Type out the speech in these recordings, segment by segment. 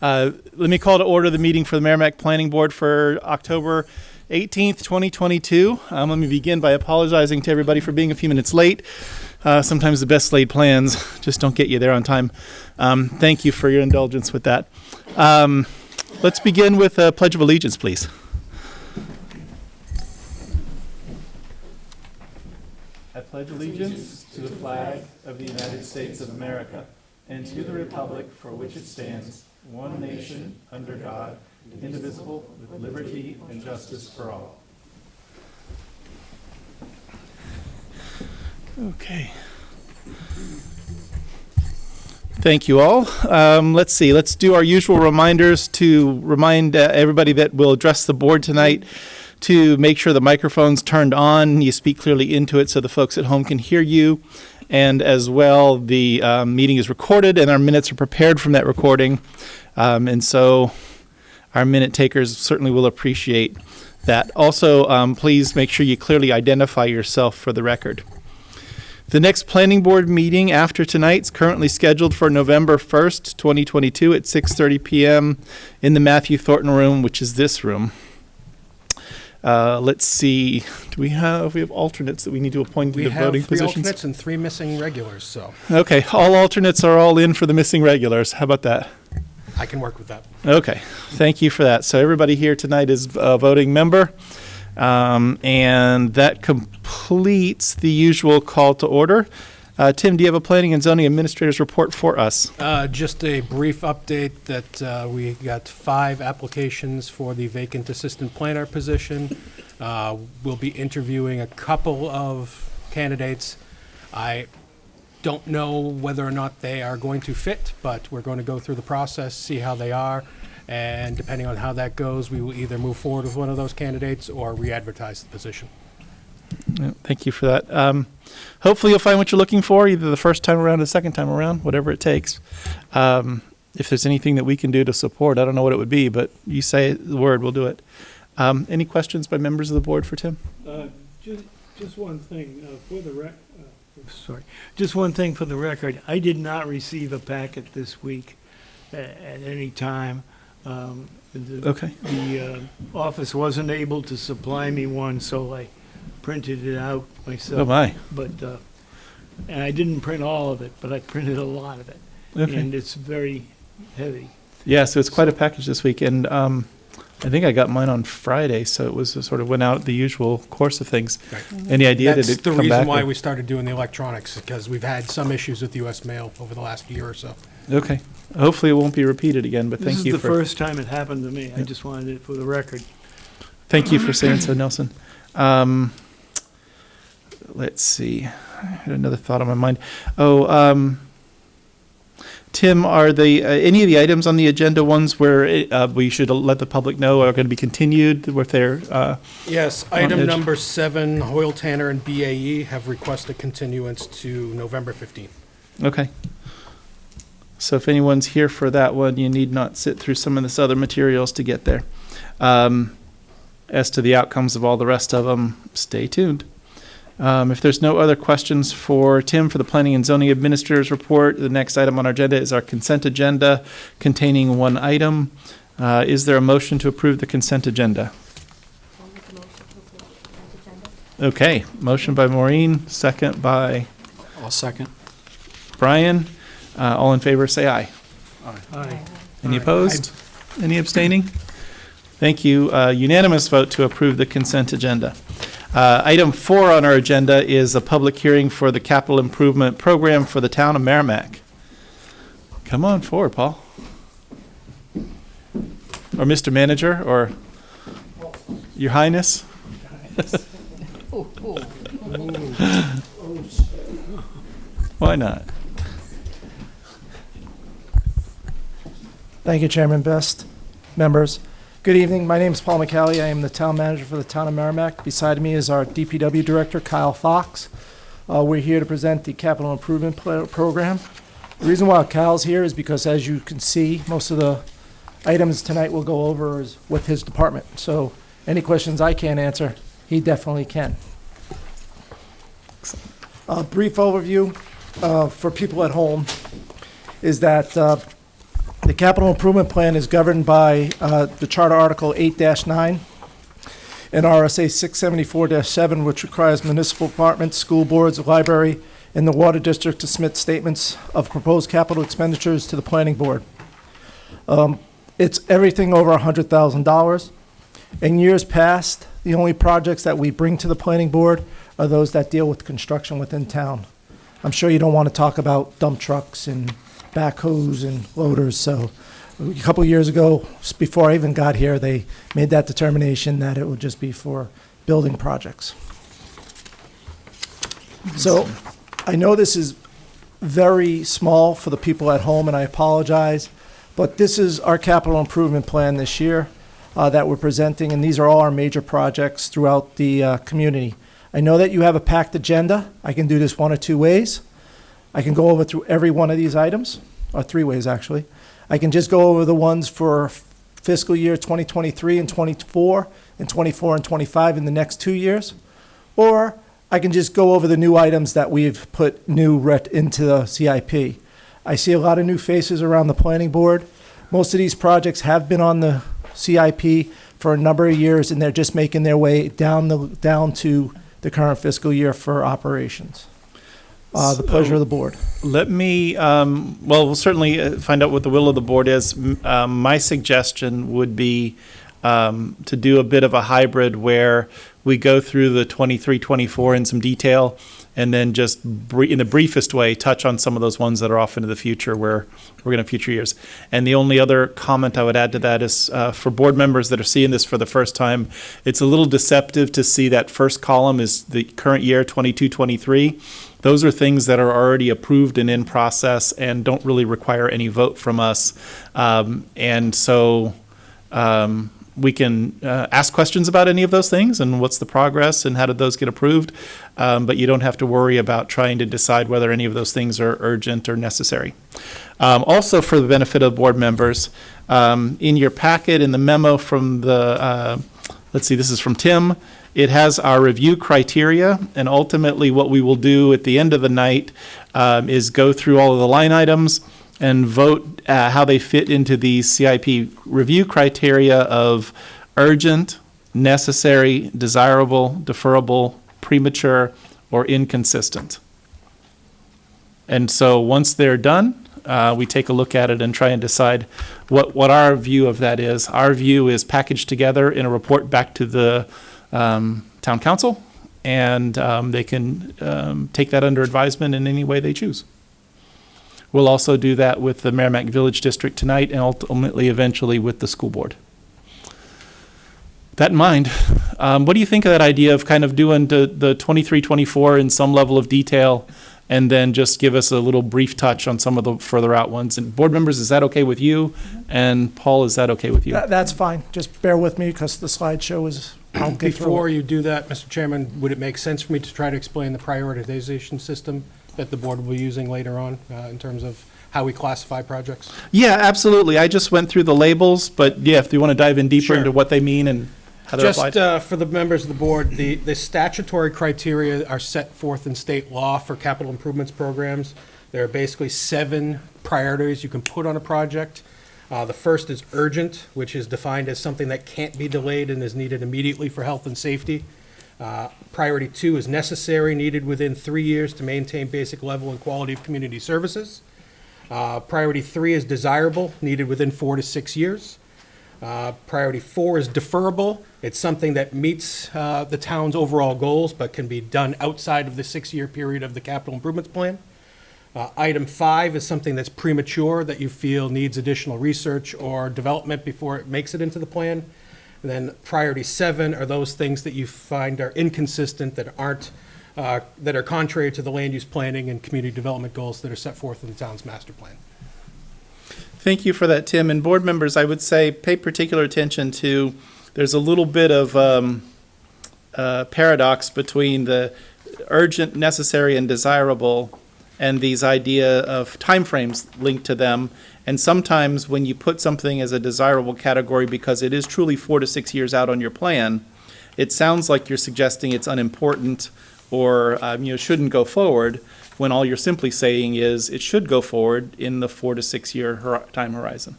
Let me call to order the meeting for the Merrimac Planning Board for October 18th, 2022. Let me begin by apologizing to everybody for being a few minutes late. Sometimes the best laid plans just don't get you there on time. Thank you for your indulgence with that. Let's begin with a Pledge of Allegiance, please. I pledge allegiance to the flag of the United States of America and to the republic for which it stands, one nation, under God, indivisible, with liberty and justice for all. Okay. Thank you all. Let's see. Let's do our usual reminders to remind everybody that will address the board tonight to make sure the microphone's turned on. You speak clearly into it so the folks at home can hear you. And as well, the meeting is recorded and our minutes are prepared from that recording. And so our minute takers certainly will appreciate that. Also, please make sure you clearly identify yourself for the record. The next planning board meeting after tonight's currently scheduled for November 1st, 2022 at 6:30 p.m. in the Matthew Thornton room, which is this room. Let's see. Do we have alternates that we need to appoint into voting positions? We have 3 alternates and 3 missing regulars. So okay, all alternates are all in for the missing regulars. How about that? I can work with that. Okay, thank you for that. So everybody here tonight is a voting member, and that completes the usual call to order. Tim, do you have a planning and zoning administrator's report for us? Just a brief update that we got 5 applications for the vacant assistant planner position. We'll be interviewing a couple of candidates. I don't know whether or not they are going to fit, but we're going to go through the process, see how they are, and depending on how that goes, we will either move forward with one of those candidates or re-advertise the position. Thank you for that. Hopefully you'll find what you're looking for, either the first time around or the second time around, whatever it takes. If there's anything that we can do to support, I don't know what it would be, but you say the word, we'll do it. Any questions by members of the board for Tim? Just one thing for the just one thing for the record. I did not receive a packet this week at any time. The office wasn't able to supply me one, so I printed it out myself. Oh my! But and I didn't print all of it, but I printed a lot of it, and it's very heavy. Yeah, so it's quite a package this week, and I think I got mine on Friday, so it was sort of went out the usual course of things. Right. Any idea That's did it the come reason back why we started doing the electronics, because we've had some issues with U.S. mail over the last year or so. Okay. Hopefully it won't be repeated again, but thank you for... This is the first time it happened to me. Yeah. I just wanted it for the record. Thank you for saying so, Nelson. Let's see. I had another thought on my mind. Tim, are the any of the items on the agenda ones where we should let the public know are going to be continued with their... Yes, item number 7, Hoyle Tanner and BAE have requested continuance to November 15th. Okay. So if anyone's here for that one, you need not sit through some of this other materials to get there. As to the outcomes of all the rest of them, stay tuned. If there's no other questions for Tim for the Planning and Zoning Administrator's report, the next item on our agenda is our consent agenda containing 1 item. Is there a motion to approve the consent agenda? I'll make a motion to approve the consent agenda. Okay, motion by Maureen, second by... I'll second. Brian. All in favor, say aye. Aye. Any opposed? Any abstaining? Thank you. Unanimous vote to approve the consent agenda. Item 4 on our agenda is a public hearing for the capital improvement program for the town of Merrimac. Come on forward, Paul. Or Mr. Manager, or Your Highness. Why not? Thank you, Chairman Best, members. Good evening. My name is Paul McCallie. I am the town manager for the town of Merrimac. Beside me is our DPW director, Kyle Fox. We're here to present the capital improvement program. The reason why Kyle's here is because, as you can see, most of the items tonight we'll go over is with his department. So any questions I can't answer, he definitely can. A brief overview for people at home is that The capital improvement plan is governed by the Charter Article 8-9 and RSA 674-7, which requires municipal departments, school boards, library, and the water district to submit statements of proposed capital expenditures to the planning board. It's everything over $100,000. In years past, the only projects that we bring to the planning board are those that deal with construction within town. I'm sure you don't want to talk about dump trucks and backhoes and loaders, so a couple of years ago, before I even got here, they made that determination that it would just be for building projects. So I know this is very small for the people at home, and I apologize, but this is our capital improvement plan this year that we're presenting, and these are all our major projects throughout the community. I know that you have a packed agenda. I can do this one or two ways. I can go over through every one of these items, or three ways actually. I can just go over the ones for fiscal year 2023 and 24 and 24 and 25 in the next 2 years, or I can just go over the new items that we've put into the CIP. I see a lot of new faces around the planning board. Most of these projects have been on the CIP for a number of years, and they're just making their way down to the current fiscal year for operations. The pleasure of the board. Let me, we'll certainly find out what the will of the board is. My suggestion would be to do a bit of a hybrid where we go through the 23, 24 in some detail, and then just in the briefest way touch on some of those ones that are off into the future where we're going to future years. And the only other comment I would add to that is for board members that are seeing this for the first time, it's a little deceptive to see that first column is the current year, 22, 23. Those are things that are already approved and in process and don't really require any vote from us. And so we can ask questions about any of those things and what's the progress and how did those get approved. But you don't have to worry about trying to decide whether any of those things are urgent or necessary. Also, for the benefit of board members, in your packet, in the memo from the, let's see, this is from Tim. It has our review criteria, and ultimately what we will do at the end of the night is go through all of the line items and vote how they fit into the CIP review criteria of urgent, necessary, desirable, deferrable, premature, or inconsistent. And so once they're done, we take a look at it and try and decide what our view of that is. Our view is packaged together in a report back to the town council, and they can take that under advisement in any way they choose. We'll also do that with the Merrimac Village District tonight and ultimately eventually with the school board. That in mind, what do you think of that idea of kind of doing the 23, 24 in some level of detail and then just give us a little brief touch on some of the further out ones? And board members, is that okay with you? And Paul, is that okay with you? That's fine. Just bear with me because the slideshow is, I'll get through Before it. you do that, Mr. Chairman, would it make sense for me to try to explain the prioritization system that the board will be using later on in terms of how we classify projects? Yeah, absolutely. I just went through the labels, but yeah, if you want to dive in deeper Sure. into what they mean and how they're applied. Just for the members of the board, the statutory criteria are set forth in state law for capital improvements programs. There are basically 7 priorities you can put on a project. The first is urgent, which is defined as something that can't be delayed and is needed immediately for health and safety. Priority 2 is necessary, needed within 3 years to maintain basic level and quality of community services. Priority 3 is desirable, needed within 4 to 6 years. Priority 4 is deferrable. It's something that meets the town's overall goals, but can be done outside of the 6-year period of the capital improvements plan. Item 5 is something that's premature, that you feel needs additional research or development before it makes it into the plan. And then priority 7 are those things that you find are inconsistent, that aren't, that are contrary to the land use planning and community development goals that are set forth in the town's master plan. Thank you for that, Tim. And board members, I would say pay particular attention to, there's a little bit of paradox between the urgent, necessary, and desirable and these idea of timeframes linked to them. And sometimes when you put something as a desirable category because it is truly 4 to 6 years out on your plan, it sounds like you're suggesting it's unimportant or shouldn't go forward, when all you're simply saying is it should go forward in the 4 to 6 year time horizon.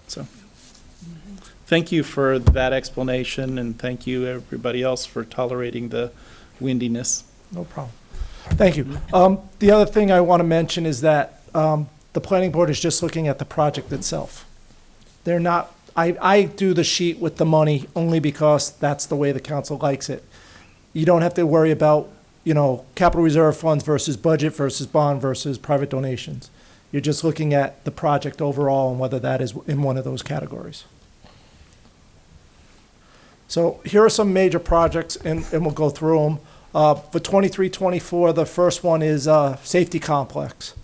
So, thank you for that explanation, and thank you everybody else for tolerating the windiness. No problem. Thank you. The other thing I want to mention is that the planning board is just looking at the project itself. They're not, I do the sheet with the money only because that's the way the council likes it. You don't have to worry about, capital reserve funds versus budget versus bond versus private donations. You're just looking at the project overall and whether that is in one of those categories. So here are some major projects, and we'll go through them. For 23-24, the first one is Safety Complex.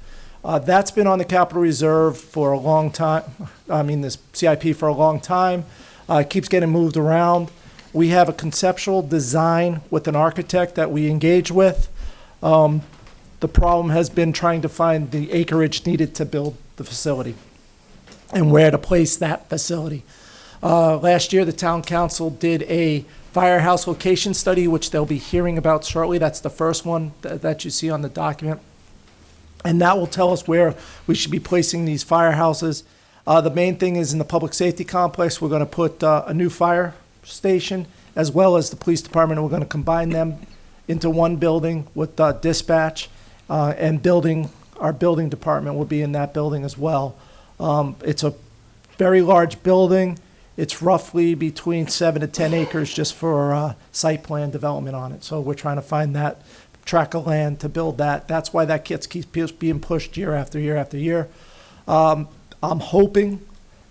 That's been on the capital reserve for a long time. This CIP for a long time. It keeps getting moved around. We have a conceptual design with an architect that we engage with. The problem has been trying to find the acreage needed to build the facility and where to place that facility. Last year, the town council did a Firehouse location study, which they'll be hearing about shortly. That's the first one that you see on the document. And that will tell us where we should be placing these firehouses. The main thing is in the public safety complex, we're going to put a new fire station as well as the police department. We're going to combine them into one building with dispatch, and our building department will be in that building as well. It's a very large building. It's roughly between 7 to 10 acres just for site plan development on it. So we're trying to find that tract of land to build that. That's why that keeps being pushed year after year after year. I'm hoping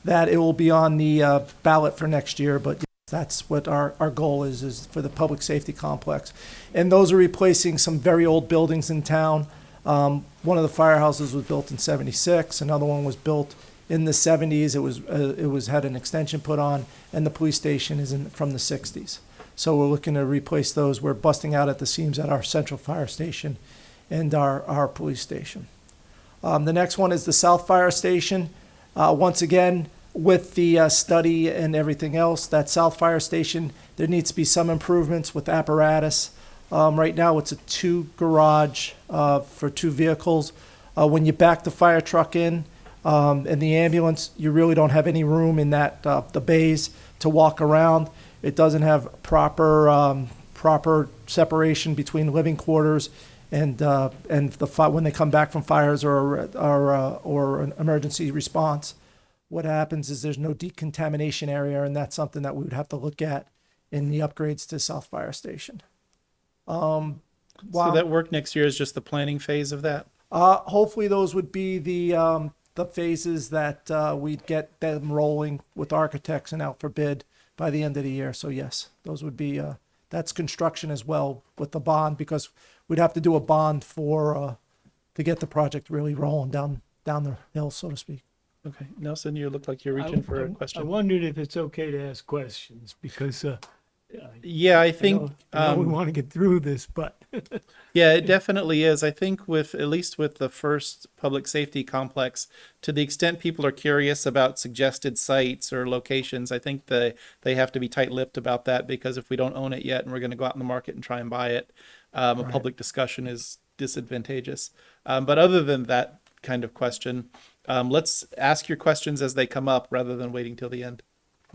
that it will be on the ballot for next year, but that's what our goal is for the public safety complex. And those are replacing some very old buildings in town. One of the firehouses was built in '76. Another one was built in the '70s. It had an extension put on, and the police station is from the '60s. So we're looking to replace those. We're busting out at the seams at our central fire station and our police station. The next one is the South Fire Station. Once again, with the study and everything else, that South Fire Station, there needs to be some improvements with apparatus. Right now, it's a 2 garage for 2 vehicles. When you back the fire truck in and the ambulance, you really don't have any room in that the bays to walk around. It doesn't have proper separation between living quarters and when they come back from fires or an emergency response. What happens is there's no decontamination area, and that's something that we would have to look at in the upgrades to South Fire Station. So that work next year is just the planning phase of that? Hopefully those would be the phases that we'd get them rolling with architects and out for bid by the end of the year. So yes, those would be, that's construction as well with the bond, because we'd have to do a bond to get the project really rolling down the hill, so to speak. Okay, Nelson, you look like you're reaching for a question. I wondered if it's okay to ask questions because Yeah, I think I know we want to get through this, but yeah, it definitely is. I think at least with the first public safety complex, to the extent people are curious about suggested sites or locations, I think they have to be tight-lipped about that, because if we don't own it yet and we're going to go out in the market and try and buy it, a public discussion is disadvantageous. But other than that kind of question, let's ask your questions as they come up rather than waiting till the end.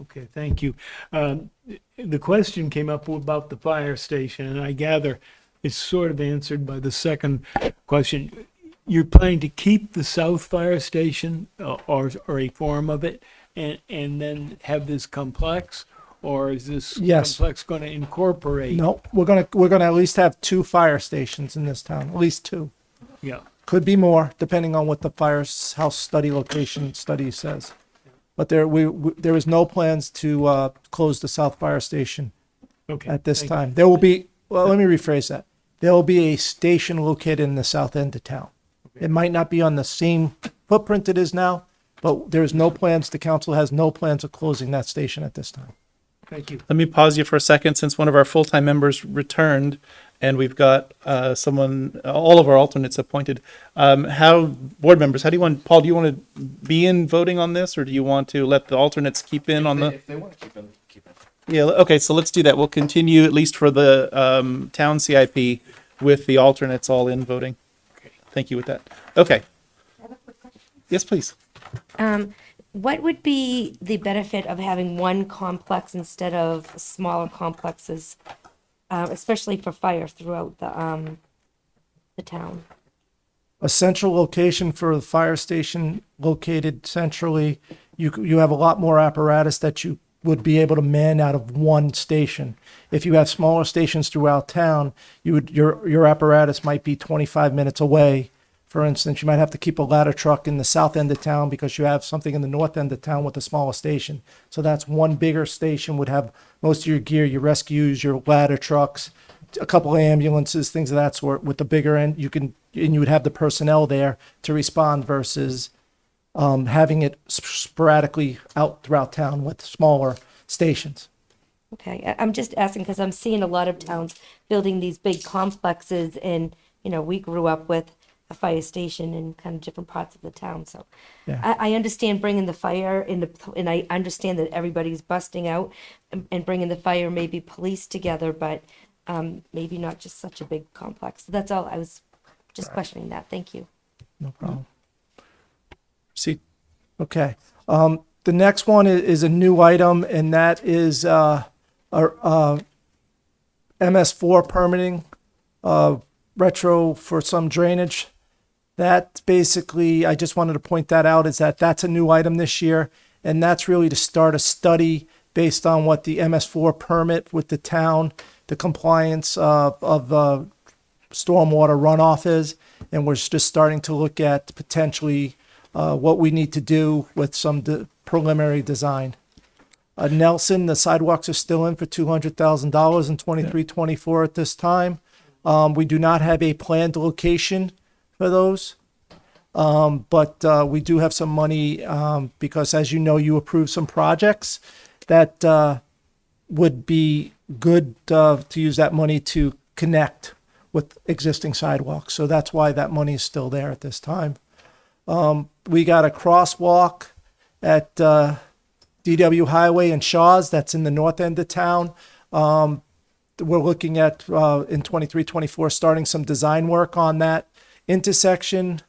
okay, thank you. The question came up about the fire station, and I gather it's sort of answered by the second question. You're planning to keep the South Fire Station or a form of it, and then have this complex, or is this Yes. complex going to incorporate? No, we're gonna at least have 2 fire stations in this town, at least 2. Yeah. Could be more, depending on what the firehouse location study says. But there is no plans to close the South Fire Station Okay. at this thank time. There will be, well, let me rephrase that. There will be a station located in the south end of town. It might not be on the same footprint it is now, but there's no plans, the council has no plans of closing that station at this time. Thank you. Let me pause you for a second, since one of our full-time members returned and we've got all of our alternates appointed. Board members, how do you want, Paul, do you want to be in voting on this, or do you want to let the alternates keep in on the? If they want to keep it, keep it. Yeah, okay, so let's do that. We'll continue, at least for the town CIP, with the alternates all in voting. thank you with that. Okay. I have a quick question. Yes, please. What would be the benefit of having one complex instead of smaller complexes, especially for fire throughout the town? A central location for the fire station located centrally, you have a lot more apparatus that you would be able to man out of one station. If you have smaller stations throughout town, your apparatus might be 25 minutes away. For instance, you might have to keep a ladder truck in the south end of town because you have something in the north end of town with a smaller station. So that's one bigger station would have most of your gear, your rescues, your ladder trucks, a couple of ambulances, things of that sort. With the bigger end, you would have the personnel there to respond versus having it sporadically out throughout town with smaller stations. Okay, I'm just asking because I'm seeing a lot of towns building these big complexes, and we grew up with a fire station in kind of different parts of the town. So Yeah. I understand bringing the fire and I understand that everybody's busting out and bringing the fire, maybe police together, but maybe not just such a big complex. So that's all. I was just questioning that. Thank you. No problem. See, Okay. The next one is a new item, and that is our MS4 permitting, retro for some drainage. That basically, I just wanted to point that out, is that's a new item this year, and that's really to start a study based on what the MS4 permit with the town, the compliance of stormwater runoff is, and we're just starting to look at potentially what we need to do with some preliminary design. Nelson, the sidewalks are still in for $200,000 in 23-24 at this time. We do not have a planned location for those, but we do have some money because, as you know, you approved some projects that would be good to use that money to connect with existing sidewalks. So that's why that money is still there at this time. We got a crosswalk at DW Highway and Shaw's that's in the north end of town. We're looking at in 23-24 starting some design work on that intersection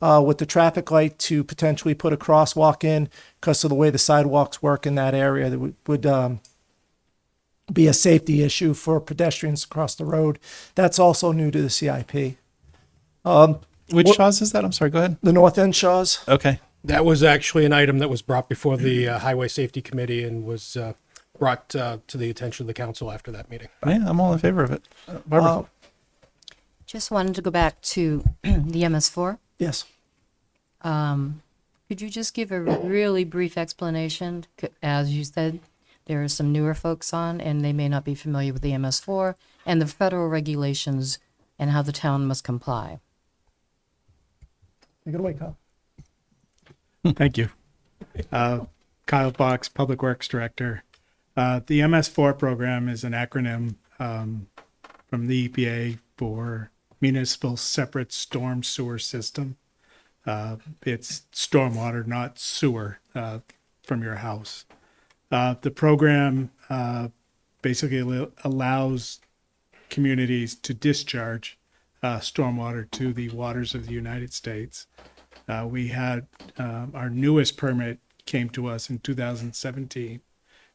with the traffic light to potentially put a crosswalk in because of the way the sidewalks work in that area. That would be a safety issue for pedestrians across the road. That's also new to the CIP. which Shaw's is that? I'm sorry, go ahead. The North End Shaw's. Okay. That was actually an item that was brought before the Highway Safety Committee and was brought to the attention of the council after that meeting. Yeah, I'm all in favor of it. Barbara? Just wanted to go back to the MS4. Yes. Could you just give a really brief explanation? As you said, there are some newer folks on, and they may not be familiar with the MS4 and the federal regulations and how the town must comply. Take it away, Kyle. Thank you. Kyle Fox, Public Works Director. The MS4 program is an acronym from the EPA for Municipal Separate Storm Sewer System. It's stormwater, not sewer from your house. The program basically allows communities to discharge stormwater to the waters of the United States. We had our newest permit came to us in 2017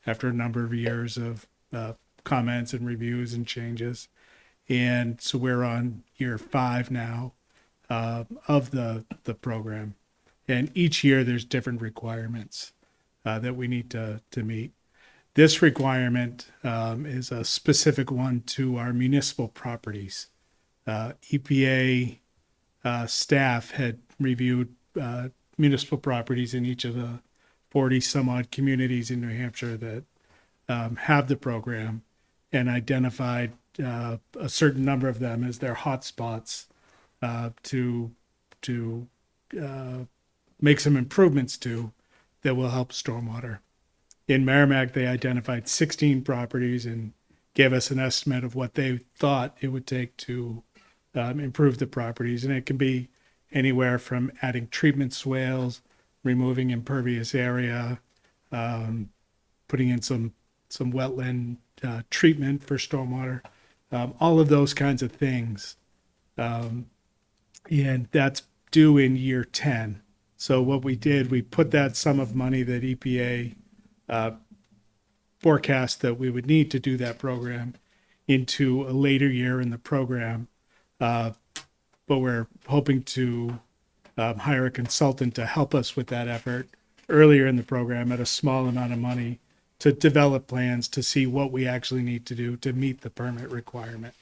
after a number of years of comments and reviews and changes. And so we're on year 5 now of the program. And each year there's different requirements that we need to meet. This requirement is a specific one to our municipal properties. EPA staff had reviewed municipal properties in each of the 40 some odd communities in New Hampshire that have the program and identified a certain number of them as their hotspots to make some improvements to that will help stormwater. In Merrimac, they identified 16 properties and gave us an estimate of what they thought it would take to improve the properties. And it can be anywhere from adding treatment swales, removing impervious area, putting in some wetland treatment for stormwater, all of those kinds of things. and that's due in year 10. So what we did, we put that sum of money that EPA forecast that we would need to do that program into a later year in the program. But we're hoping to hire a consultant to help us with that effort earlier in the program at a small amount of money to develop plans to see what we actually need to do to meet the permit requirement.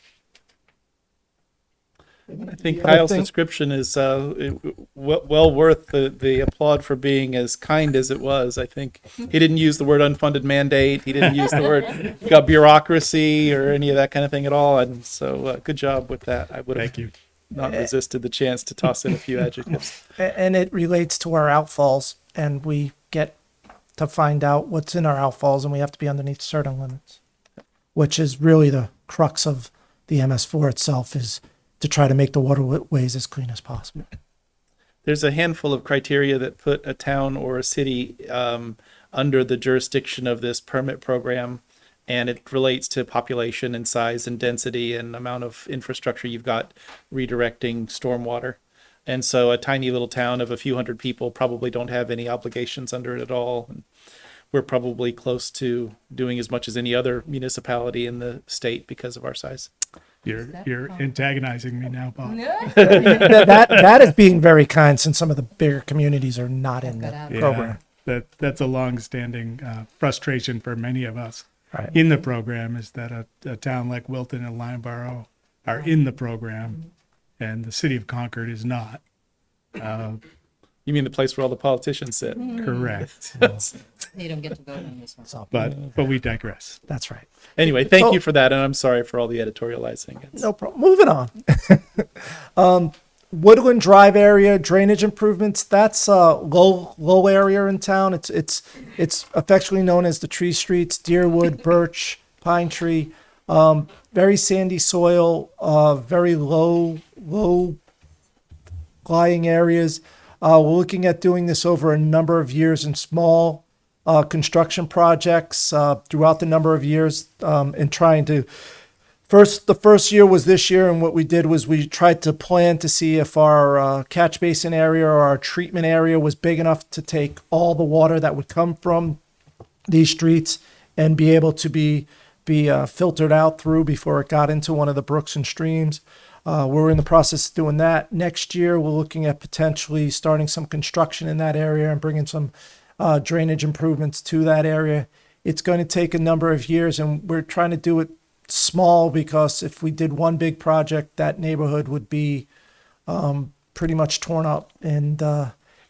I think The other Kyle's thing- description is well worth the applaud for being as kind as it was. I think he didn't use the word unfunded mandate. He didn't use the word bureaucracy or any of that kind of thing at all. And so good job with that. I would have Thank you. not resisted the chance to toss in a few adjectives. And it relates to our outfalls, and we get to find out what's in our outfalls, and we have to be underneath certain limits, which is really the crux of the MS4 itself, is to try to make the waterways as clean as possible. There's a handful of criteria that put a town or a city under the jurisdiction of this permit program, and it relates to population and size and density and amount of infrastructure you've got redirecting stormwater. And so a tiny little town of a few hundred people probably don't have any obligations under it at all. And we're probably close to doing as much as any other municipality in the state because of our size. You're antagonizing me now, Bob. that is being very kind, since some of the bigger communities are not in the program. That's a long-standing frustration for many of us Right. in the program, is that a town like Wilton and Lyonborough are in the program, and the city of Concord is not. You mean the place where all the politicians sit? Correct. You don't get to vote on this one. So, But we digress. that's right. Anyway, thank So- you for that, and I'm sorry for all the editorializing. It's- No problem. Moving on. Woodland Drive area drainage improvements. That's a low area in town. It's affectionately known as the tree streets: Deerwood, Birch, Pine Tree. Very sandy soil. Very low lying areas. We're looking at doing this over a number of years in small construction projects throughout the number of years, and trying to. The first year was this year, and what we did was we tried to plan to see if our catch basin area or our treatment area was big enough to take all the water that would come from these streets and be able to be filtered out through before it got into one of the brooks and streams. We're in the process of doing that. Next year, we're looking at potentially starting some construction in that area and bringing some drainage improvements to that area. It's going to take a number of years, and we're trying to do it small, because if we did one big project, that neighborhood would be pretty much torn up, and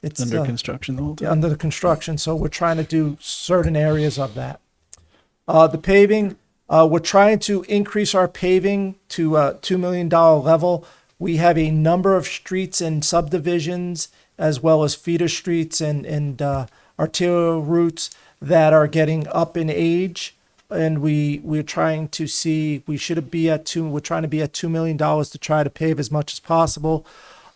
it's Under construction the whole time. under the construction. So we're trying to do certain areas of that. The paving, we're trying to increase our paving to a $2 million level. We have a number of streets and subdivisions, as well as feeder streets and arterial routes that are getting up in age. And we're trying to see, we're trying to be at $2 million to try to pave as much as possible.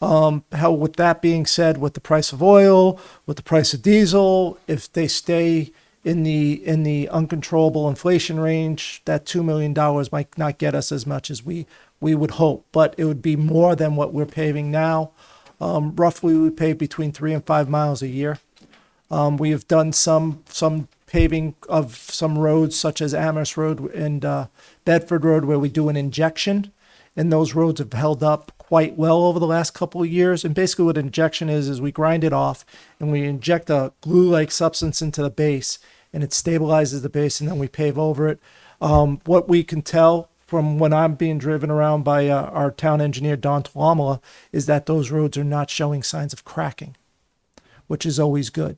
With that being said, with the price of oil, with the price of diesel, if they stay in the uncontrollable inflation range, that $2 million might not get us as much as we would hope, but it would be more than what we're paving now. Roughly, we pave between 3 and 5 miles a year. We have done some paving of some roads, such as Amherst Road and Bedford Road, where we do an injection, and those roads have held up quite well over the last couple of years. And basically what injection is we grind it off and we inject a glue-like substance into the base, and it stabilizes the base, and then we pave over it. What we can tell from when I'm being driven around by our town engineer, Don Tuamala, is that those roads are not showing signs of cracking, which is always good.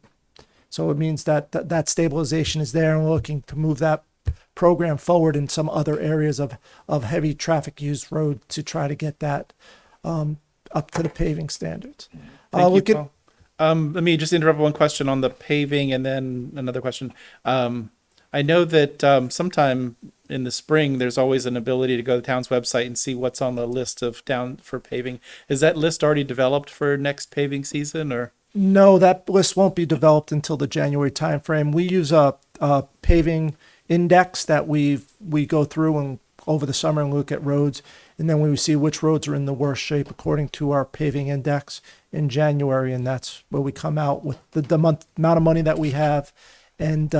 So it means that stabilization is there, and we're looking to move that program forward in some other areas of heavy traffic used road to try to get that up to the paving standards. Thank you, Paul. Let me just interrupt one question on the paving and then another question. I know that sometime in the spring, there's always an ability to go to the town's website and see what's on the list of town for paving. Is that list already developed for next paving season, or? No, that list won't be developed until the January timeframe. We use a paving index that we go through and over the summer and look at roads, And then we see which roads are in the worst shape according to our paving index in January. And that's where we come out with the amount of money that we have. And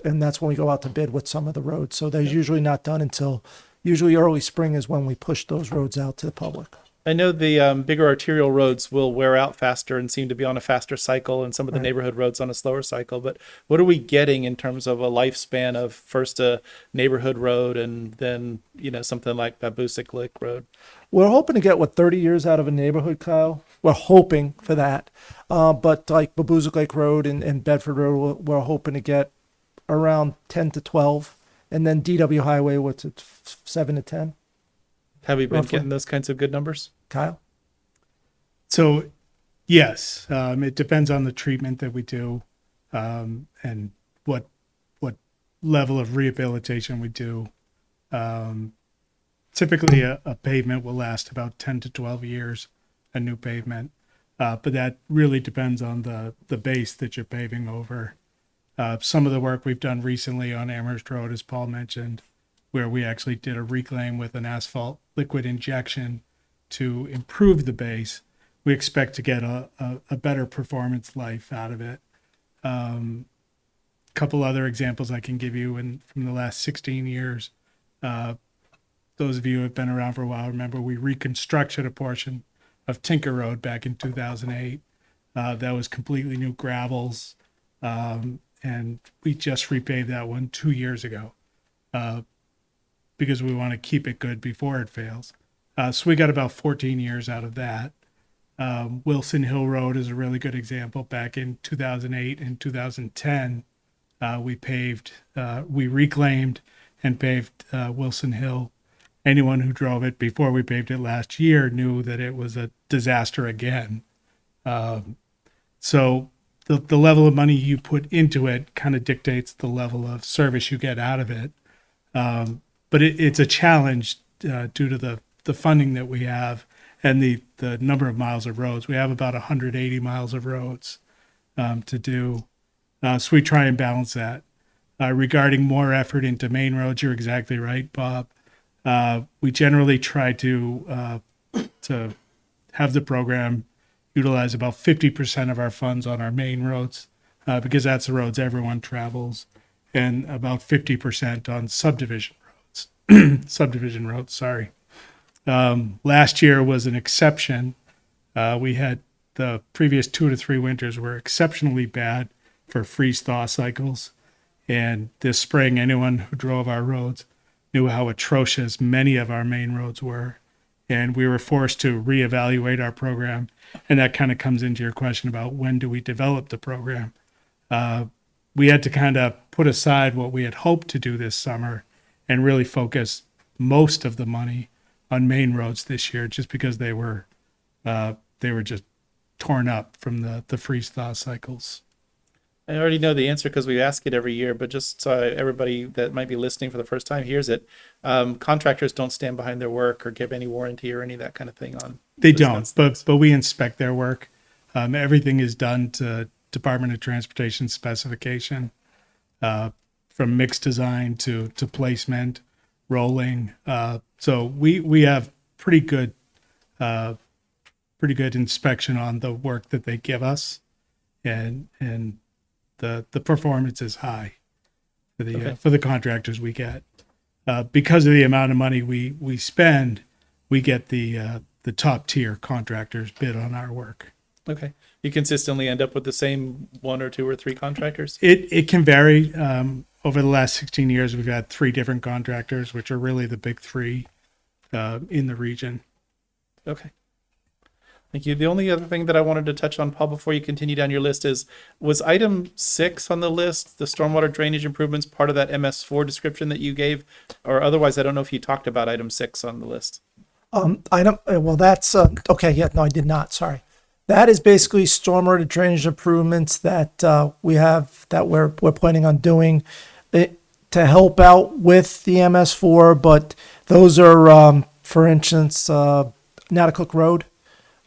that's when we go out to bid with some of the roads. So they're usually not done until usually early spring is when we push those roads out to the public. I know the bigger arterial roads will wear out faster and seem to be on a faster cycle, and some of the neighborhood roads on a slower cycle. But what are we getting in terms of a lifespan of first a neighborhood road and then, something like Babusick Lake Road? We're hoping to get 30 years out of a neighborhood, Kyle. We're hoping for that. But like Babusick Lake Road and Bedford Road, we're hoping to get around 10 to 12. And then DW Highway, what's it, 7 to 10? Have we been Roughly. getting those kinds of good numbers? Kyle? So, yes, it depends on the treatment that we do, and what level of rehabilitation we do. Typically, a pavement will last about 10 to 12 years, a new pavement, but that really depends on the base that you're paving over. Some of the work we've done recently on Amherst Road, as Paul mentioned, where we actually did a reclaim with an asphalt liquid injection to improve the base. We expect to get a better performance life out of it. Couple other examples I can give you from the last 16 years. Those of you who have been around for a while remember we reconstructed a portion of Tinker Road back in 2008. That was completely new gravels, and we just repaved that one 2 years ago. Because we want to keep it good before it fails. So we got about 14 years out of that. Wilson Hill Road is a really good example. Back in 2008 and 2010, we reclaimed and paved Wilson Hill. Anyone who drove it before we paved it last year knew that it was a disaster again. So the level of money you put into it kind of dictates the level of service you get out of it. But it's a challenge due to the funding that we have and the number of miles of roads. We have about 180 miles of roads to do. So we try and balance that. Regarding more effort into main roads, you're exactly right, Bob. We generally try to have the program utilize about 50% of our funds on our main roads because that's the roads everyone travels, and about 50% on subdivision roads, sorry. Last year was an exception. We had the previous 2 to 3 winters were exceptionally bad for freeze-thaw cycles. And this spring, anyone who drove our roads knew how atrocious many of our main roads were. And we were forced to reevaluate our program. And that kind of comes into your question about when do we develop the program. We had to kind of put aside what we had hoped to do this summer and really focus most of the money on main roads this year, just because they were just torn up from the freeze-thaw cycles. I already know the answer because we ask it every year, but just so everybody that might be listening for the first time hears it, contractors don't stand behind their work or give any warranty or any of that kind of thing on. They don't, but we inspect their work. Everything is done to Department of Transportation specification, from mix design to placement, rolling. So we have pretty good inspection on the work that they give us, and the performance is high for the contractors we get. Because of the amount of money we spend, we get the top tier contractors bid on our work. Okay. You consistently end up with the same 1 or 2 or 3 contractors? It can vary. Over the last 16 years, we've had 3 different contractors, which are really the big 3 in the region. Okay. Thank you. The only other thing that I wanted to touch on, Paul, before you continue down your list was item 6 on the list, the stormwater drainage improvements, part of that MS4 description that you gave, or otherwise, I don't know if you talked about item 6 on the list. That's okay. Yeah, no, I did not. Sorry. That is basically stormwater drainage improvements that we have that we're planning on doing to help out with the MS4. But those are, for instance, Nautical Road.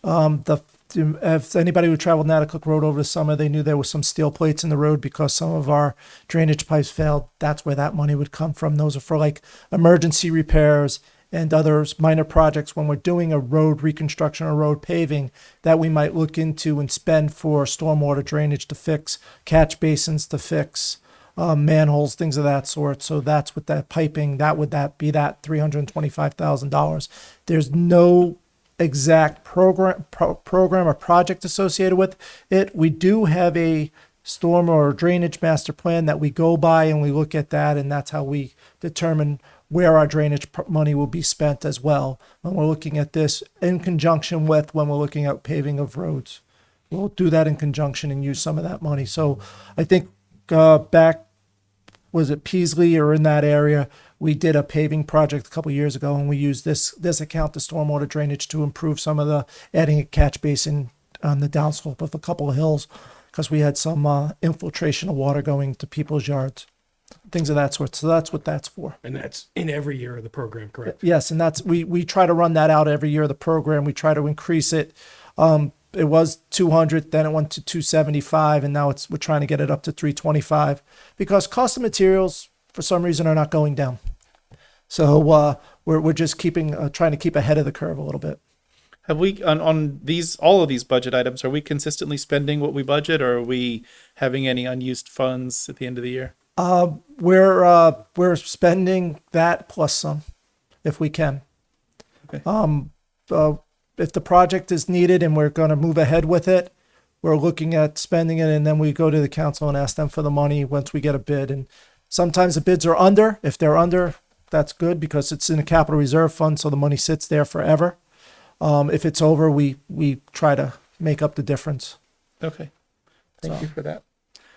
If anybody who traveled Nautical Road over the summer, they knew there was some steel plates in the road because some of our drainage pipes failed. That's where that money would come from. Those are for like emergency repairs and others minor projects when we're doing a road reconstruction or road paving that we might look into and spend for stormwater drainage to fix, catch basins to fix, manholes, things of that sort. So that's what that piping, that would that be that $325,000. There's no exact program or project associated with it. We do have a storm or drainage master plan that we go by, and we look at that, and that's how we determine where our drainage money will be spent as well when we're looking at this in conjunction with when we're looking at paving of roads. We'll do that in conjunction and use some of that money. So I think back, was it Peasley or in that area, we did a paving project a couple of years ago, and we used this account, the stormwater drainage, to improve some of the, adding a catch basin on the downslope of a couple of hills, because we had some infiltration of water going to people's yards, things of that sort. So that's what that's for. And that's in every year of the program, correct? Yes, and that's we try to run that out every year of the program. We try to increase it. It was 200, then it went to 275, and now we're trying to get it up to 325 because cost of materials for some reason are not going down. So we're just trying to keep ahead of the curve a little bit. Have we on these all of these budget items? Are we consistently spending what we budget, or are we having any unused funds at the end of the year? We're spending that plus some, if we can. Okay. If the project is needed and we're going to move ahead with it, we're looking at spending it, and then we go to the council and ask them for the money once we get a bid. And sometimes the bids are under. If they're under, that's good because it's in a capital reserve fund, so the money sits there forever. If it's over, we try to make up the difference. Okay. Thank you for that.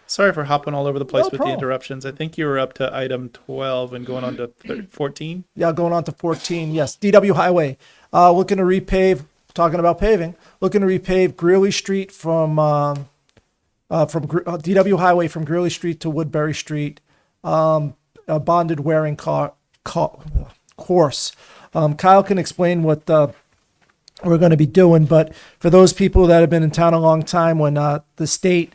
Sorry for hopping all over the place with the interruptions. I think you were up to item 12 and going on to 14. Yeah, going on to 14. Yes, DW Highway. Looking to repave, talking about paving, looking to repave Greeley Street from DW Highway from Greeley Street to Woodbury Street. A bonded wearing course. Kyle can explain what we're going to be doing, but for those people that have been in town a long time, when the state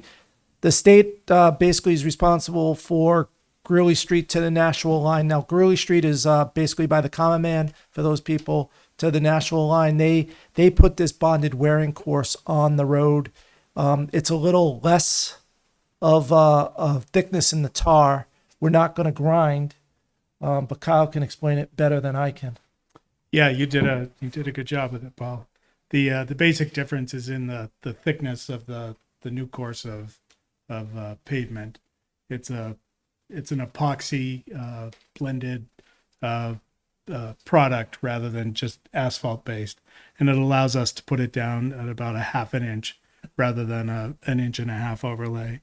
basically is responsible for Greeley Street to the Nashua line. Now, Greeley Street is basically by the Common Man for those people to the Nashua line. They put this bonded wearing course on the road. It's a little less of thickness in the tar. We're not going to grind, but Kyle can explain it better than I can. Yeah, you did a good job with it, Paul. The basic difference is in the thickness of the new course of pavement. It's an epoxy blended product rather than just asphalt based, and it allows us to put it down at about a half an inch rather than an inch and a half overlay.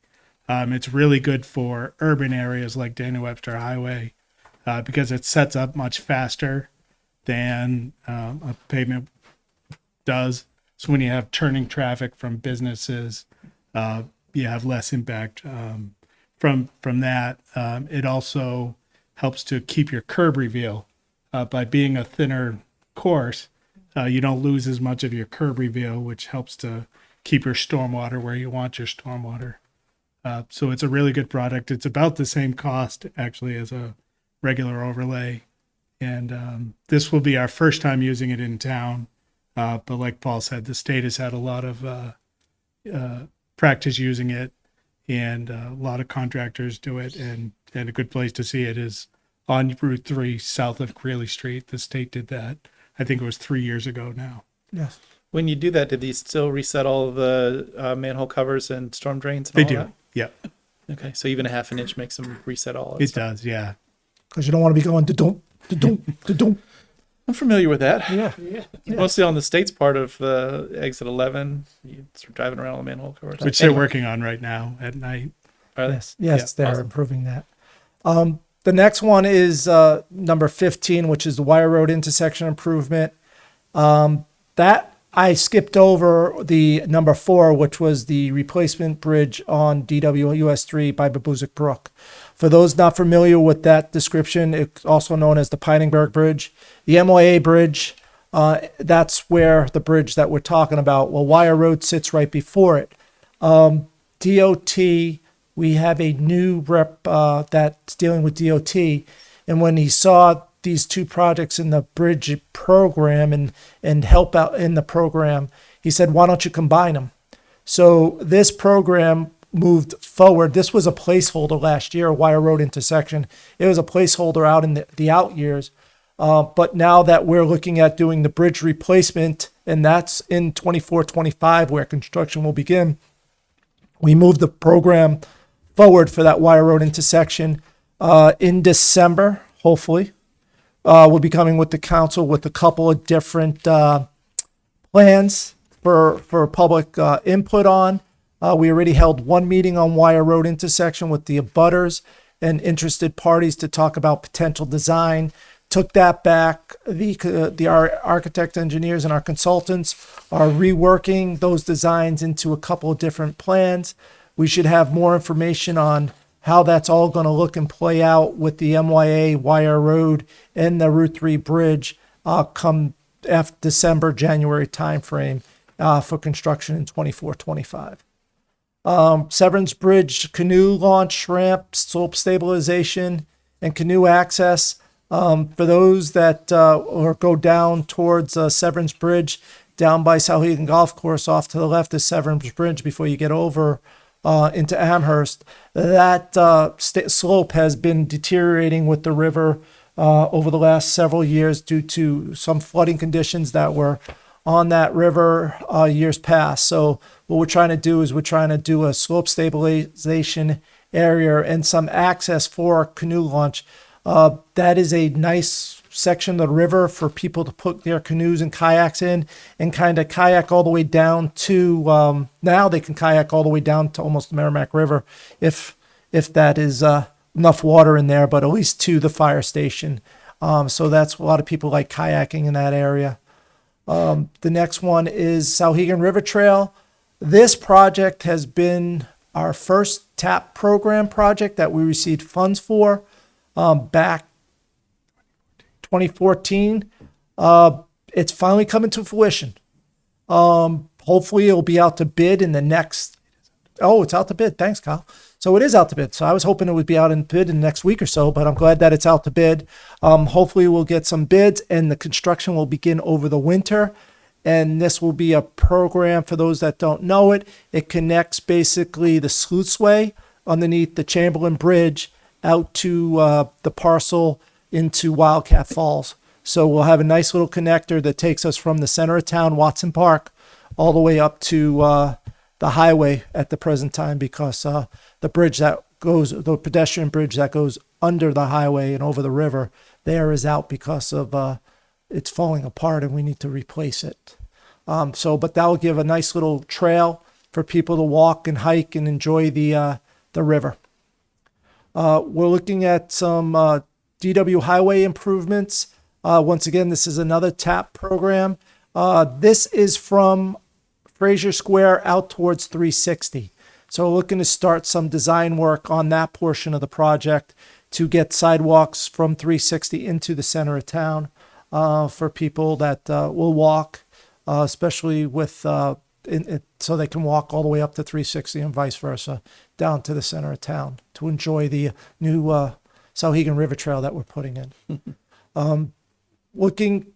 It's really good for urban areas like Daniel Webster Highway because it sets up much faster than a pavement does. So when you have turning traffic from businesses, you have less impact from that. It also helps to keep your curb reveal by being a thinner course. You don't lose as much of your curb reveal, which helps to keep your stormwater where you want your stormwater. So it's a really good product. It's about the same cost actually as a regular overlay. And this will be our first time using it in town. But like Paul said, the state has had a lot of practice using it, and a lot of contractors do it. And a good place to see it is on Route 3 south of Greeley Street. The state did that. I think it was 3 years ago now. Yes. When you do that, did these still reset all of the manhole covers and storm drains? And They all do. that? Yeah, Okay, so even a half an inch makes them reset all of it does. Yeah. Because you don't want to be going to don't. I'm familiar with that. Yeah. Mostly on the state's part of exit 11. You start driving around on the manhole covers. Which they're working on right now at night. Are they? Yes, Yeah, they're awesome. improving that. The next one is number 15, which is the Wire Road intersection improvement. That I skipped over the number 4, which was the replacement bridge on DWUS 3 by Babuzik Brook. For those not familiar with that description, it's also known as the Piningburg Bridge. The MOA Bridge, that's where the bridge that we're talking about. Well, Wire Road sits right before it. DOT, we have a new rep that's dealing with DOT. And when he saw these two projects in the bridge program and help out in the program, he said, why don't you combine them? So this program moved forward. This was a placeholder last year, a wire road intersection. It was a placeholder out in the out years. But now that we're looking at doing the bridge replacement, and that's in 24-25 where construction will begin, we moved the program forward for that wire road intersection in December, hopefully. We'll be coming with the council with a couple of different plans for public input on. We already held one meeting on wire road intersection with the abutters and interested parties to talk about potential design. Took that back. Our architect engineers and our consultants are reworking those designs into a couple of different plans. We should have more information on how that's all going to look and play out with the MYA wire road and the Route 3 bridge come December, January timeframe for construction in 24-25. Severance Bridge canoe launch ramp, slope stabilization, and canoe access. For those that or go down towards Severance Bridge, down by Souhegan Golf Course, off to the left is Severance Bridge before you get over into Amherst. That slope has been deteriorating with the river over the last several years due to some flooding conditions that were on that river years past. So what we're trying to do is we're trying to do a slope stabilization area and some access for canoe launch. That is a nice section of the river for people to put their canoes and kayaks in and kind of kayak all the way down to, now they can kayak all the way down to almost the Merrimac River if that is enough water in there, but at least to the fire station. So that's a lot of people like kayaking in that area. The next one is Souhegan River Trail. This project has been our first TAP program project that we received funds for. Back 2014. It's finally coming to fruition. Hopefully it'll be out to bid in the next, it's out to bid. Thanks, Kyle. So it is out to bid. So I was hoping it would be out in bid in the next week or so, but I'm glad that it's out to bid. Hopefully we'll get some bids and the construction will begin over the winter. And this will be a program for those that don't know it. It connects basically the Sluiceway underneath the Chamberlain Bridge out to the parcel into Wildcat Falls. So we'll have a nice little connector that takes us from the center of town, Watson Park, all the way up to the highway at the present time, because the bridge that goes, the pedestrian bridge that goes under the highway and over the river, there is out because of it's falling apart and we need to replace it. But that will give a nice little trail for people to walk and hike and enjoy the river. We're looking at some DW highway improvements. Once again, this is another TAP program. This is from Fraser Square out towards 360. So we're looking to start some design work on that portion of the project to get sidewalks from 360 into the center of town for people that will walk, especially with so they can walk all the way up to 360 and vice versa down to the center of town to enjoy the new Souhegan River Trail that we're putting in. Looking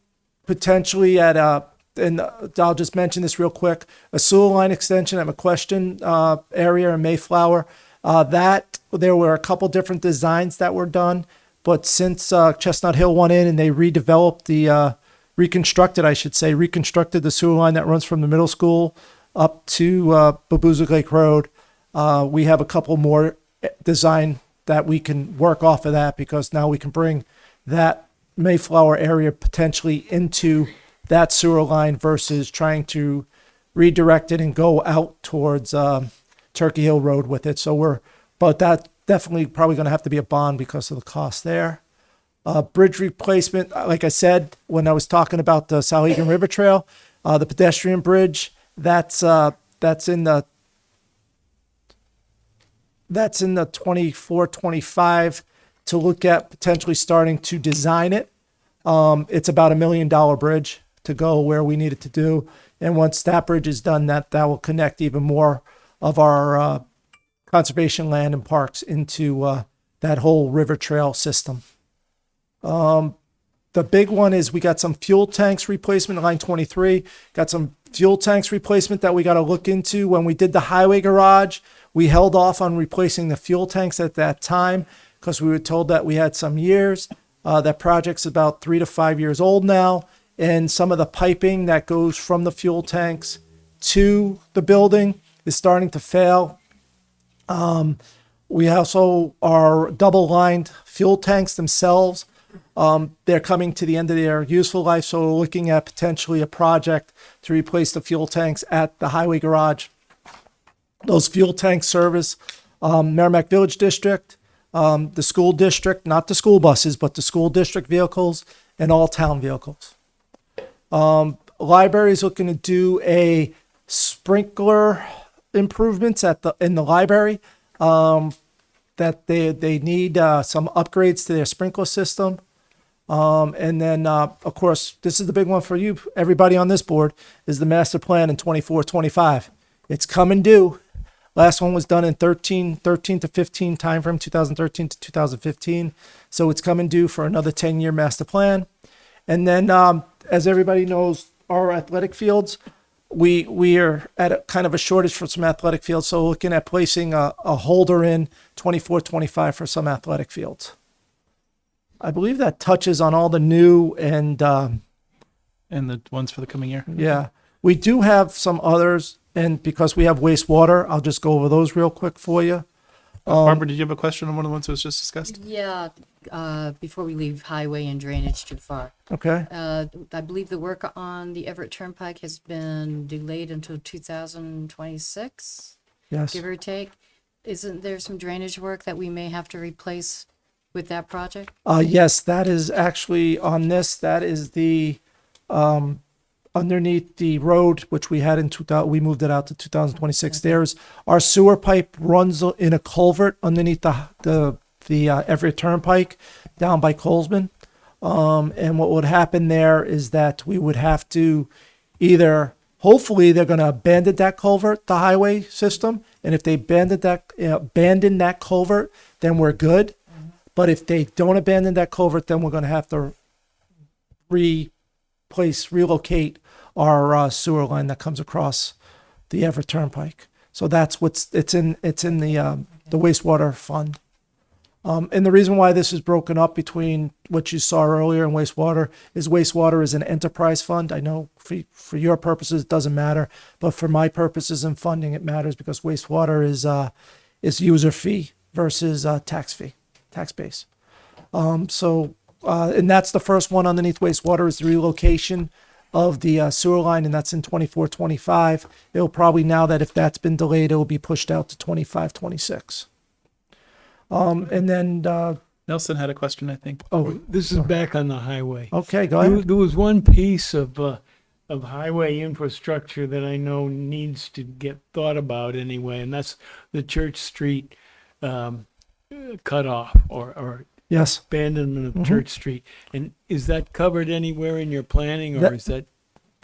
potentially at and I'll just mention this real quick, a sewer line extension at McQuestion area in Mayflower. That there were a couple different designs that were done, but since Chestnut Hill went in and they redeveloped reconstructed the sewer line that runs from the middle school up to Babuzik Lake Road. We have a couple more design that we can work off of that, because now we can bring that Mayflower area potentially into that sewer line versus trying to redirect it and go out towards Turkey Hill Road with it. But that definitely probably going to have to be a bond because of the cost there. Bridge replacement, like I said, when I was talking about the Souhegan River Trail, the pedestrian bridge, that's in the 24-25 to look at potentially starting to design it. It's about $1 million bridge to go where we need it to do. And once that bridge is done, that will connect even more of our conservation land and parks into that whole river trail system. the big one is we got some fuel tanks replacement, line 23. Got some fuel tanks replacement that we got to look into. When we did the highway garage, we held off on replacing the fuel tanks at that time because we were told that we had some years. That project's about 3 to 5 years old now. And some of the piping that goes from the fuel tanks to the building is starting to fail. We also are double lined fuel tanks themselves. They're coming to the end of their useful life, so we're looking at potentially a project to replace the fuel tanks at the highway garage. Those fuel tanks service Merrimac Village District, the school district, not the school buses, but the school district vehicles and all town vehicles. Library is looking to do a sprinkler improvements in the library. That they need some upgrades to their sprinkler system. And then, of course, this is the big one for you, everybody on this board, is the master plan in 24-25. It's coming due. Last one was done in 13 to 15 timeframe, 2013 to 2015. So it's coming due for another 10-year master plan. And then, as everybody knows, our athletic fields, we are at a kind of a shortage for some athletic fields. So looking at placing a holder in 24-25 for some athletic fields. I believe that touches on all the new and And the ones for the coming year. yeah, we do have some others. And because we have wastewater, I'll just go over those real quick for you. Barbara, did you have a question on one of the ones that was just discussed? Yeah, before we leave highway and drainage too far. Okay. I believe the work on the Everett Turnpike has been delayed until 2026, Yes. give or take. Isn't there some drainage work that we may have to replace with that project? Yes, that is actually on this. That is the underneath the road, which we had in 2000. We moved it out to 2026. There's our sewer pipe runs in a culvert underneath the Everett Turnpike down by Colesman. And what would happen there is that we would have to either, hopefully they're going to abandon that culvert, the highway system. And if they abandon that culvert, then we're good. But if they don't abandon that culvert, then we're going to have to relocate our sewer line that comes across the Everett Turnpike. So that's it's in the wastewater fund. And the reason why this is broken up between what you saw earlier and wastewater is an enterprise fund. I know for your purposes it doesn't matter, but for my purposes in funding it matters because wastewater is user fee versus tax base. And that's the first one underneath wastewater is the relocation of the sewer line, and that's in 24-25. It'll probably, now that if that's been delayed, it will be pushed out to 25-26. And then, Nelson had a question, I think. This is back on the highway. okay, go ahead. There was one piece of highway infrastructure that I know needs to get thought about anyway, and that's the Church Street cutoff or Yes. abandonment of Church Street. And is that covered anywhere in your planning, or is that?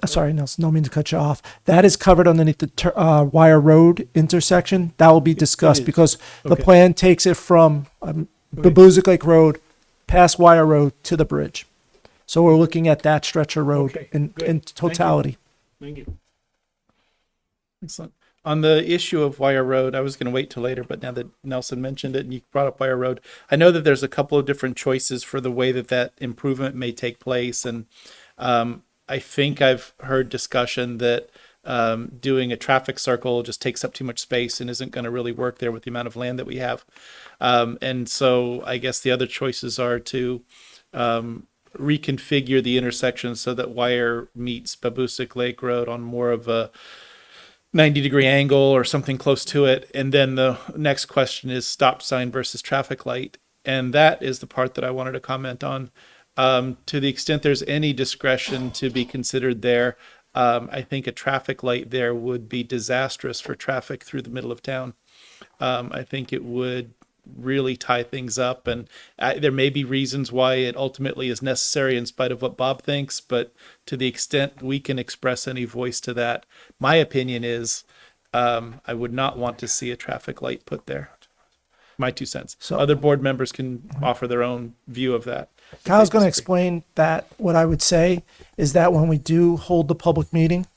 Sorry, Nelson, no mean to cut you off. That is covered underneath the Wire Road intersection. That will be discussed is. because the Okay. plan takes it from Babuzik Lake Road past Wire Road to the bridge. So we're looking at that stretch of road Okay, in good. totality. Thank you. Excellent. On the issue of Wire Road, I was going to wait till later, but now that Nelson mentioned it and you brought up Wire Road, I know that there's a couple of different choices for the way that improvement may take place. And I think I've heard discussion that doing a traffic circle just takes up too much space and isn't going to really work there with the amount of land that we have. And so I guess the other choices are to reconfigure the intersection so that Wire meets Babuzik Lake Road on more of a 90-degree angle or something close to it. And then the next question is stop sign versus traffic light. And that is the part that I wanted to comment on. To the extent there's any discretion to be considered there, I think a traffic light there would be disastrous for traffic through the middle of town. I think it would really tie things up, and there may be reasons why it ultimately is necessary in spite of what Bob thinks, but to the extent we can express any voice to that, my opinion is I would not want to see a traffic light put there. My 2 cents. So- Other board members can offer their own view of that. Kyle's going to explain that. What I would say is that when we do hold the public meeting,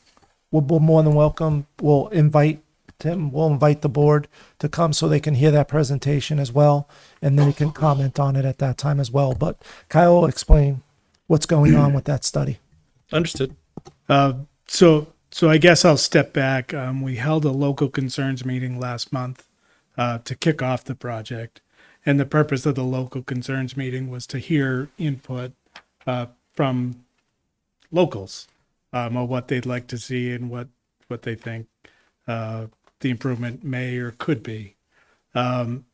we'll more than welcome. We'll invite the board to come so they can hear that presentation as well, and then we can comment on it at that time as well. But Kyle will explain what's going on with that study. Understood. So I guess I'll step back. We held a local concerns meeting last month to kick off the project. And the purpose of the local concerns meeting was to hear input from locals on what they'd like to see and what they think the improvement may or could be. Following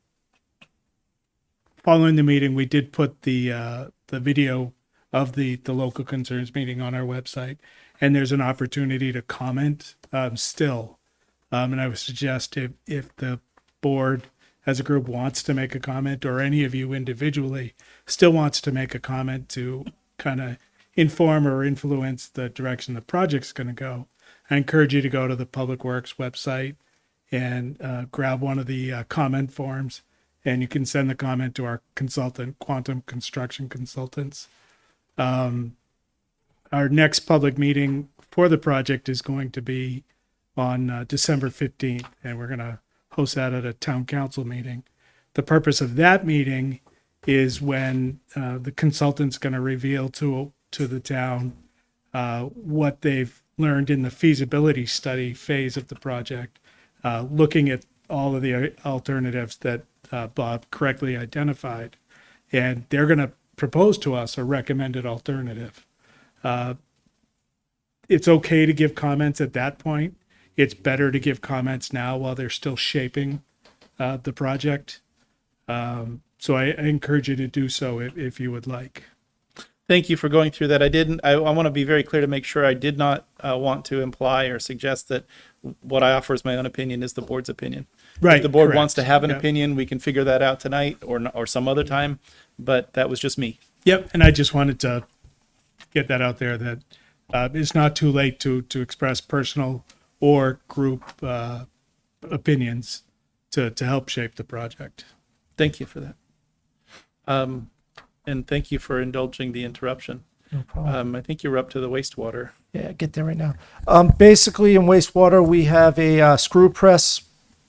the meeting, we did put the video of the local concerns meeting on our website, and there's an opportunity to comment still. And I would suggest if the board as a group wants to make a comment, or any of you individually still wants to make a comment to kind of inform or influence the direction the project's going to go, I encourage you to go to the Public Works website and grab one of the comment forms, and you can send the comment to our consultant, Quantum Construction Consultants. Our next public meeting for the project is going to be on December 15th, and we're going to host that at a town council meeting. The purpose of that meeting is when the consultant's going to reveal to the town what they've learned in the feasibility study phase of the project, looking at all of the alternatives that Bob correctly identified. And they're going to propose to us a recommended alternative. It's okay to give comments at that point. It's better to give comments now while they're still shaping the project. So I encourage you to do so if you would like. Thank you for going through that. I want to be very clear to make sure I did not want to imply or suggest that what I offer as my own opinion is the board's opinion. Right. If the board correct. wants to have an Yep. opinion, we can figure that out tonight or some other time, but that was just me. Yep. And I just wanted to get that out there that it's not too late to express personal or group opinions to help shape the project. Thank you for that. And thank you for indulging the interruption. No problem. I think you're up to the wastewater. Yeah, get there right now. Basically, in wastewater, we have a screw press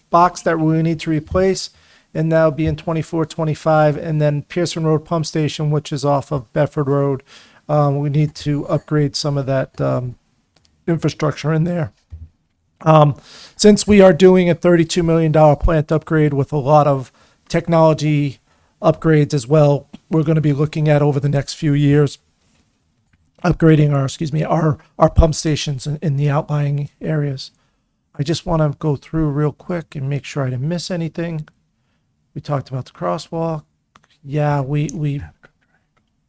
box that we need to replace, and that'll be in 24-25. And then Pearson Road Pump Station, which is off of Bedford Road, we need to upgrade some of that infrastructure in there. Since we are doing a $32 million plant upgrade with a lot of technology upgrades as well, we're going to be looking at over the next few years upgrading our pump stations in the outlying areas. I just want to go through real quick and make sure I didn't miss anything. We talked about the crosswalk. Yeah, the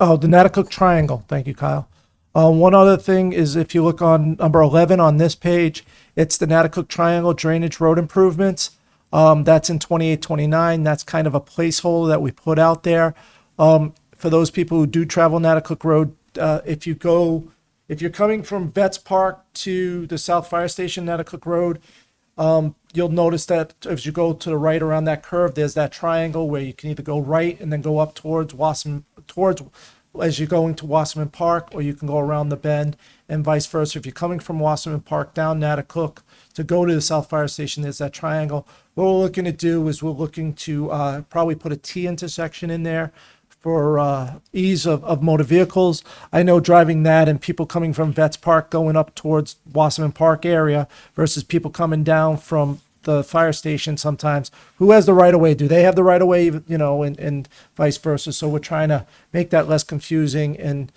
Nautical Triangle. Thank you, Kyle. One other thing is if you look on number 11 on this page, it's the Nautical Triangle drainage road improvements. That's in 28-29. That's kind of a placeholder that we put out there. For those people who do travel Nautical Road, if you're coming from Vets Park to the South Fire Station, Nautical Road, you'll notice that as you go to the right around that curve, there's that triangle where you can either go right and then go up towards as you're going to Wasserman Park, or you can go around the bend and vice versa. If you're coming from Wasserman Park down Nautical to go to the South Fire Station, there's that triangle. What we're looking to do is we're looking to probably put a T intersection in there for ease of motor vehicles. I know driving that and people coming from Vets Park going up towards Wasserman Park area versus people coming down from the fire station sometimes. Who has the right of way? Do they have the right of way? And vice versa. So we're trying to make that less confusing and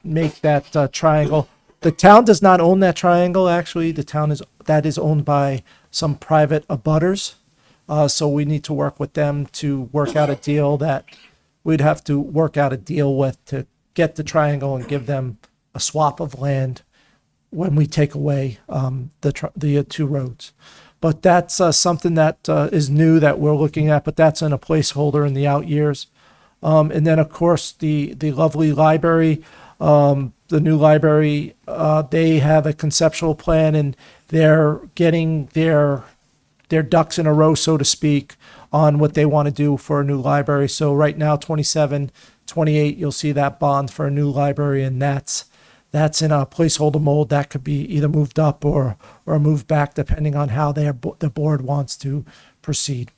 make that triangle. The town does not own that triangle. Actually, that is owned by some private abutters. So we need to work with them to work out a deal that we'd have to work out a deal with to get the triangle and give them a swap of land when we take away the two roads. But that's something that is new that we're looking at, but that's in a placeholder in the out years. And then, of course, the lovely library, the new library, they have a conceptual plan and they're getting their ducks in a row, so to speak, on what they want to do for a new library. So right now, 27, 28, you'll see that bond for a new library, and that's in a placeholder mode that could be either moved up or moved back depending on how the board wants to proceed.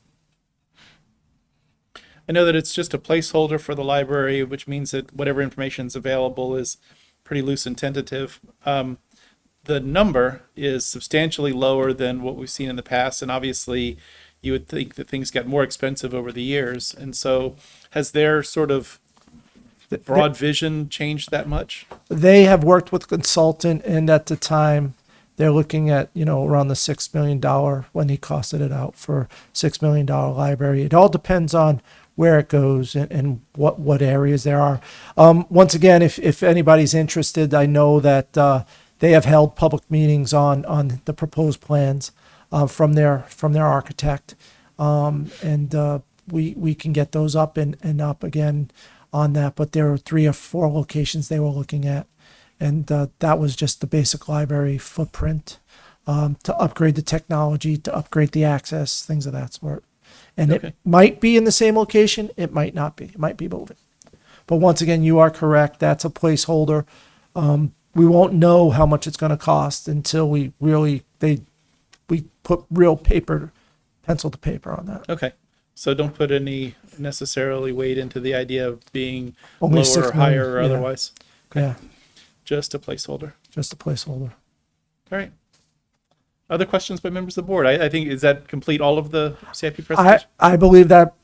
I know that it's just a placeholder for the library, which means that whatever information is available is pretty loose and tentative. The number is substantially lower than what we've seen in the past, and obviously you would think that things got more expensive over the years. And so has their sort of broad vision changed that much? They have worked with a consultant, and at the time they're looking at, around the $6 million when he costed it out for $6 million library. It all depends on where it goes and what areas there are. Once again, if anybody's interested, I know that they have held public meetings on the proposed plans from their architect, and we can get those up and up again on that. But there are 3 or 4 locations they were looking at, and that was just the basic library footprint, to upgrade the technology, to upgrade the access, things of that sort. And Okay. it might be in the same location, it might not be. It might be moving. But once again, you are correct. That's a placeholder. We won't know how much it's going to cost until we put real pencil to paper on that. Okay. So don't put any necessarily weight into the idea of being Only lower 6 or higher million, or yeah. otherwise. Yeah, Just a placeholder. just a placeholder. All right. Other questions by members of the board? I think, is that complete all of the CIP presentation? I believe that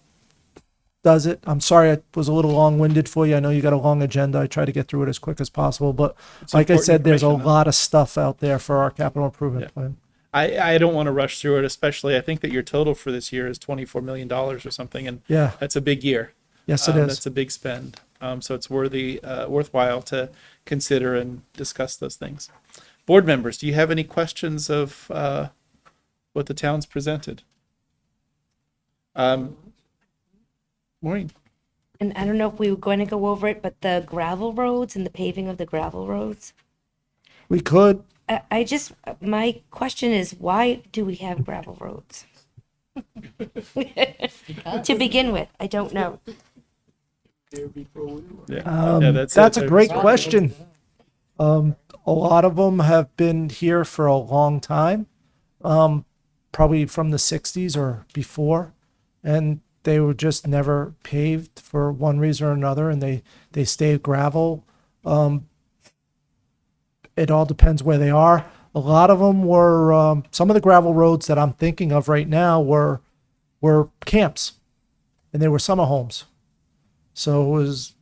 does it. I'm sorry I was a little long-winded for you. I know you got a long agenda. I try to get through it as quick as possible, but It's like I important said, there's a information, though. lot of stuff out there for our capital improvement Yeah. plan. I don't want to rush through it, especially I think that your total for this year is $24 million or something, and Yeah, that's a big year. yes, it is. That's a big spend. So it's worthwhile to consider and discuss those things. Board members, do you have any questions of what the town's presented? Maureen? And I don't know if we were going to go over it, but the gravel roads and the paving of the gravel roads. We could. My question is, why do we have gravel roads? To begin with, I don't know. Yeah, That's a great question. A lot of them have been here for a long time, probably from the 60s or before, and they were just never paved for one reason or another, and they stayed gravel. It all depends where they are. A lot of them were, some of the gravel roads that I'm thinking of right now were camps, and they were summer homes. So it was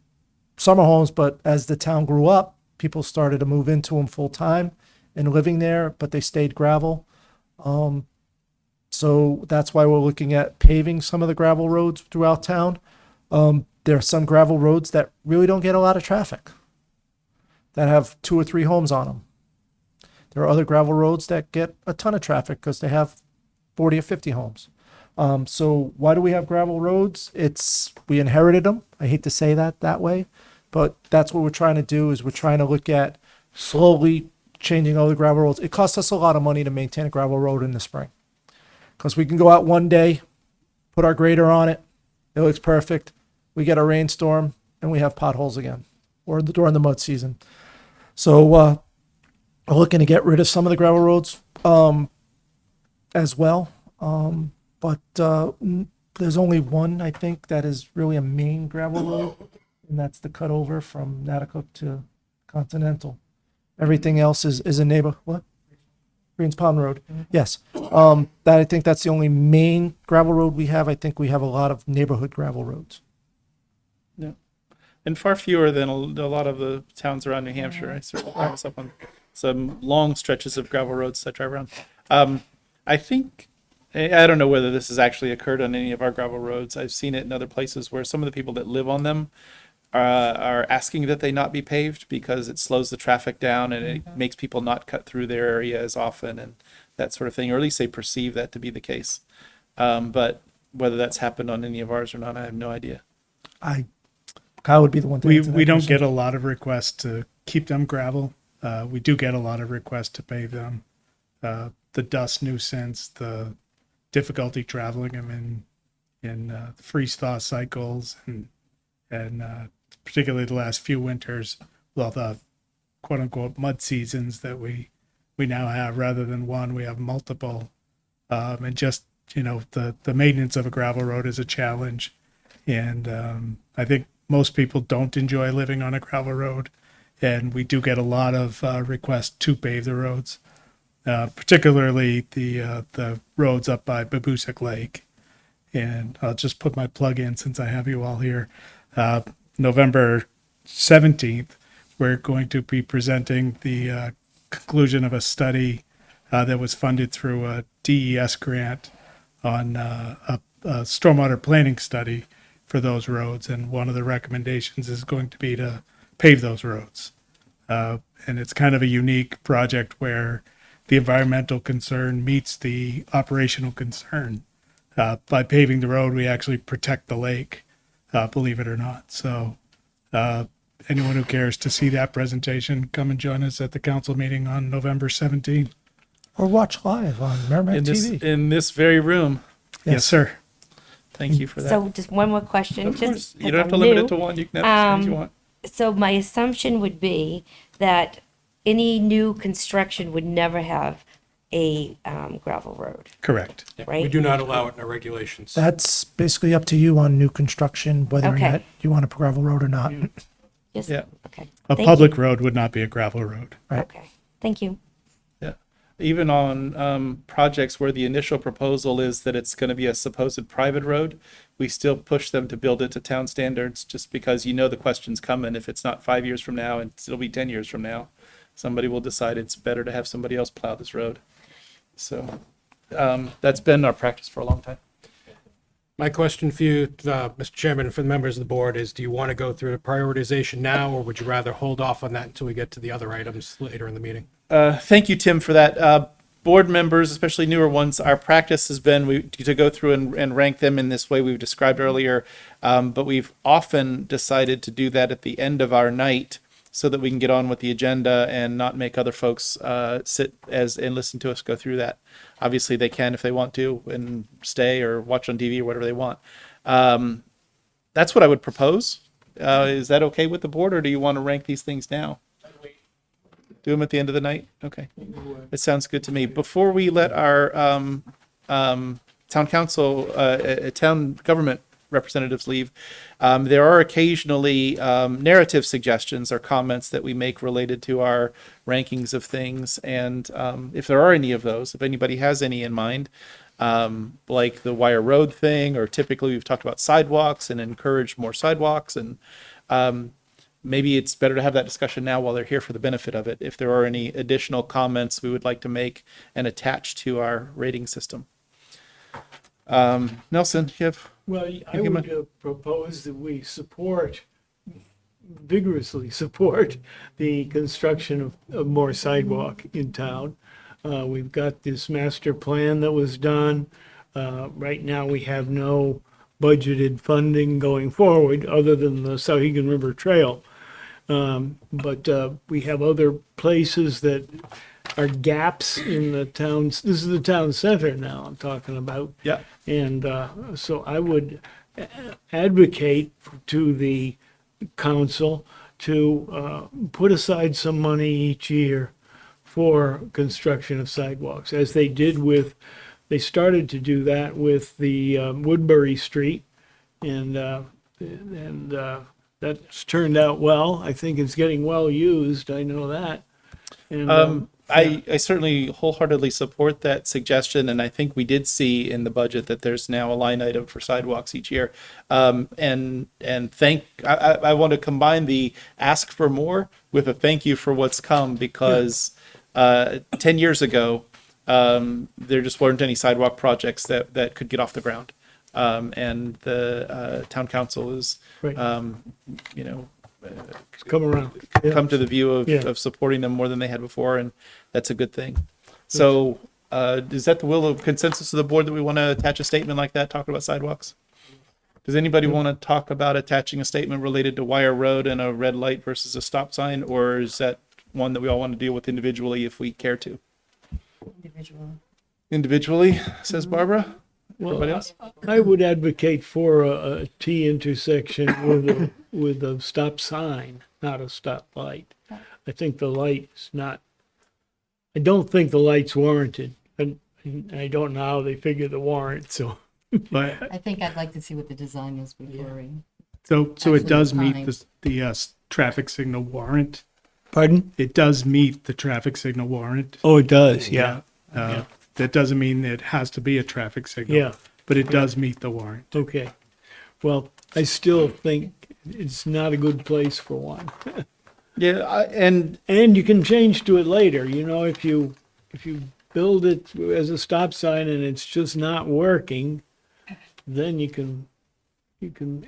summer homes, but as the town grew up, people started to move into them full time and living there, but they stayed gravel. So that's why we're looking at paving some of the gravel roads throughout town. There are some gravel roads that really don't get a lot of traffic, that have 2 or 3 homes on them. There are other gravel roads that get a ton of traffic because they have 40 or 50 homes. So why do we have gravel roads? We inherited them. I hate to say that way, but that's what we're trying to do. Is we're trying to look at slowly changing all the gravel roads. It costs us a lot of money to maintain a gravel road in the spring, because we can go out one day, put our grader on it, it looks perfect. We get a rainstorm and we have potholes again, or during the mud season. So we're looking to get rid of some of the gravel roads as well. But there's only one, I think, that is really a main gravel road, and that's the cutover from Nautical to Continental. Everything else is a neighbor. What? Greens Pond Road. Yes. I think that's the only main gravel road we have. I think we have a lot of neighborhood gravel roads. Yeah. And far fewer than a lot of the towns around New Hampshire. I certainly find myself on some long stretches of gravel roads that I drive around. I think, I don't know whether this has actually occurred on any of our gravel roads. I've seen it in other places where some of the people that live on them are asking that they not be paved because it slows the traffic down and it makes people not cut through their area as often and that sort of thing, or at least they perceive that to be the case. But whether that's happened on any of ours or not, I have no idea. Kyle would be the one to answer that We don't question. get a lot of requests to keep them gravel. We do get a lot of requests to pave them. The dust nuisance, the difficulty traveling them in freeze thaw cycles, and particularly the last few winters, with all the quote unquote mud seasons that we now have. Rather than one, we have multiple. And just, the maintenance of a gravel road is a challenge. And I think most people don't enjoy living on a gravel road. And we do get a lot of requests to pave the roads, particularly the roads up by Babusick Lake. And I'll just put my plug in since I have you all here. November 17th, we're going to be presenting the conclusion of a study that was funded through a DES grant on a stormwater planning study for those roads. And one of the recommendations is going to be to pave those roads. And it's kind of a unique project where the environmental concern meets the operational concern. By paving the road, we actually protect the lake, believe it or not. So anyone who cares to see that presentation, come and join us at the council meeting on November 17th. Or watch live on Merrimac TV. In this very room. Yes, sir. Thank you for that. So just one more question. Of course, Just you don't have to limit it to one. You can have as many as you want. So my assumption would be that any new construction would never have a gravel road, Correct. We right? do not allow it in our regulations. That's basically up to you on new construction, whether or Okay. not you want a gravel road or not. Just- Yeah. Okay. A Thank public road would not be a gravel road. Right. Okay. Thank you. Yeah. Even on projects where the initial proposal is that it's going to be a supposed private road, we still push them to build it to town standards just because the question's coming. If it's not 5 years from now, and it'll be 10 years from now, somebody will decide it's better to have somebody else plow this road. So that's been our practice for a long time. My question for you, Mr. Chairman, and for the members of the board is, do you want to go through the prioritization now, or would you rather hold off on that until we get to the other items later in the meeting? Thank you, Tim, for that. Board members, especially newer ones, our practice has been to go through and rank them in this way we've described earlier, but we've often decided to do that at the end of our night so that we can get on with the agenda and not make other folks sit and listen to us go through that. Obviously, they can if they want to and stay or watch on TV or whatever they want. That's what I would propose. Is that okay with the board, or do you want to rank these things now? Do them at the end of the night? Okay. It sounds good to me. Before we let our town council, town government representatives leave, there are occasionally narrative suggestions or comments that we make related to our rankings of things. And if there are any of those, if anybody has any in mind, like the Wire Road thing, or typically we've talked about sidewalks and encourage more sidewalks, and maybe it's better to have that discussion now while they're here for the benefit of it. If there are any additional comments we would like to make and attach to our rating system. Nelson, you have? Well, I you would propose that we vigorously support the construction of more sidewalk in town. We've got this master plan that was done. Right now, we have no budgeted funding going forward other than the Sauhegan River Trail. But we have other places that are gaps in the towns. This is the town center now I'm talking about. Yeah. And so I would advocate to the council to put aside some money each year for construction of sidewalks, as they did they started to do that with the Woodbury Street, and that's turned out well. I think it's getting well used. I know that. And I certainly wholeheartly support that suggestion, and I think we did see in the budget that there's now a line item for sidewalks each year. I want to combine the ask for more with a thank you for what's come, because 10 years ago, there just weren't any sidewalk projects that could get off the ground. And the town council is, Right. come around. come to the view of, Yeah. of supporting them more than they had before, and that's a good thing. So is that the will of consensus of the board that we want to attach a statement like that talking about sidewalks? Does anybody want to talk about attaching a statement related to Wire Road and a red light versus a stop sign, or is that one that we all want to deal with individually if we care to? Individually, says Barbara. Everybody else? I would advocate for a T intersection with a stop sign, not a stop light. I think the light is not, I don't think the light's warranted. And I don't know how they figure the warrant, so. But, I think I'd like to see what the design is before we. so Actually, it does meet fine. the traffic signal warrant. Pardon? It does meet the traffic signal warrant. Oh, it does, yeah. That doesn't mean it has to be a traffic signal. Yeah. But it does meet the warrant. Okay. Well, I still think it's not a good place for one. Yeah, and And you can change to it later, you know, if you build it as a stop sign and it's just not working, then you can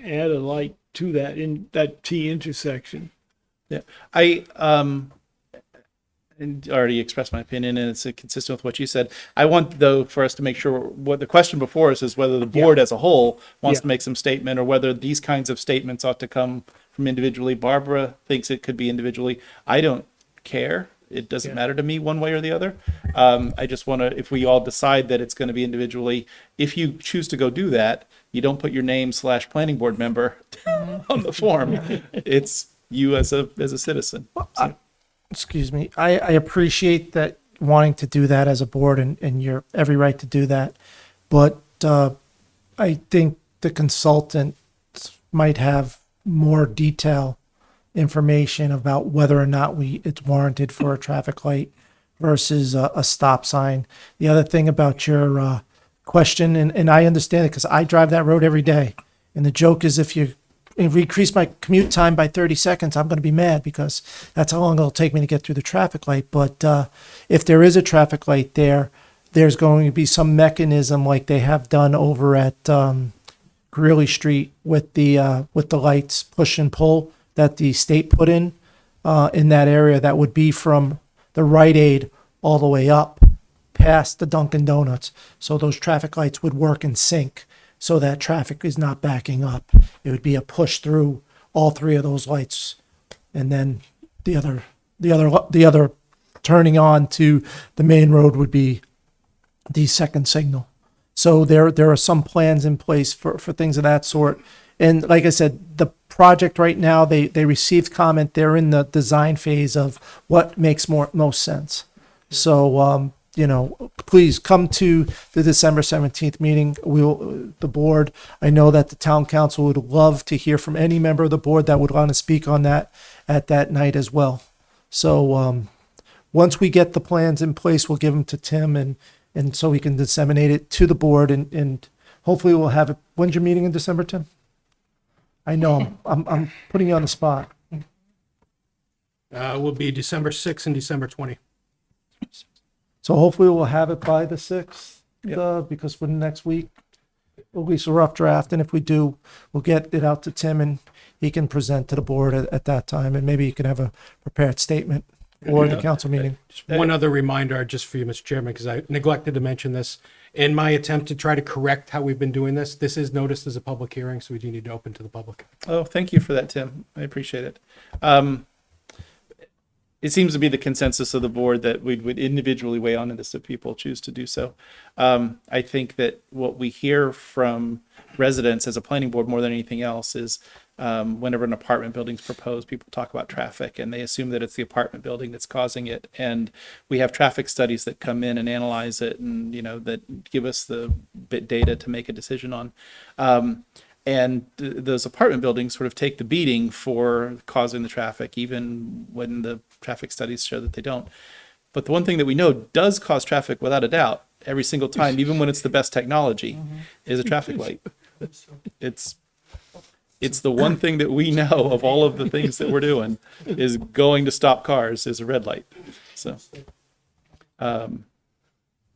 add a light to that in that T intersection. yeah, and already expressed my opinion, and it's consistent with what you said. I want, though, for us to make sure what the question before us is whether the board as a whole wants Yeah. to make some statement, or whether these kinds of statements ought to come from individually. Barbara thinks it could be individually. I don't care. It doesn't Yeah. matter to me one way or the other. I just want to, if we all decide that it's going to be individually, if you choose to go do that, you don't put your name / planning board member on the form. It's you as a citizen. So, Excuse me. I appreciate that wanting to do that as a board, and you're every right to do that. But I think the consultant might have more detail information about whether or not it's warranted for a traffic light versus a stop sign. The other thing about your question, and I understand it because I drive that road every day. And the joke is if you increase my commute time by 30 seconds, I'm going to be mad because that's how long it'll take me to get through the traffic light. But if there is a traffic light there, there's going to be some mechanism like they have done over at Greeley Street with the lights push and pull that the state put in that area. That would be from the Rite Aid all the way up past the Dunkin' Donuts. So those traffic lights would work in sync, so that traffic is not backing up. It would be a push through all three of those lights, and then the other turning on to the main road would be the second signal. So there are some plans in place for things of that sort. And like I said, the project right now, they received comment. They're in the design phase of what makes most sense. So please come to the December 17th meeting. The board, I know that the town council would love to hear from any member of the board that would want to speak on that at that night as well. So once we get the plans in place, we'll give them to Tim and so we can disseminate it to the board and hopefully we'll have it. When's your meeting in December, Tim? I know I'm putting you on the spot. Will be December 6th and December 20th. So hopefully we'll have it by the 6th, because for next week, at least a rough draft. And if we do, we'll get it out to Tim and he can present to the board at that time. And maybe you can have a prepared statement for the council meeting. Just one other reminder, just for you, Mr. Chairman, because I neglected to mention this. In my attempt to try to correct how we've been doing this is noticed as a public hearing, so we do need to open to the public. Oh, thank you for that, Tim. I appreciate it. It seems to be the consensus of the board that we would individually weigh on this if people choose to do so. I think that what we hear from residents as a planning board more than anything else is whenever an apartment building's proposed, people talk about traffic and they assume that it's the apartment building that's causing it. And we have traffic studies that come in and analyze it and, that give us the bit data to make a decision on. And those apartment buildings sort of take the beating for causing the traffic, even when the traffic studies show that they don't. But the one thing that we know does cause traffic without a doubt every single time, even when it's the best technology, is a traffic light. It's the one thing that we know of all of the things that we're doing is going to stop cars is a red light. So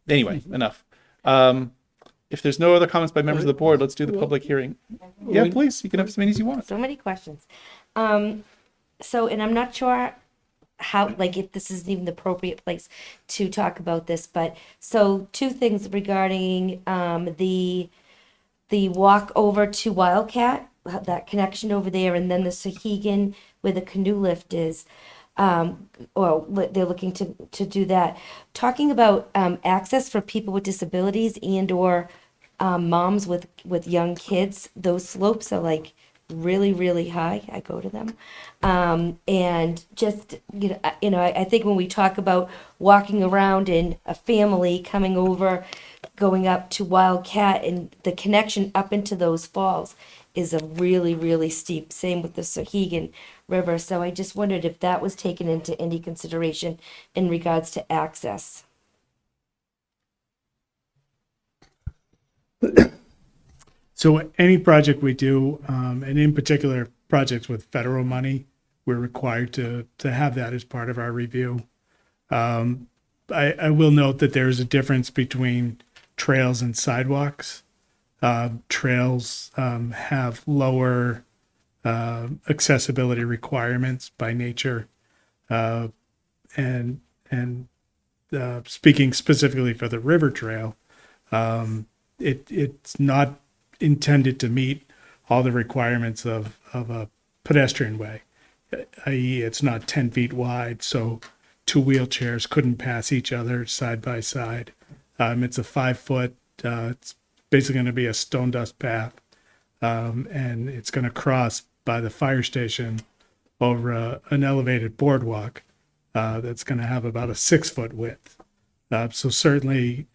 anyway, enough. If there's no other comments by members of the board, let's do the public hearing. Yeah, please. You can have as many as you want. So many questions. And I'm not sure how, if this is even the appropriate place to talk about this, but so two things regarding the walk over to Wildcat, that connection over there, and then the Sahegan where the canoe lift is. They're looking to do that. Talking about access for people with disabilities and or moms with young kids, those slopes are like really, really high. I go to them. And just, I think when we talk about walking around and a family coming over, going up to Wildcat, and the connection up into those falls is a really, really steep. Same with the Sohegan River. So I just wondered if that was taken into any consideration in regards to access. So any project we do, and in particular projects with federal money, we're required to have that as part of our review. I will note that there is a difference between trails and sidewalks. Trails have lower accessibility requirements by nature, and speaking specifically for the river trail, it's not intended to meet all the requirements of a pedestrian way, i.e. it's not 10 feet wide, so two wheelchairs couldn't pass each other side by side. It's a 5 foot, it's basically going to be a stone dust path, and it's going to cross by the fire station over an elevated boardwalk that's going to have about a 6 foot width. So certainly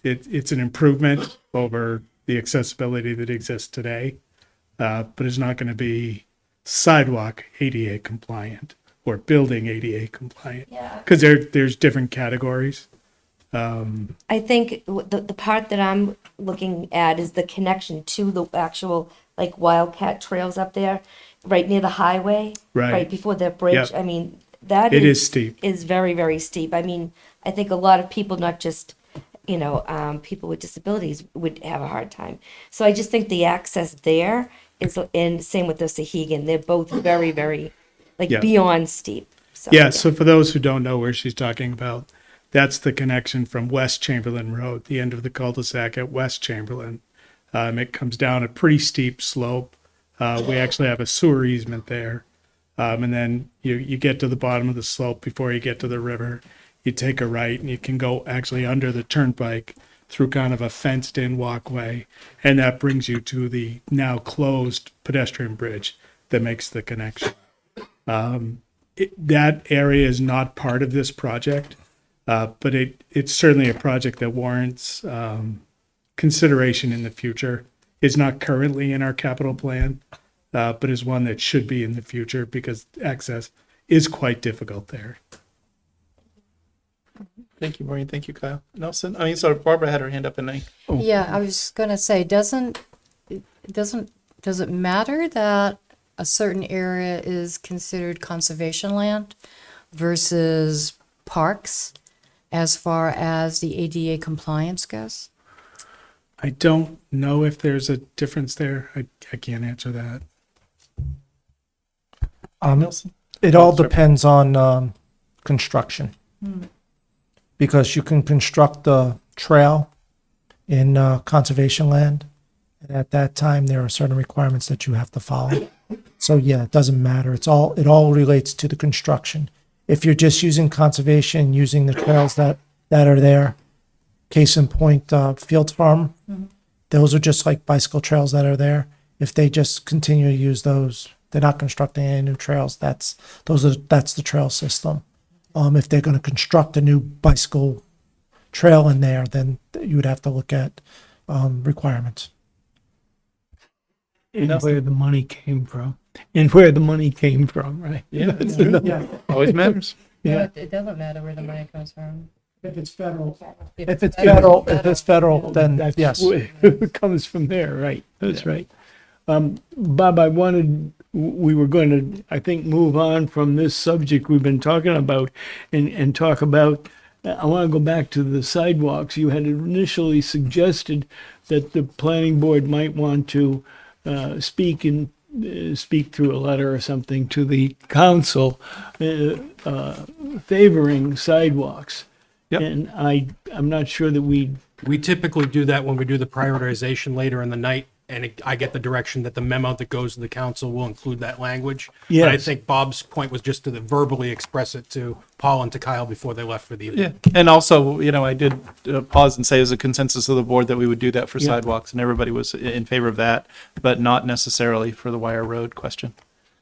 it's an improvement over the accessibility that exists today, but it's not going to be sidewalk ADA compliant or building ADA compliant, because there's different categories. I think the part that I'm looking at is the connection to the actual like Wildcat trails up there, right near the highway, Right. before the bridge. Yep. I mean, that It is steep. Is very, very steep. I mean, I think a lot of people, not just people with disabilities, would have a hard time. So I just think the access there is, and same with the Sohegan, they're both very, very Yeah. beyond steep. So, Yeah, so for those who don't know where she's talking about, that's the connection from West Chamberlain Road, the end of the cul-de-sac at West Chamberlain. It comes down a pretty steep slope. We actually have a sewer easement there. And then you get to the bottom of the slope before you get to the river. You take a right and you can go actually under the turnpike through kind of a fenced in walkway. And that brings you to the now closed pedestrian bridge that makes the connection. That area is not part of this project, but it's certainly a project that warrants consideration in the future. It's not currently in our capital plan, but is one that should be in the future because access is quite difficult there. Thank you, Maureen. Thank you, Kyle. Nelson? So Barbara had her hand up, and Yeah, I was going to say, does it matter that a certain area is considered conservation land versus parks as far as the ADA compliance goes? I don't know if there's a difference there. I can't answer that. Nelson? It all depends on construction. Because you can construct the trail in conservation land, and at that time there are certain requirements that you have to follow. So yeah, it doesn't matter. It all relates to the construction. If you're just using conservation, using the trails that are there, case in point, Field Farm, those are just like bicycle trails that are there. If they just continue to use those, they're not constructing any new trails. That's the trail system. If they're going to construct a new bicycle trail in there, then you would have to look at requirements. And where the money came from. Right? Yeah, that's true. Yeah, Always matters. Yeah. It doesn't matter where the money comes from. if it's federal, Federal, then That's yes. where it comes from there, right? That's right. Bob, we were going to, I think, move on from this subject we've been talking about and talk about, I want to go back to the sidewalks. You had initially suggested that the planning board might want to speak through a letter or something to the council favoring sidewalks. Yep. And I'm not sure that We typically do that when we do the prioritization later in the night. and I get the direction that the memo that goes to the council will include that language. But I Yes. think Bob's point was just to verbally express it to Paul and to Kyle before they left for the evening. Yeah, and also, I did pause and say as a consensus of the board that we would do that for Yeah. sidewalks, and everybody was in favor of that, but not necessarily for the Wire Road question.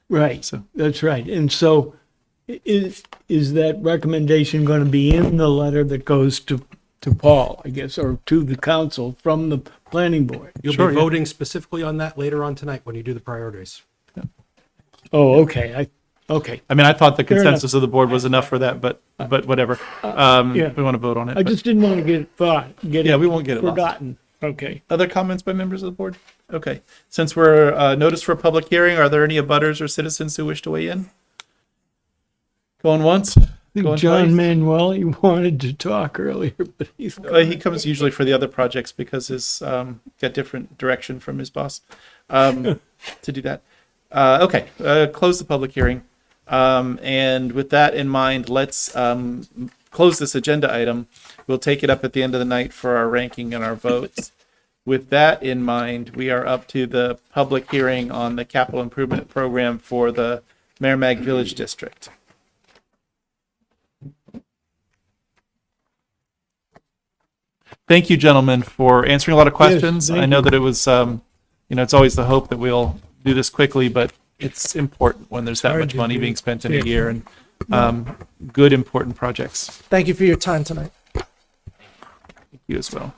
Right, So- that's right. And so is that recommendation going to be in the letter that goes to Paul, I guess, or to the council from the planning board? You'll Sure, be yeah. voting specifically on that later on tonight when you do the priorities. Oh, okay, okay. I mean, I thought the Fair enough. consensus of the board was enough for that, but whatever. Yeah. We want to vote on it. I but- just didn't want to get Yeah, it we won't get it lost. forgotten. Okay. Other comments by members of the board? Okay. Since we're noticed for a public hearing, are there any abutters or citizens who wish to weigh in? Going once? I think Going John twice? Manuel, he wanted to talk earlier, but he's. He comes usually for the other projects because his got different direction from his boss to do that. Okay, close the public hearing. And with that in mind, let's close this agenda item. We'll take it up at the end of the night for our ranking and our votes. With that in mind, we are up to the public hearing on the capital improvement program for the Merrimac Village District. Thank you, gentlemen, for answering a lot of questions. thank I know you. that it was, it's always the hope that we'll do this quickly, but it's important when there's that Hard much to money do. being spent in Yeah. a year and good, important projects. Thank you for your time tonight. Thank you as well.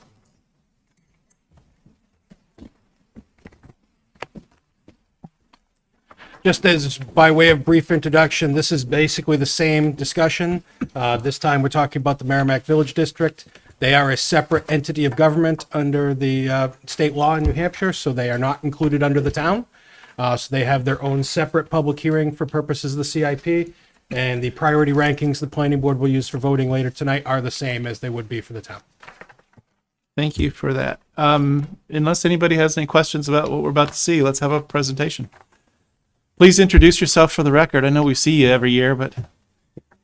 Just as by way of brief introduction, this is basically the same discussion. This time, we're talking about the Merrimac Village District. They are a separate entity of government under the state law in New Hampshire, so they are not included under the town. So they have their own separate public hearing for purposes of the CIP, and the priority rankings the planning board will use for voting later tonight are the same as they would be for the town. Thank you for that. Unless anybody has any questions about what we're about to see, let's have a presentation. Please introduce yourself for the record. I know we see you every year, but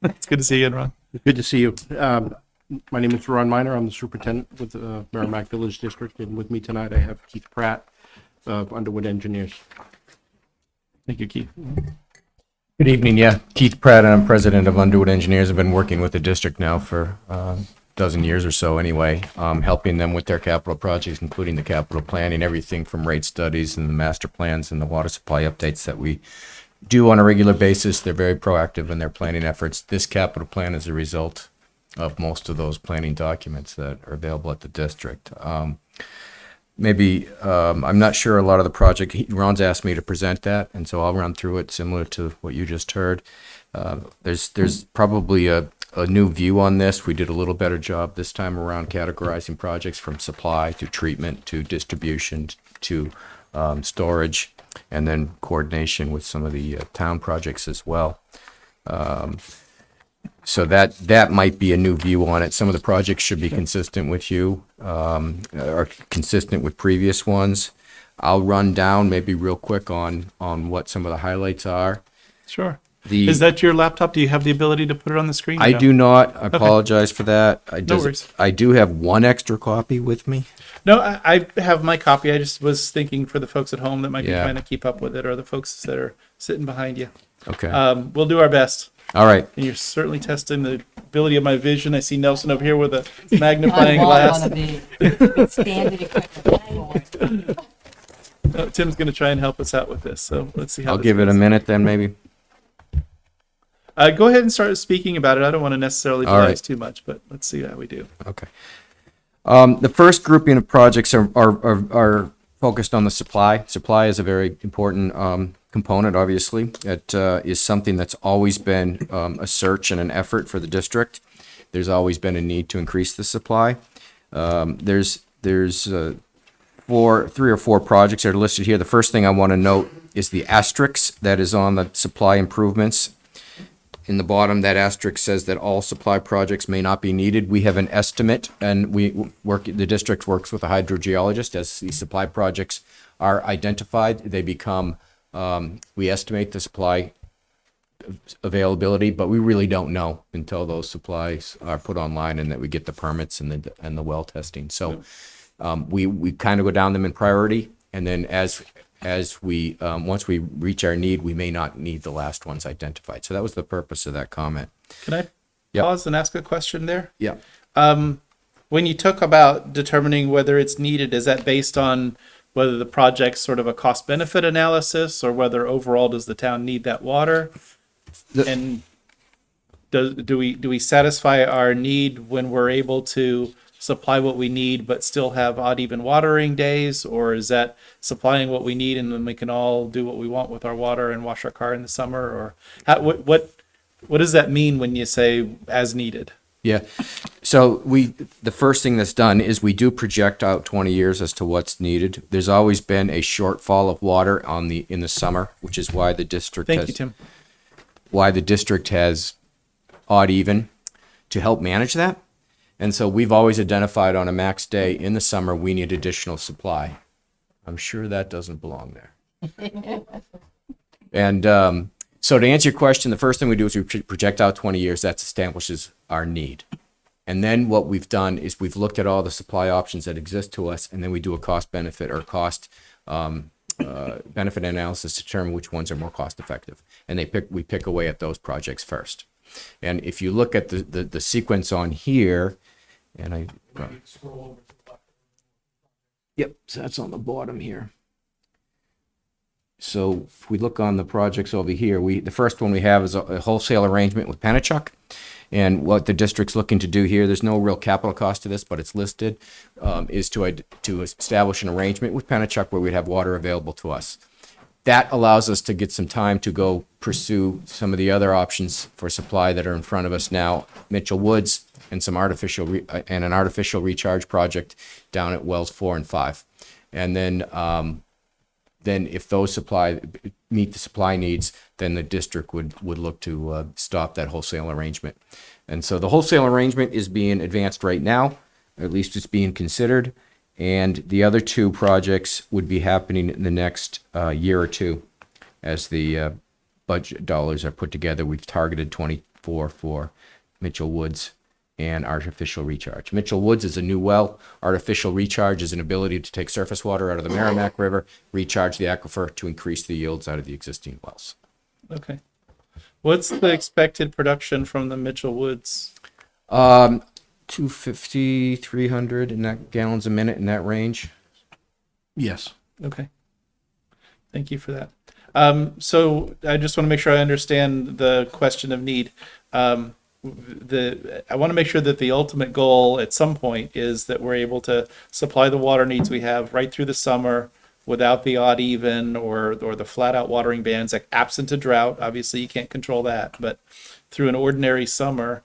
it's good to see you, Ron. Good to see you. My name is Ron Miner. I'm the superintendent with the Merrimac Village District, and with me tonight I have Keith Pratt of Underwood Engineers. Thank you, Keith. Good evening. Yeah, Keith Pratt, and I'm president of Underwood Engineers. I've been working with the district now for a dozen years or so anyway, helping them with their capital projects, including the capital planning, everything from rate studies and the master plans and the water supply updates that we do on a regular basis. They're very proactive in their planning efforts. This capital plan is a result of most of those planning documents that are available at the district. I'm not sure a lot of the project, Ron's asked me to present that, and so I'll run through it similar to what you just heard. There's probably a new view on this. We did a little better job this time around categorizing projects from supply to treatment to distribution to storage, and then coordination with some of the town projects as well. So that might be a new view on it. Some of the projects should be consistent with you, or consistent with previous ones. I'll run down maybe real quick on what some of the highlights are. Sure. The- Is that your laptop? Do you have the ability to put it on the screen? I No? do not. I apologize for that. No worries. I do have one extra copy with me. No, I have my copy. I just was thinking for the folks at home that might be Yeah. trying to keep up with it, or the folks that are sitting behind you. Okay. We'll do our best. All right. And you're certainly testing the ability of my vision. I see Nelson over here with a magnifying glass. Tim's going to try and help us out with this. So let's see how I'll this give it a goes. minute then maybe. Go ahead and start speaking about it. I don't want to necessarily All delay right. us too much, but let's see how we do. Okay. The first grouping of projects are focused on the supply. Supply is a very important component, obviously. It is something that's always been a search and an effort for the district. There's always been a need to increase the supply. There's three or four projects that are listed here. The first thing I want to note is the asterisk that is on the supply improvements. In the bottom, that asterisk says that all supply projects may not be needed. We have an estimate, and the district works with a hydrogeologist. As these supply projects are identified, they become, we estimate the supply availability, but we really don't know until those supplies are put online and that we get the permits and the well testing. So we kind of go down them in priority, And then as we, once we reach our need, we may not need the last ones identified. So that was the purpose of that comment. Can I Yep. pause and ask a question there? Yeah. When you talk about determining whether it's needed, is that based on whether the project's sort of a cost benefit analysis or whether overall does the town need that water? And do we satisfy our need when we're able to supply what we need but still have odd even watering days? Or is that supplying what we need and then we can all do what we want with our water and wash our car in the summer? Or what does that mean when you say as needed? Yeah. So the first thing that's done is we do project out 20 years as to what's needed. There's always been a shortfall of water in the summer, which is why the district Thank you, Tim. why the district has odd even to help manage that. And so we've always identified on a max day in the summer, we need additional supply. I'm sure that doesn't belong there. And so to answer your question, the first thing we do is we project out 20 years. That establishes our need. And then what we've done is we've looked at all the supply options that exist to us, and then we do a cost benefit or cost benefit analysis to determine which ones are more cost effective. And we pick away at those projects first. And if you look at the sequence on here, and yep, so that's on the bottom here. So if we look on the projects over here, the first one we have is a wholesale arrangement with Pennachuck. And what the district's looking to do here, there's no real capital cost to this, but it's listed, is to establish an arrangement with Pennachuck where we'd have water available to us. That allows us to get some time to go pursue some of the other options for supply that are in front of us now. Mitchell Woods and an artificial recharge project down at wells 4 and 5. And then if those meet the supply needs, then the district would look to stop that wholesale arrangement. And so the wholesale arrangement is being advanced right now, or at least it's being considered. And the other two projects would be happening in the next year or two as the budget dollars are put together. We've targeted 24 for Mitchell Woods and artificial recharge. Mitchell Woods is a new well. Artificial recharge is an ability to take surface water out of the Merrimac River, recharge the aquifer to increase the yields out of the existing wells. Okay. What's the expected production from the Mitchell Woods? 250, 300 in that gallons a minute in that range. Yes. Okay. Thank you for that. So I just want to make sure I understand the question of need. I want to make sure that the ultimate goal at some point is that we're able to supply the water needs we have right through the summer without the odd even or the flat out watering bans, like absent a drought. Obviously you can't control that, but through an ordinary summer,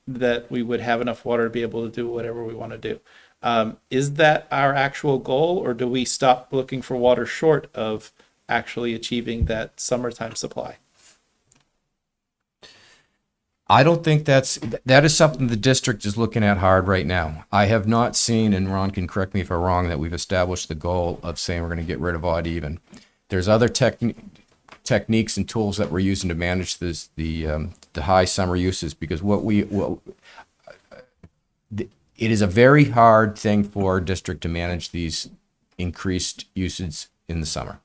that we would have enough water to be able to do whatever we want to do. Is that our actual goal, or do we stop looking for water short of actually achieving that summertime supply? I don't think that is something the district is looking at hard right now. I have not seen, and Ron can correct me if I'm wrong, that we've established the goal of saying we're going to get rid of odd even. There's other techniques and tools that we're using to manage the high summer uses, because it is a very hard thing for our district to manage these increased usage in the summer.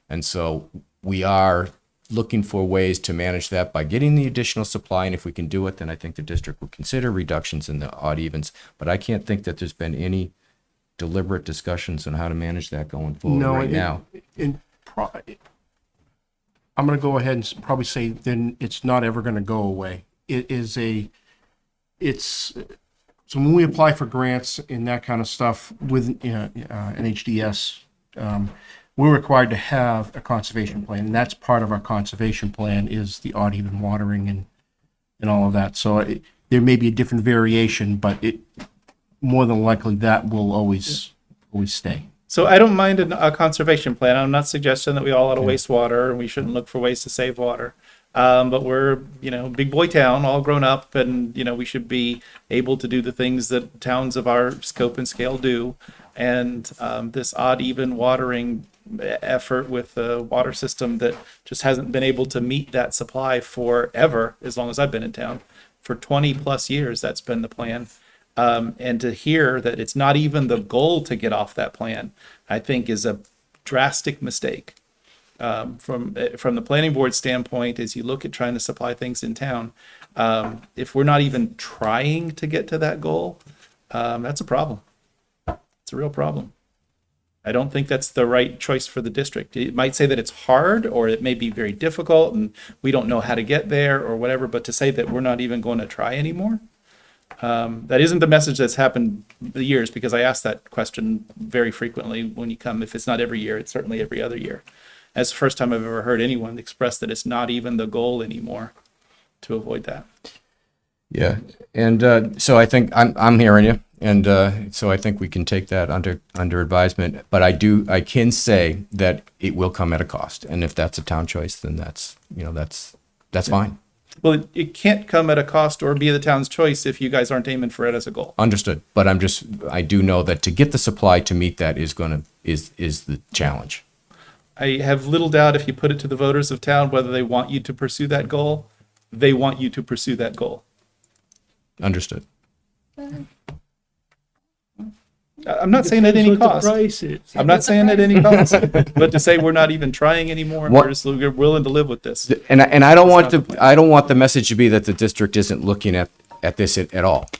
And so we are looking for ways to manage that by getting the additional supply. And if we can do it, then I think the district would consider reductions in the odd evens. But I can't think that there's been any deliberate discussions on how to manage that going forward now. I'm going to go ahead and probably say then it's not ever going to go away. So when we apply for grants and that kind of stuff with NHDS, we're required to have a conservation plan, and that's part of our conservation plan is the odd even watering and all of that. So there may be a different variation, but more than likely that will always stay. So I don't mind a conservation plan. I'm not suggesting that we all ought to waste water and we shouldn't look for ways to save water. But we're, big boy town, all grown up, and, we should be able to do the things that towns of our scope and scale do. And this odd even watering effort with the water system that just hasn't been able to meet that supply forever, as long as I've been in town. For 20 plus years, that's been the plan. And to hear that it's not even the goal to get off that plan, I think is a drastic mistake. From the planning board standpoint, as you look at trying to supply things in town, if we're not even trying to get to that goal, that's a problem. It's a real problem. I don't think that's the right choice for the district. It might say that it's hard, or it may be very difficult and we don't know how to get there or whatever, but to say that we're not even going to try anymore, that isn't the message that's happened the years, because I ask that question very frequently when you come. If it's not every year, it's certainly every other year. That's the first time I've ever heard anyone express that it's not even the goal anymore to avoid that. Yeah, and so I think I'm hearing you, and so I think we can take that under advisement. But I can say that it will come at a cost, and if that's a town choice, then that's fine. Well, it can't come at a cost or be the town's choice if you guys aren't aiming for it as a goal. Understood. But I do know that to get the supply to meet that is the challenge. I have little doubt if you put it to the voters of town whether they want you to pursue that goal, they want you to pursue that goal. Understood. I'm not saying at any Depends what cost. the price is. I'm not saying at any cost, but to say we're not even trying anymore, and we're just willing to live with this. And I don't want the message to be that the district isn't looking at this at all.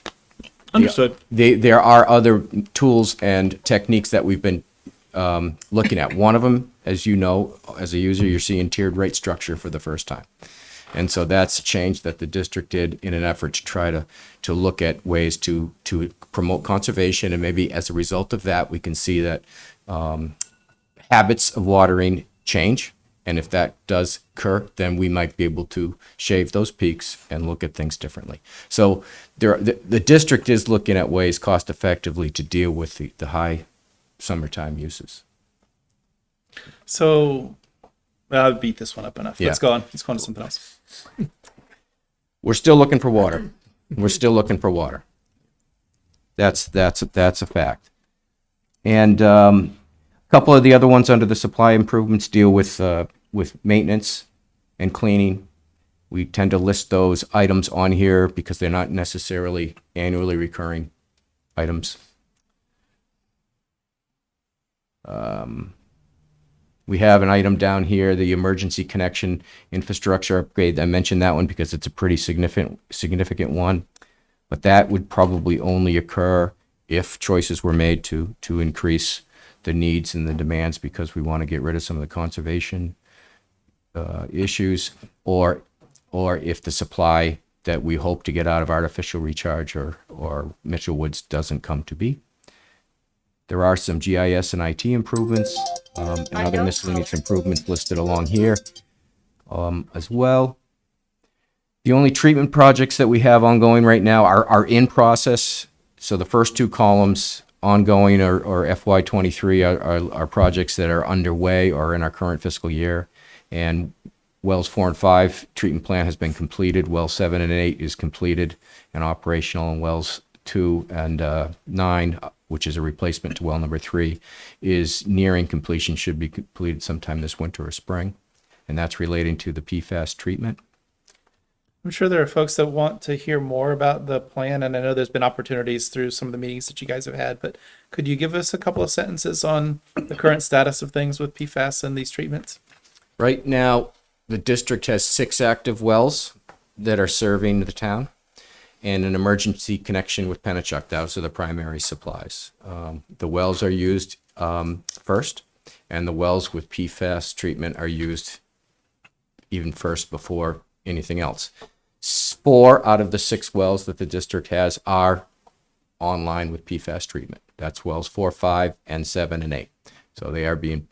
Understood. There are other tools and techniques that we've been looking at. One of them, as you know, as a user, you're seeing tiered rate structure for the first time. And so that's a change that the district did in an effort to try to look at ways to promote conservation. And maybe as a result of that, we can see that habits of watering change. And if that does occur, then we might be able to shave those peaks and look at things differently. So the district is looking at ways cost effectively to deal with the high summertime uses. So I'll beat this one up enough. Yeah. Let's go on. Let's go on to something else. We're still looking for water. We're still looking for water. That's a fact. And a couple of the other ones under the supply improvements deal with maintenance and cleaning. We tend to list those items on here because they're not necessarily annually recurring items. We have an item down here, the emergency connection infrastructure upgrade. I mentioned that one because it's a pretty significant one, but that would probably only occur if choices were made to increase the needs and the demands because we want to get rid of some of the conservation issues, or if the supply that we hope to get out of artificial recharge or Mitchell Woods doesn't come to be. There are some GIS and IT improvements and other miscellaneous improvements listed along here as well. The only treatment projects that we have ongoing right now are in process. So the first two columns, ongoing or FY23, are projects that are underway or in our current fiscal year. And wells 4 and 5 treatment plant has been completed. Wells 7 and 8 is completed and operational, and wells 2 and 9, which is a replacement to well number 3, is nearing completion, should be completed sometime this winter or spring. And that's relating to the PFAS treatment. I'm sure there are folks that want to hear more about the plan, and I know there's been opportunities through some of the meetings that you guys have had, but could you give us a couple of sentences on the current status of things with PFAS and these treatments? Right now, the district has 6 active wells that are serving the town, and an emergency connection with Pennachuck. Those are the primary supplies. The wells are used first, and the wells with PFAS treatment are used even first before anything else. 4 out of the 6 wells that the district has are online with PFAS treatment. That's wells 4, 5, and 7, and 8. So they are being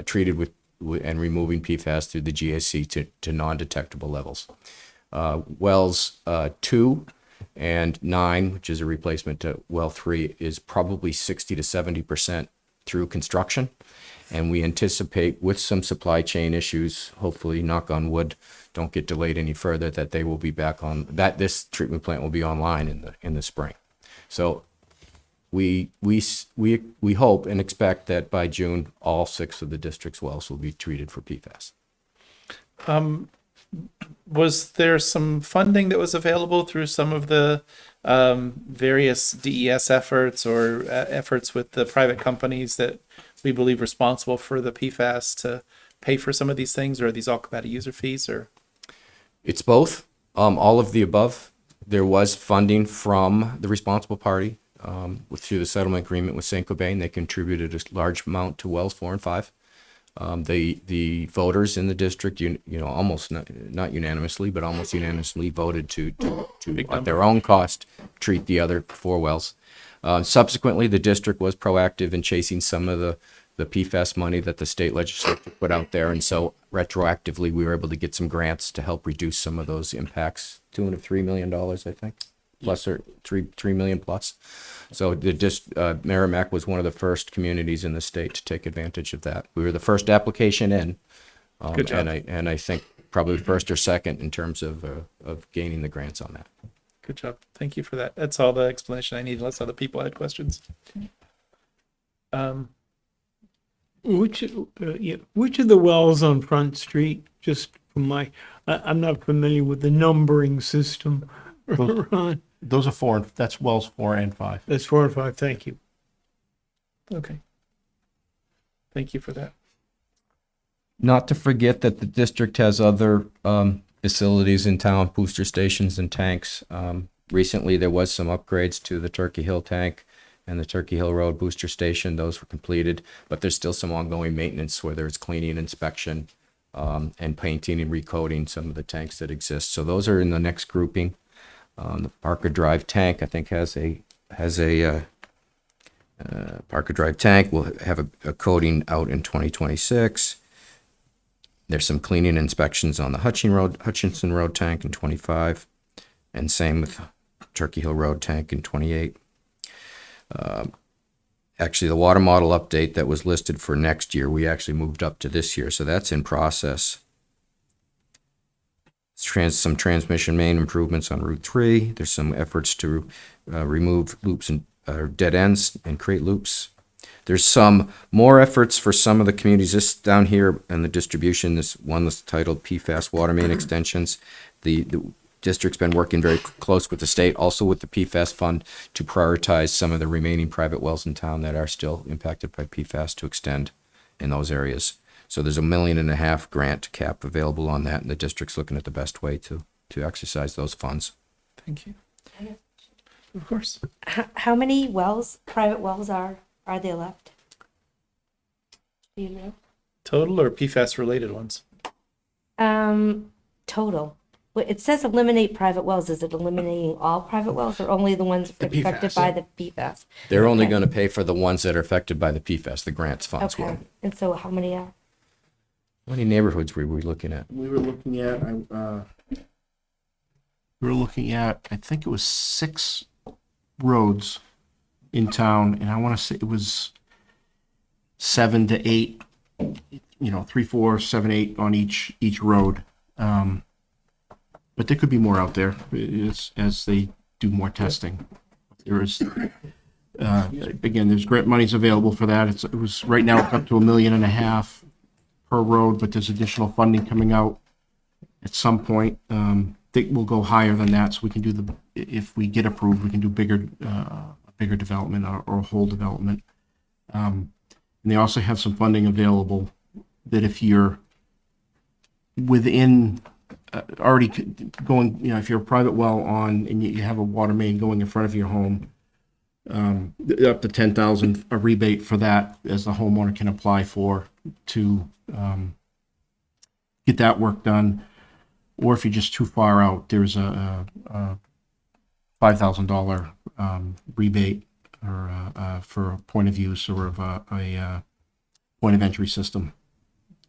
treated with and removing PFAS through the GAC to non-detectable levels. Wells 2 and 9, which is a replacement to well 3, is probably 60 to 70% through construction. And we anticipate with some supply chain issues, hopefully, knock on wood, don't get delayed any further, that they will be back on, that this treatment plant will be online in the spring. So we hope and expect that by June, all 6 of the district's wells will be treated for PFAS. Was there some funding that was available through some of the various DES efforts or efforts with the private companies that we believe responsible for the PFAS to pay for some of these things, or are these all come out of user fees? Or It's both, all of the above. There was funding from the responsible party through the settlement agreement with St. Cobain. They contributed a large amount to wells 4 and 5. The voters in the district, almost not unanimously, but almost unanimously voted to at their own cost treat the other 4 wells. Subsequently, the district was proactive in chasing some of the PFAS money that the state legislature put out there, and so retroactively we were able to get some grants to help reduce some of those impacts, to the $3 million, I think, plus or 3 million plus. So Merrimac was one of the first communities in the state to take advantage of that. We were the first application in, Good job. and I think probably first or second in terms of gaining the grants on that. good job. Thank you for that. That's all the explanation I need, unless other people had questions. Which of the wells on Front Street, just from I'm not familiar with the numbering system, Ron. Those are that's wells 4 and 5. That's 4 and 5, thank you. Okay. Thank you for that. Not to forget that the district has other facilities in town, booster stations and tanks. Recently, there was some upgrades to the Turkey Hill tank and the Turkey Hill Road booster station. Those were completed, but there's still some ongoing maintenance, whether it's cleaning, inspection, and painting and recoating some of the tanks that exist. So those are in the next grouping. The Parker Drive tank, I think, has a Parker Drive tank will have a coating out in 2026. There's some cleaning inspections on the Hutchinson Road tank in 25, and same with Turkey Hill Road tank in 28. Actually, the water model update that was listed for next year, we actually moved up to this year, so that's in process. Some transmission main improvements on Route 3. There's some efforts to remove loops and dead ends and create loops. There's some more efforts for some of the communities. This down here in the distribution, this one that's titled PFAS water main extensions. The district's been working very close with the state, also with the PFAS fund, to prioritize some of the remaining private wells in town that are still impacted by PFAS to extend in those areas. So there's $1.5 million grant cap available on that, and the district's looking at the best way to exercise those funds. Thank you. Of course. How many wells, private wells are there left? Do you know? Total or PFAS related ones? Total. Well, it says eliminate private wells. Is it eliminating all private wells or only the ones affected PFAS. by the PFAS? They're only Okay. going to pay for the ones that are affected by the PFAS, the grants funds Okay. will. And so how many are? How many neighborhoods were we looking at? We were looking at, I think it was 6 roads in town, and I want to say it was 7 to 8, 3, 4, 7, 8 on each road. But there could be more out there as they do more testing. There is, again, there's grant monies available for that. It was right now it's up to $1.5 million per road, but there's additional funding coming out at some point. Think we'll go higher than that, so we can do if we get approved, we can do bigger development or whole development. And they also have some funding available that if you're within already going, if you're a private well on and you have a water main going in front of your home, up to $10,000 a rebate for that as the homeowner can apply for to get that work done. Or if you're just too far out, there's a $5,000 rebate or for a point of use or of a point of entry system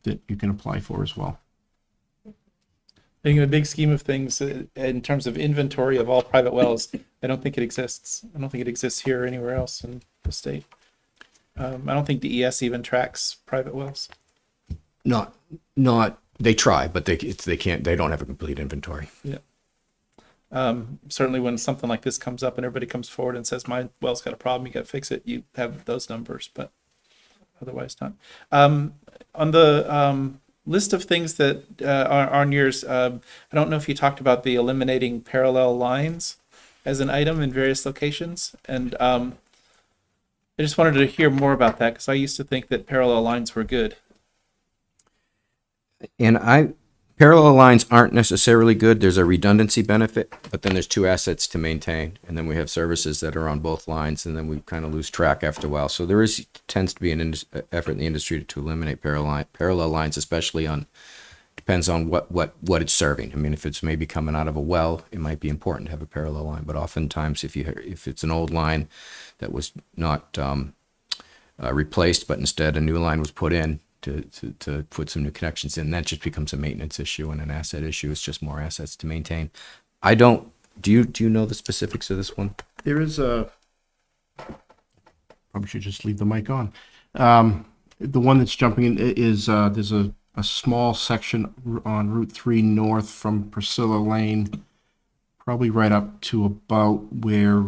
that you can apply for as well. I think in the big scheme of things, in terms of inventory of all private wells, I don't think it exists. I don't think it exists here or anywhere else in the state. I don't think DES even tracks private wells. Not. They try, but they can't. They don't have a complete inventory. Yeah. Certainly when something like this comes up and everybody comes forward and says, my well's got a problem, you got to fix it, you have those numbers, but otherwise not. On the list of things that are on yours. I don't know if you talked about the eliminating parallel lines as an item in various locations, and I just wanted to hear more about that because I used to think that parallel lines were good. And parallel lines aren't necessarily good. There's a redundancy benefit, but then there's two assets to maintain. And then we have services that are on both lines, and then we kind of lose track after a while. So tends to be an effort in the industry to eliminate parallel lines, especially depends on what it's serving. I mean, if it's maybe coming out of a well, it might be important to have a parallel line. But oftentimes, if it's an old line that was not replaced, but instead a new line was put in, to put some new connections in, that just becomes a maintenance issue and an asset issue. It's just more assets to maintain. Do you know the specifics of this one? There is probably should just leave the mic on. The one that's jumping in is, there's a small section on Route 3 north from Priscilla Lane, probably right up to about where,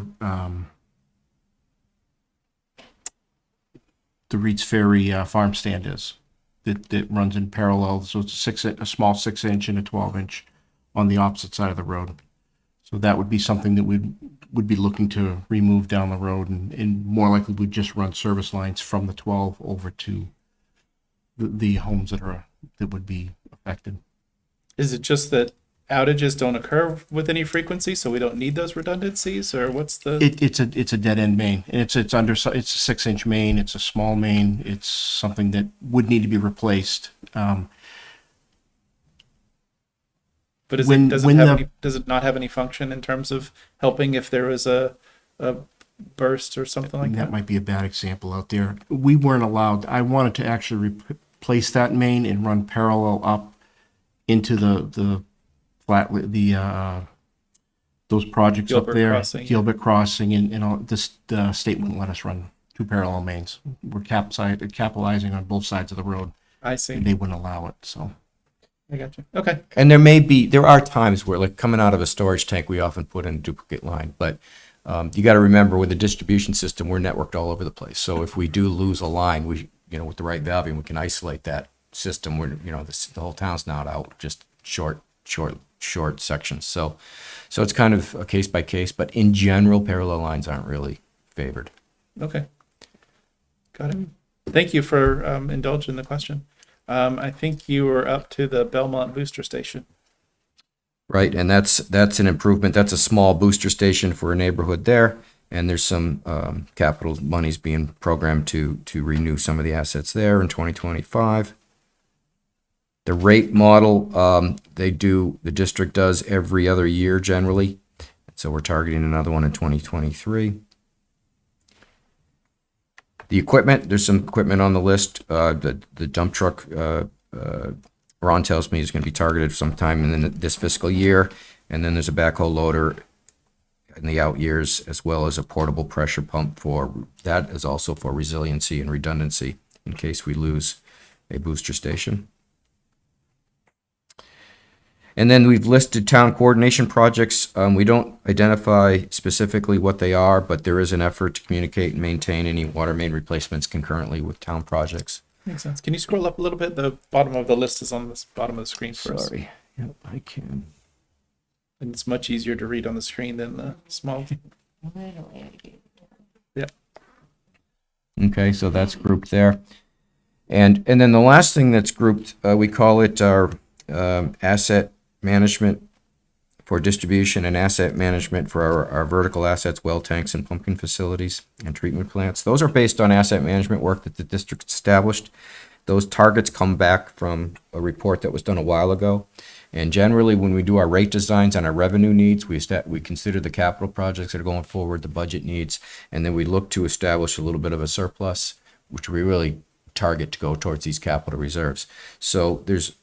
the Reed's Ferry farm stand is. That runs in parallel, so it's a small 6-inch and a 12-inch on the opposite side of the road. So that would be something that would be looking to remove down the road, and more likely would just run service lines from the 12 over to the homes that would be affected. Is it just that outages don't occur with any frequency, so we don't need those redundancies, or what's the? It's a dead end main, and it's a 6-inch main. It's a small main. It's something that would need to be replaced. But does it not have any function in terms of helping if there was a burst or something like that? That might be a bad example out there. We weren't allowed. I wanted to actually replace that main and run parallel up into the those projects Gilbert up there, Crossing. Gilbert Crossing, and all this. The state wouldn't let us run two parallel mains. We're capitalizing on both sides of the road. I see. And they wouldn't allow it. So I got you. Okay. And there are times where, like coming out of a storage tank, we often put in a duplicate line. But you got to remember, with the distribution system, we're networked all over the place. So if we do lose a line, with the right valving, we can isolate that system. The whole town's not out, just short sections. So it's kind of a case by case, but in general, parallel lines aren't really favored. Okay. Got it. Thank you for indulging the question. I think you were up to the Belmont Booster Station. Right, and that's an improvement. That's a small booster station for a neighborhood there, and there's some capital monies being programmed to renew some of the assets there in 2025. The rate model, the district does every other year generally, so we're targeting another one in 2023. The equipment, there's some equipment on the list. The dump truck, Ron tells me, is going to be targeted sometime in this fiscal year, and then there's a backhoe loader in the out years, as well as a portable pressure pump that is also for resiliency and redundancy in case we lose a booster station. And then we've listed town coordination projects. We don't identify specifically what they are, but there is an effort to communicate and maintain any water main replacements concurrently with town projects. Makes sense. Can you scroll up a little bit? The bottom of the list is on the bottom of the screen for us. Sorry. Yep, I can. And it's much easier to read on the screen than the small. Yeah. Okay, so that's grouped there. And then the last thing that's grouped, we call it our asset management for distribution and asset management for our vertical assets, well tanks and pumpkin facilities and treatment plants. Those are based on asset management work that the district established. Those targets come back from a report that was done a while ago. And generally, when we do our rate designs and our revenue needs, we consider the capital projects that are going forward, the budget needs, and then we look to establish a little bit of a surplus, which we really target to go towards these capital reserves. So there's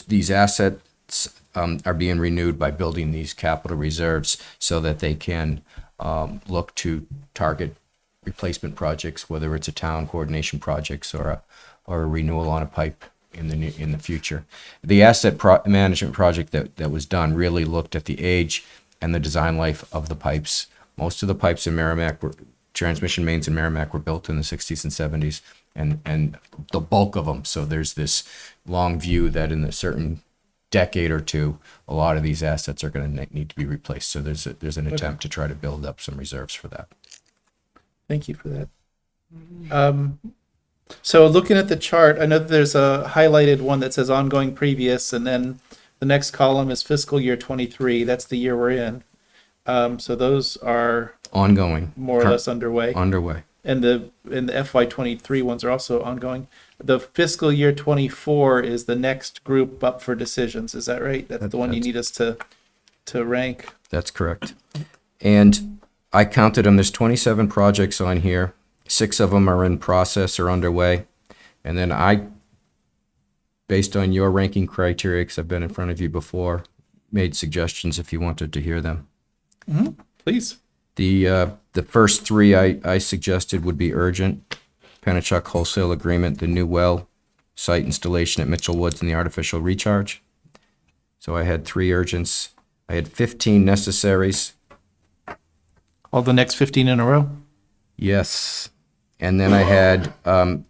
these assets are being renewed by building these capital reserves so that they can look to target replacement projects, whether it's a town coordination projects or a renewal on a pipe in the future. The asset management project that was done really looked at the age and the design life of the pipes. Most of the pipes in Merrimac transmission mains in Merrimac were built in the 60s and 70s. and the bulk of them. So there's this long view that in a certain decade or two, a lot of these assets are going to need to be replaced. So there's an attempt to try to build up some reserves for that. Thank you for that. So looking at the chart, I know that there's a highlighted one that says ongoing previous, and then the next column is fiscal year 23. That's the year we're in. So those are Ongoing. more or less underway. Underway. And the FY23 ones are also ongoing. The fiscal year 24 is the next group up for decisions. Is that right? That's the one you need us to rank. That's correct. And I counted them. There's 27 projects on here. 6 of them are in process or underway. And then I, based on your ranking criteria, because I've been in front of you before, made suggestions if you wanted to hear them. Please. The first 3 I suggested would be urgent. Pennachuck wholesale agreement, the new well site installation at Mitchell Woods, and the artificial recharge. So I had 3 urgents. I had 15 necessaries. All the next 15 in a row? Yes. And then I had the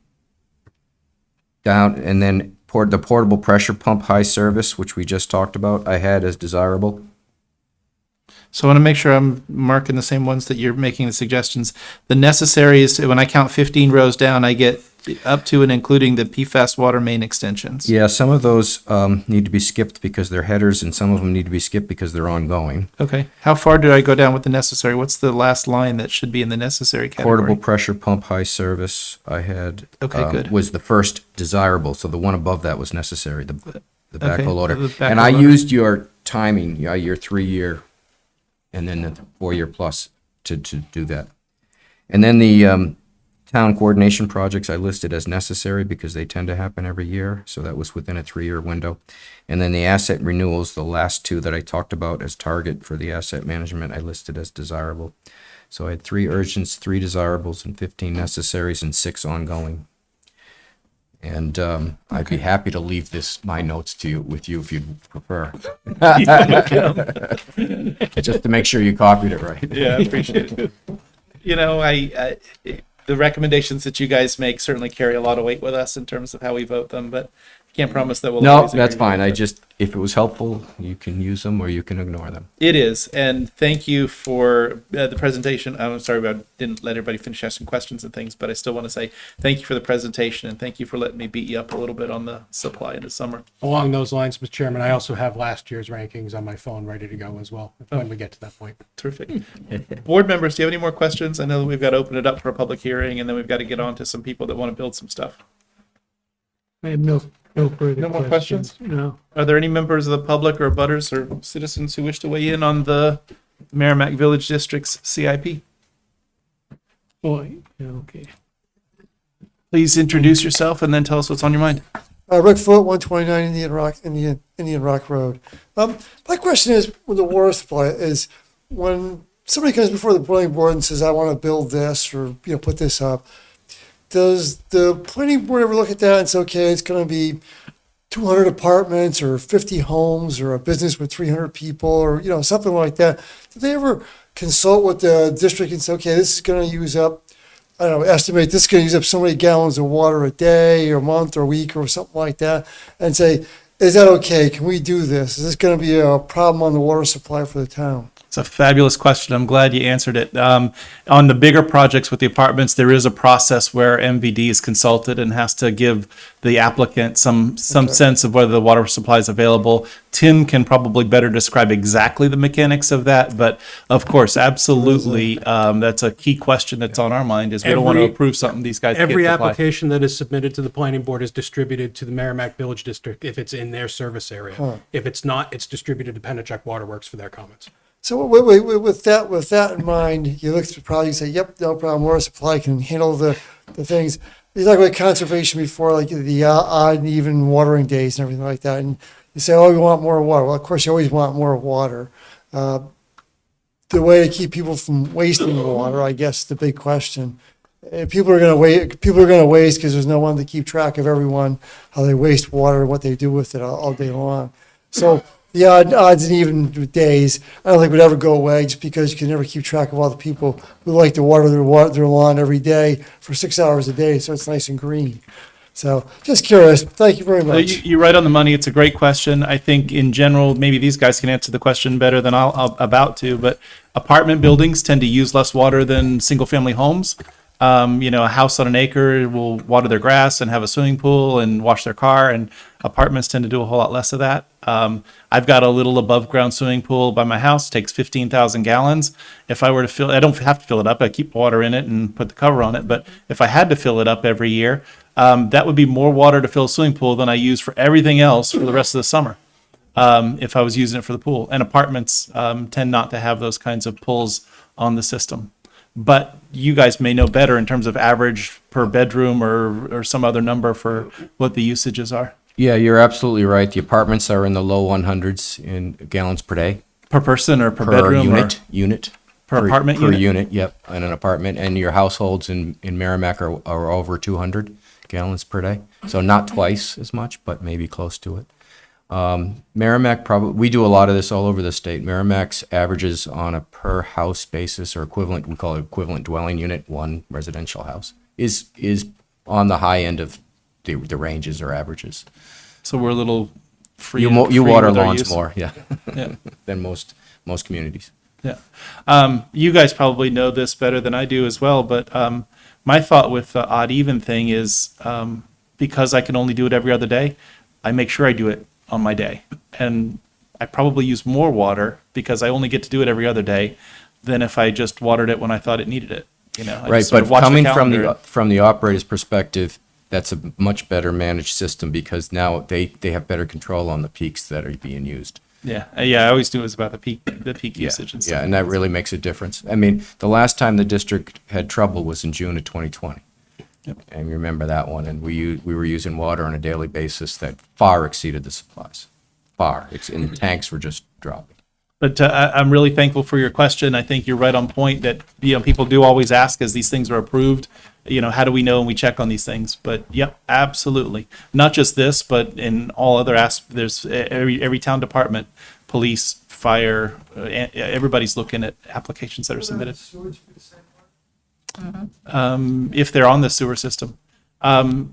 portable pressure pump high service, which we just talked about, I had as desirable. So I want to make sure I'm marking the same ones that you're making the suggestions. The necessaries, when I count 15 rows down, I get up to and including the PFAS water main extensions. Yeah, some of those need to be skipped because they're headers, and some of them need to be skipped because they're ongoing. Okay. How far did I go down with the necessary? What's the last line that should be in the necessary category? Portable pressure pump high service, I had. Okay, good. Was the first desirable, so the one above that was necessary, the backhoe Okay, loader. the backhoe And I loader. used your timing, your 3-year and then the 4-year plus to do that. And then the town coordination projects I listed as necessary because they tend to happen every year. So that was within a 3-year window. And then the asset renewals, the last 2 that I talked about as target for the asset management, I listed as desirable. So I had 3 urgents, 3 desirables, and 15 necessaries, and 6 ongoing. And I'd be happy to leave my notes with you if you'd prefer. Just to make sure you copied it right. Yeah, I appreciate it. You know, I the recommendations that you guys make certainly carry a lot of weight with us in terms of how we vote them, but can't promise that we'll No, always agree that's with fine. it. If it was helpful, you can use them or you can ignore them. It is, and thank you for the presentation. I'm sorry I didn't let everybody finish asking questions and things, but I still want to say thank you for the presentation, and thank you for letting me beat you up a little bit on the supply in the summer. Along those lines, Mr. Chairman, I also have last year's rankings on my phone ready to go as well, when we get to that point. Terrific. Board members, do you have any more questions? I know that we've got to open it up for a public hearing, and then we've got to get on to some people that want to build some stuff. I have no further No more questions. questions? No. Are there any members of the public or butters or citizens who wish to weigh in on the Merrimack Village District's CIP? Boy, okay. Please introduce yourself and then tell us what's on your mind. Rick Foot, 129 Indian Rock Road. My question is, with the water supply, is when somebody comes before the planning board and says, I want to build this or put this up, does the planning board ever look at that and say, okay, it's going to be 200 apartments or 50 homes or a business with 300 people or something like that? Do they ever consult with the district and say, okay, this is going to use up, I don't know, estimate this is going to use up so many gallons of water a day or a month or a week or something like that, and say, is that okay? Can we do this? Is this going to be a problem on the water supply for the town? It's a fabulous question. I'm glad you answered it. On the bigger projects with the apartments, there is a process where MVD is consulted and has to give the applicant some sense of whether the water supply is available. Tim can probably better describe exactly the mechanics of that, but of course, absolutely, that's a key question that's on our mind. Is we don't want to approve something these guys can't Every supply. application that is submitted to the planning board is distributed to the Merrimack Village District if it's in their service area. If it's not, it's distributed to Pennachuck Waterworks for their comments. So with that in mind, you look at the project and say, yep, no problem, water supply can handle the things. You talk about conservation before, like the odd and even watering days and everything like that. And you say, oh, we want more water. Well, of course, you always want more water. The way to keep people from wasting water, I guess, is the big question. People are going to waste because there's no one to keep track of everyone, how they waste water and what they do with it all day long. So the odds and even days, I don't think would ever go away just because you can never keep track of all the people who like to water their lawn every day for 6 hours a day, so it's nice and green. So just curious. Thank you very much. You're right on the money. It's a great question. I think in general, maybe these guys can answer the question better than I'll about to, but apartment buildings tend to use less water than single family homes. A house on an acre will water their grass and have a swimming pool and wash their car, and apartments tend to do a whole lot less of that. I've got a little above ground swimming pool by my house, takes 15,000 gallons. If I were to fill, I don't have to fill it up. I keep water in it and put the cover on it. But if I had to fill it up every year, that would be more water to fill a swimming pool than I use for everything else for the rest of the summer. If I was using it for the pool, and apartments tend not to have those kinds of pulls on the system. But you guys may know better in terms of average per bedroom or some other number for what the usages are. Yeah, you're absolutely right. The apartments are in the low 100s in gallons per day. Per person or per bedroom? Unit. Per apartment per unit? unit, yep, in an apartment. And your households in Merrimac are over 200 gallons per day. So not twice as much, but maybe close to it. Merrimac we do a lot of this all over the state. Merrimac's averages on a per house basis or equivalent, we call it equivalent dwelling unit, one residential house, is on the high end of the ranges or averages. So we're a little free. You free water with our lawns use. more, yeah, Yeah. than most communities. Yeah. You guys probably know this better than I do as well, but my thought with the odd even thing is because I can only do it every other day, I make sure I do it on my day. And I probably use more water because I only get to do it every other day than if I just watered it when I thought it needed it. I Right, just sort but of watch the coming calendar. from the operator's perspective, that's a much better managed system because now they have better control on the peaks that are being used. Yeah. I always knew it was about the peak usage and stuff. Yeah, and that really makes a difference. I mean, the last time the district had trouble was in June of 2020. Yep. And you remember that one, and we were using water on a daily basis that far exceeded the supplies. And the tanks were just dropping. But I'm really thankful for your question. I think you're right on point that people do always ask as these things are approved, how do we know, and we check on these things. But yep, absolutely. Not just this, but in all other aspects. There's every town department, police, fire, everybody's looking at applications that are submitted. If they're on the sewer system.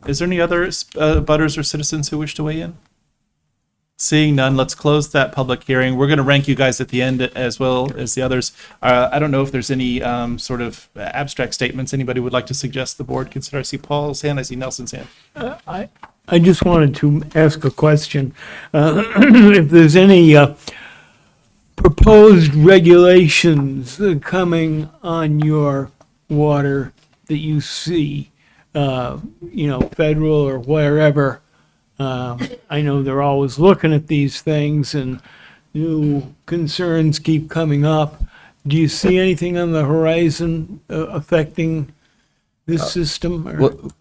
Is there any other butters or citizens who wish to weigh in? Seeing none, let's close that public hearing. We're going to rank you guys at the end as well as the others. I don't know if there's any sort of abstract statements anybody would like to suggest the board consider. I see Paul's hand. I see Nelson's hand. I just wanted to ask a question. If there's any proposed regulations coming on your water that you see, federal or wherever. I know they're always looking at these things and new concerns keep coming up. Do you see anything on the horizon affecting this system? Or? Well,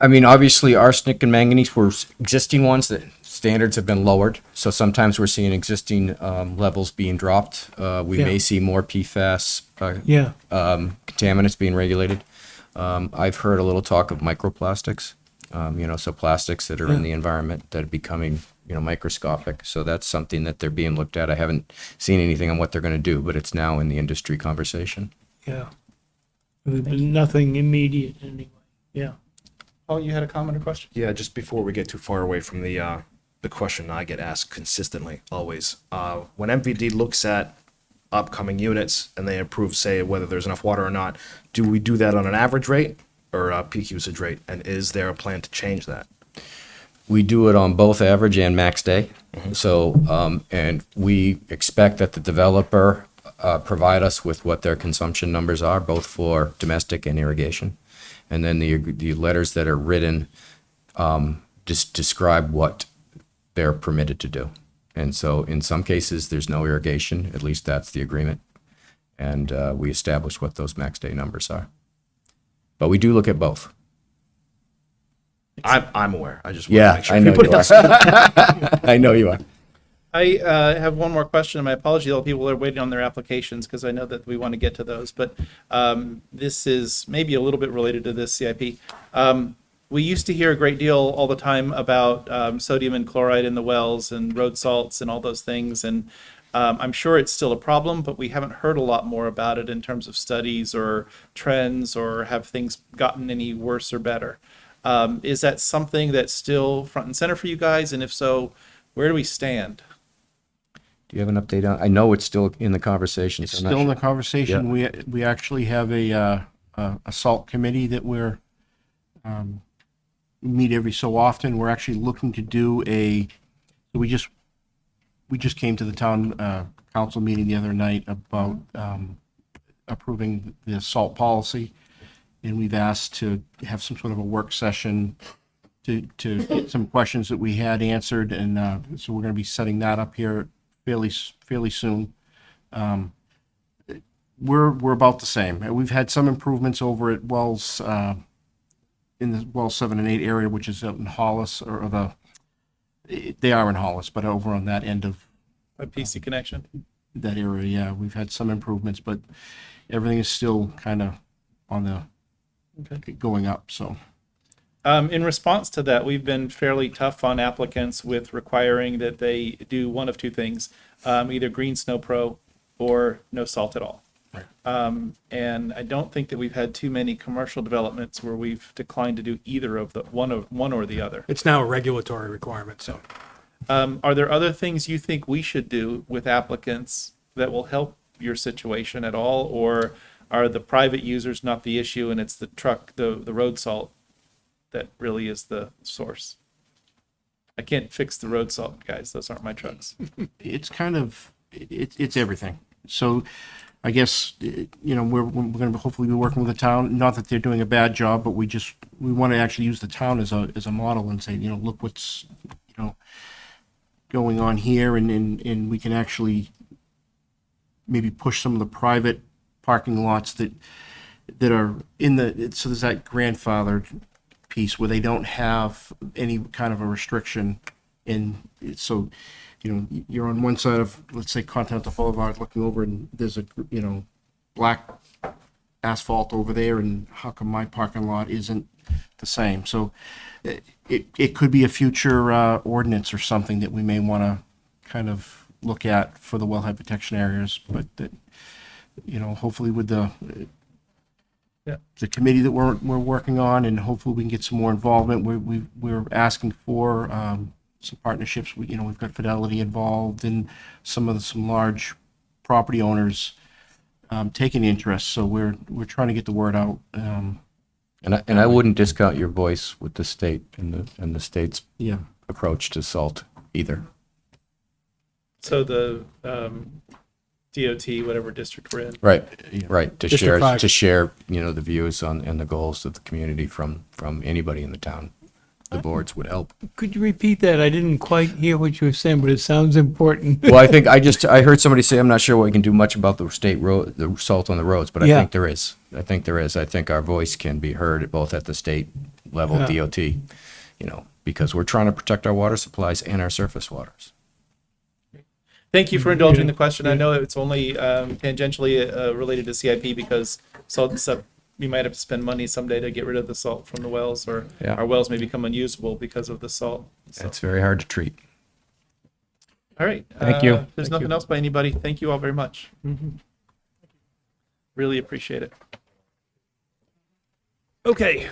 I mean, obviously, arsenic and manganese were existing ones that standards have been lowered. So sometimes we're seeing existing levels being dropped. We may see more PFAS contaminants being regulated. I've heard a little talk of microplastics. So plastics that are in the environment that are becoming, microscopic. So that's something that they're being looked at. I haven't seen anything on what they're going to do, but it's now in the industry conversation. Yeah. Nothing immediate anyway. Yeah. Oh, you had a comment or question? Yeah, just before we get too far away from the question I get asked consistently, always. When MVD looks at upcoming units and they approve, say, whether there's enough water or not, do we do that on an average rate or a peak usage rate? And is there a plan to change that? We do it on both average and max day. So, and we expect that the developer provide us with what their consumption numbers are, both for domestic and irrigation. And then the letters that are written just describe what they're permitted to do. And so in some cases, there's no irrigation, at least that's the agreement. And we establish what those max day numbers are. But we do look at both. I'm aware. I just want to make sure. I know you are. I know you are. I have one more question. My apologies, all people are waiting on their applications because I know that we want to get to those. But this is maybe a little bit related to this CIP. we used to hear a great deal all the time about sodium and chloride in the wells and road salts and all those things. And I'm sure it's still a problem, but we haven't heard a lot more about it in terms of studies or trends, or have things gotten any worse or better. Is that something that's still front and center for you guys? And if so, where do we stand? Do you have an update on? I know it's still in the conversation. It's so I'm not still in sure. the conversation. We actually have a salt committee that we're meet every so often. We're actually looking to do we just came to the town council meeting the other night about approving the salt policy, and we've asked to have some sort of a work session to get some questions that we had answered, and so we're going to be setting that up here fairly soon. We're about the same. We've had some improvements over at Wells in the Wells 7 and 8 area, which is out in Hollis, they are in Hollis, but over on that end of A PC connection? that area, yeah, we've had some improvements, but everything is still kind of on the going up. So In response to that, we've been fairly tough on applicants with requiring that they do one of two things, either Green Snow Pro or no salt at all. And I don't think that we've had too many commercial developments where we've declined to do either of the one or the other. It's now a regulatory requirement, so. Are there other things you think we should do with applicants that will help your situation at all, or are the private users not the issue and it's the the road salt that really is the source? I can't fix the road salt, guys. Those aren't my trucks. it's kind of it's everything. So I guess we're going to hopefully be working with the town. Not that they're doing a bad job, but we want to actually use the town as a model and say, look what's going on here, and we can actually maybe push some of the private parking lots that are so there's that grandfathered piece where they don't have any kind of a restriction, and so you're on one side of, let's say, Continental Boulevard looking over, and there's a black asphalt over there, and how come my parking lot isn't the same? So it could be a future ordinance or something that we may want to kind of look at for the wellhead protection areas, but that hopefully with the committee that we're working on, and hopefully we can get some more involvement. We're asking for some partnerships. We've got Fidelity involved, and some large property owners taking interest. So we're trying to get the word out. And I wouldn't discount your voice with the state and the state's Yeah. approach to salt either. So the DOT, whatever district we're in. Right, right. District 5. To share, the views on and the goals of the community from anybody in the town. The boards would help. Could you repeat that? I didn't quite hear what you were saying, but it sounds important. Well, I think I heard somebody say, I'm not sure what we can do much about the state road, the salt on the roads, but I Yeah. think there is. I think our voice can be heard both at the state level, Yeah. DOT, because we're trying to protect our water supplies and our surface waters. Thank you for indulging the question. I know it's only tangentially related to CIP, because salt and stuff, we might have to spend money someday to get rid of the salt from the wells, or Yeah. our wells may become unusable because of the salt. So, It's very hard to treat. all right. Thank you. If there's nothing else by anybody, thank you all very much. Really appreciate it. Okay.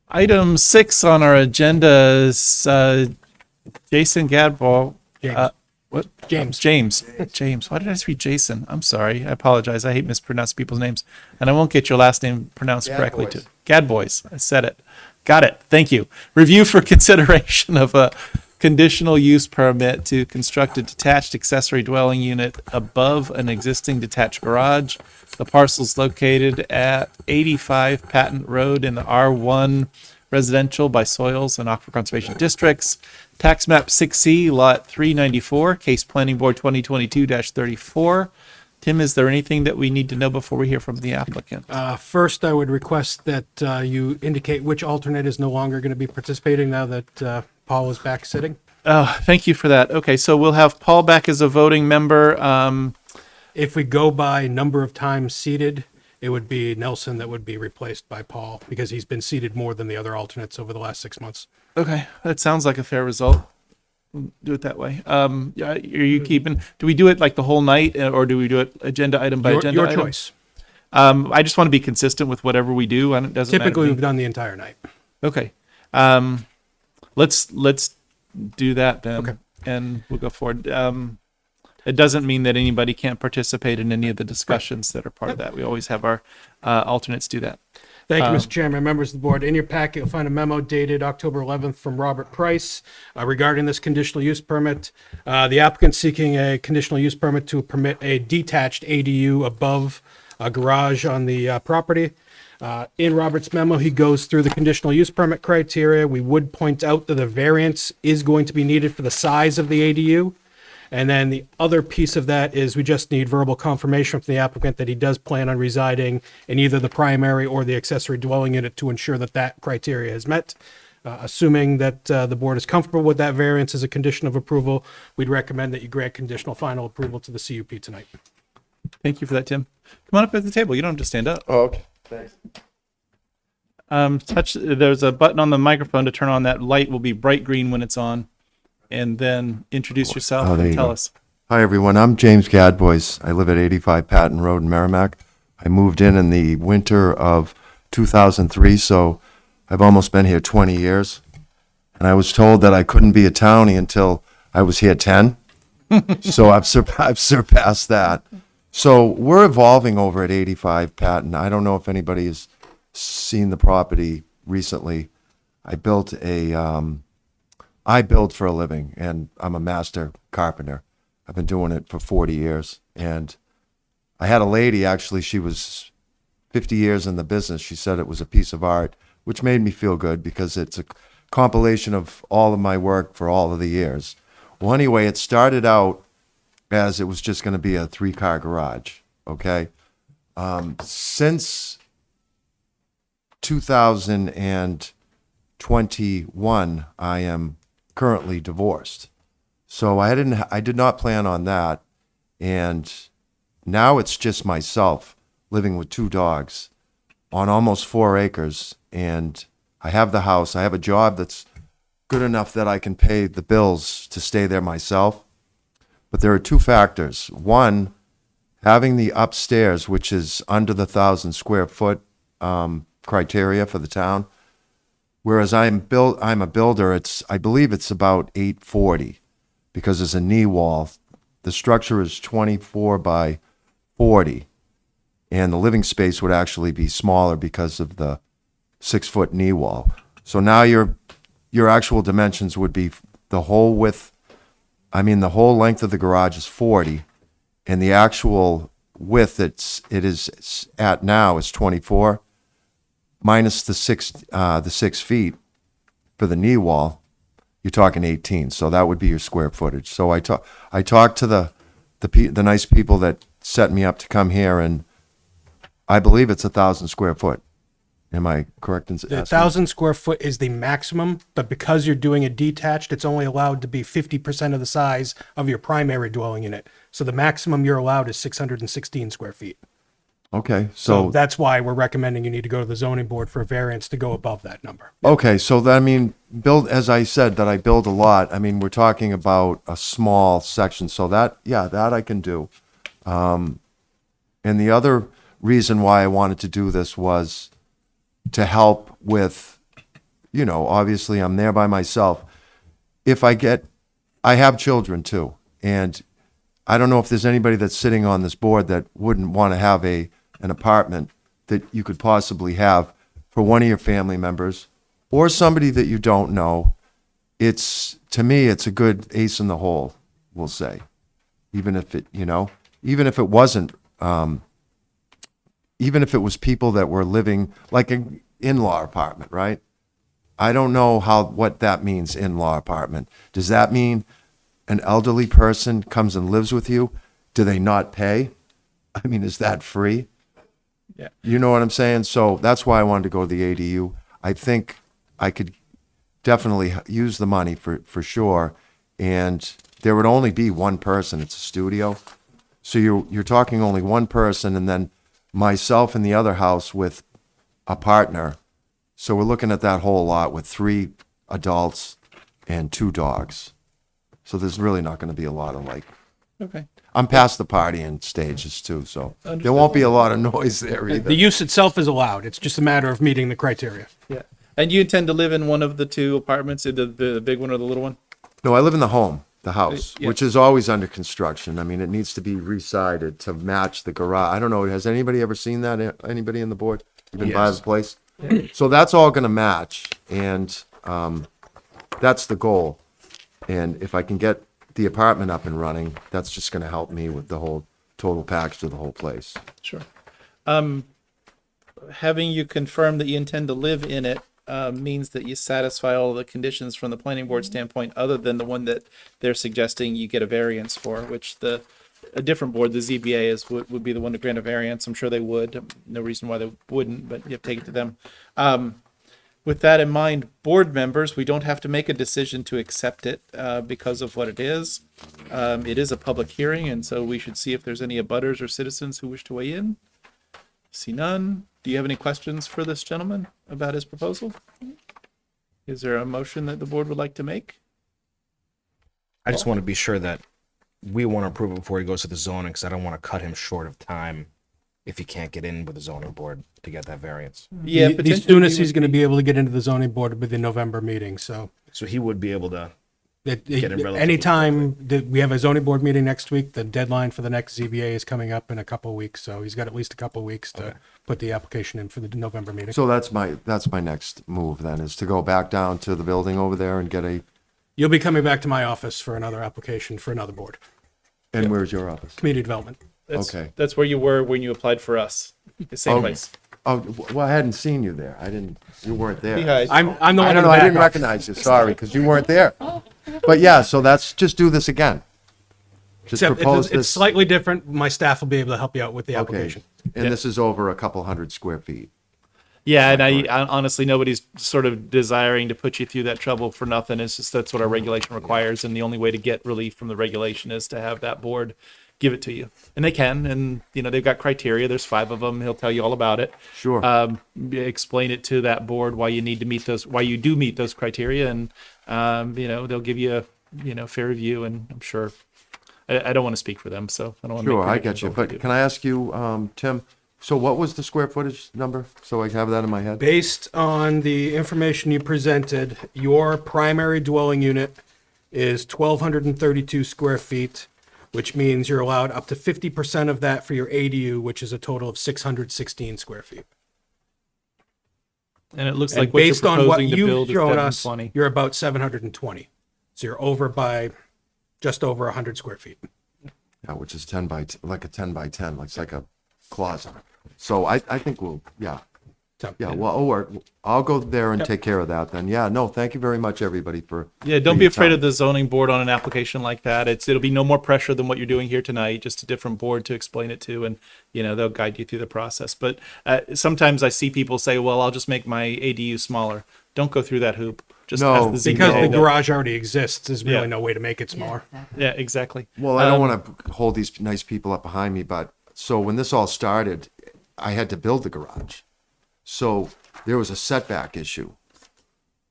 Item 6 on our agenda is Jason Gadball. James. What? James. James. Why did I just read Jason? I'm sorry. I apologize. I hate mispronouncing people's names. And I won't get your last name pronounced correctly too. Gadboys. I said it. Got it. Thank you. Review for consideration of a conditional use permit to construct a detached accessory dwelling unit above an existing detached garage. The parcel's located at 85 Patent Road in the R1 residential by soils and aquifer conservation districts. Tax map 6C, lot 394, case planning board 2022-34. Tim, is there anything that we need to know before we hear from the applicant? First, I would request that you indicate which alternate is no longer going to be participating now that Paul is back sitting. Thank you for that. Okay, so we'll have Paul back as a voting member. If we go by number of times seated, it would be Nelson that would be replaced by Paul because he's been seated more than the other alternates over the last 6 months. Okay, that sounds like a fair result. Do it that way. Yeah, are you keeping? Do we do it like the whole night, or do we do it agenda item by agenda Your item? choice. I just want to be consistent with whatever we do, and it doesn't matter to Typically, me. we've done the entire night. Okay. Let's do that then. Okay. And we'll go forward. It doesn't mean that anybody can't participate in any of the discussions that are part of that. We always have our alternates do that. Thank you, Mr. Chairman, members of the board. In your packet, you'll find a memo dated October 11th from Robert Price regarding this conditional use permit. The applicant seeking a conditional use permit to permit a detached ADU above a garage on the property. In Robert's memo, he goes through the conditional use permit criteria. We would point out that the variance is going to be needed for the size of the ADU. And then the other piece of that is we just need verbal confirmation from the applicant that he does plan on residing in either the primary or the accessory dwelling unit to ensure that that criteria is met. Assuming that the board is comfortable with that variance as a condition of approval, we'd recommend that you grant conditional final approval to the CUP tonight. Thank you for that, Tim. Come on up at the table. You don't have to stand up. Oh, okay. Thanks. There's a button on the microphone to turn on. That light will be bright green when it's on. And then introduce yourself there and you tell go. us. Hi, everyone. I'm James Gadbois. I live at 85 Patton Road in Merrimac. I moved in the winter of 2003, so I've almost been here 20 years. And I was told that I couldn't be a townie until I was here 10. So I've surpassed that. So we're evolving over at 85 Patton. I don't know if anybody has seen the property recently. I build for a living, and I'm a master carpenter. I've been doing it for 40 years. And I had a lady, actually, she was 50 years in the business. She said it was a piece of art, which made me feel good because it's a compilation of all of my work for all of the years. Well, anyway, it started out as it was just going to be a 3-car garage, okay? Since 2021, I am currently divorced. So I did not plan on that. And now it's just myself living with 2 dogs on almost 4 acres. And I have the house. I have a job that's good enough that I can pay the bills to stay there myself. But there are 2 factors. One, having the upstairs, which is under the 1,000 square foot criteria for the town. Whereas I'm a builder, I believe it's about 840 because there's a knee wall. The structure is 24 by 40, and the living space would actually be smaller because of the 6-foot knee wall. So now your actual dimensions would be the whole width. I mean, the whole length of the garage is 40, and the actual width it is at now is 24. Minus the 6 feet for the knee wall, you're talking 18. So that would be your square footage. So I talked to the nice people that set me up to come here, and I believe it's 1,000 square foot. Am I correct in asking? The 1,000 square foot is the maximum, but because you're doing a detached, it's only allowed to be 50% of the size of your primary dwelling unit. So the maximum you're allowed is 616 square feet. Okay, So so that's why we're recommending you need to go to the zoning board for a variance to go above that number. okay, so that, I mean, as I said, that I build a lot. I mean, we're talking about a small section, so that I can do. And the other reason why I wanted to do this was to help with, obviously I'm there by myself. I have children too, and I don't know if there's anybody that's sitting on this board that wouldn't want to have an apartment that you could possibly have for one of your family members or somebody that you don't know. To me, it's a good ace in the hole, we'll say. Even if it wasn't, even if it was people that were living like an in-law apartment, right? I don't know what that means, in-law apartment. Does that mean an elderly person comes and lives with you? Do they not pay? I mean, is that free? Yeah. You know what I'm saying? So that's why I wanted to go to the ADU. I think I could definitely use the money for sure. And there would only be one person. It's a studio. So you're talking only one person, and then myself and the other house with a partner. So we're looking at that whole lot with 3 adults and 2 dogs. So there's really not going to be a lot of Okay. I'm past the partying stages too, so there won't be a lot of noise there The either. use itself is allowed. It's just a matter of meeting the criteria. Yeah. And you intend to live in one of the 2 apartments, the big one or the little one? No, I live in the home, the house, Yeah. which is always under construction. I mean, it needs to be re-sided to match the garage. I don't know, has anybody ever seen that? Anybody in the board? You been by Yes. the place? So that's all gonna match, and, that's the goal. And if I can get the apartment up and running, that's just gonna help me with the whole total package of the whole place. Sure. Having you confirm that you intend to live in it means that you satisfy all the conditions from the planning board standpoint, other than the one that they're suggesting you get a variance for, which a different board, the ZBA, would be the one to grant a variance. I'm sure they would. No reason why they wouldn't, but you have to take it to them. With that in mind, board members, we don't have to make a decision to accept it because of what it is. It is a public hearing, and so we should see if there's any abutters or citizens who wish to weigh in. See none. Do you have any questions for this gentleman about his proposal? Is there a motion that the board would like to make? I just want to be sure that we want to approve it before he goes to the zoning, because I don't want to cut him short of time if he can't get in with the zoning board to get that variance. Yeah, The potentially soonest we he's would going to be- be able to get into the zoning board with the November meeting, so. So he would be able to. It, Get it relatively anytime that we have a zoning board meeting next week, the deadline for the next ZBA is coming up in a couple of weeks, so he's got at least a couple of weeks to put the application in for the November meeting. So that's my next move then, is to go back down to the building over there and get You'll be coming back to my office for another application for another board, and where's your office? community development. Okay. That's where you were when you applied for us. The same Oh. place. Oh, well, I hadn't seen you there. You weren't there. Behind. I'm the I one don't in know, the I back didn't office. recognize you, sorry, because you weren't there. But yeah, so just do this again. Just Except propose it's this. slightly different. My staff will be able to help you out with the Okay, application. and this is over a couple hundred square feet. Yeah, and I honestly, nobody's sort of desiring to put you through that trouble for nothing. It's just that's what our regulation requires, and the only way to get relief from the regulation is to have that board give it to you, and they can. And they've got criteria. There's 5 of them. He'll tell you all about it. Sure. Explain it to that board why you need to meet those, why you do meet those criteria, and they'll give you a fair review. And I'm sure I don't want to speak for them, so I don't want to. Sure, I get you. But can I ask you, Tim, so what was the square footage number? So I have that in my head? Based on the information you presented, your primary dwelling unit is 1,232 square feet, which means you're allowed up to 50% of that for your ADU, which is a total of 616 square feet. And it looks And like what you're based on what proposing to you build is showed us, 720. you're about 720. So you're over by just over 100 square feet. Yeah, which is 10 by, like a 10 by 10, it's like a closet. So I think yeah, well, I'll go there and take care of that then. Yeah, no, thank you very much, everybody, for. Yeah, don't for be your afraid time. of the zoning board on an application like that. It'll be no more pressure than what you're doing here tonight, just a different board to explain it to, and they'll guide you through the process. But sometimes I see people say, well, I'll just make my ADU smaller. Don't go through that hoop. Just No, ask the Because ZBA. the garage already exists, there's really Yeah. no way to make it smaller. Yeah, exactly. Well, I don't want to hold these nice people up behind me, but so when this all started, I had to build the garage. So there was a setback issue.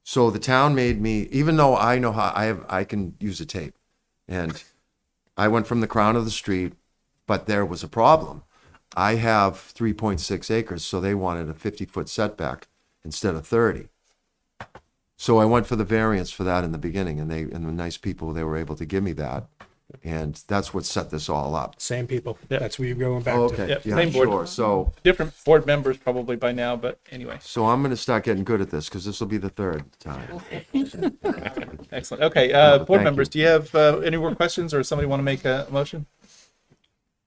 So the town made me, even though I know how I can use a tape, and I went from the crown of the street, but there was a problem. I have 3.6 acres, so they wanted a 50-foot setback instead of 30. So I went for the variance for that in the beginning, and the nice people, they were able to give me that. And that's what set this all up. Same people. Yeah. That's where you're going back Oh, to. okay, Yep, yeah, same board. sure. So Different board members probably by now, but anyway. I'm going to start getting good at this because this will be the 3rd time. Excellent. Okay, thank board you. members, do you have any more questions, or somebody want to make a motion?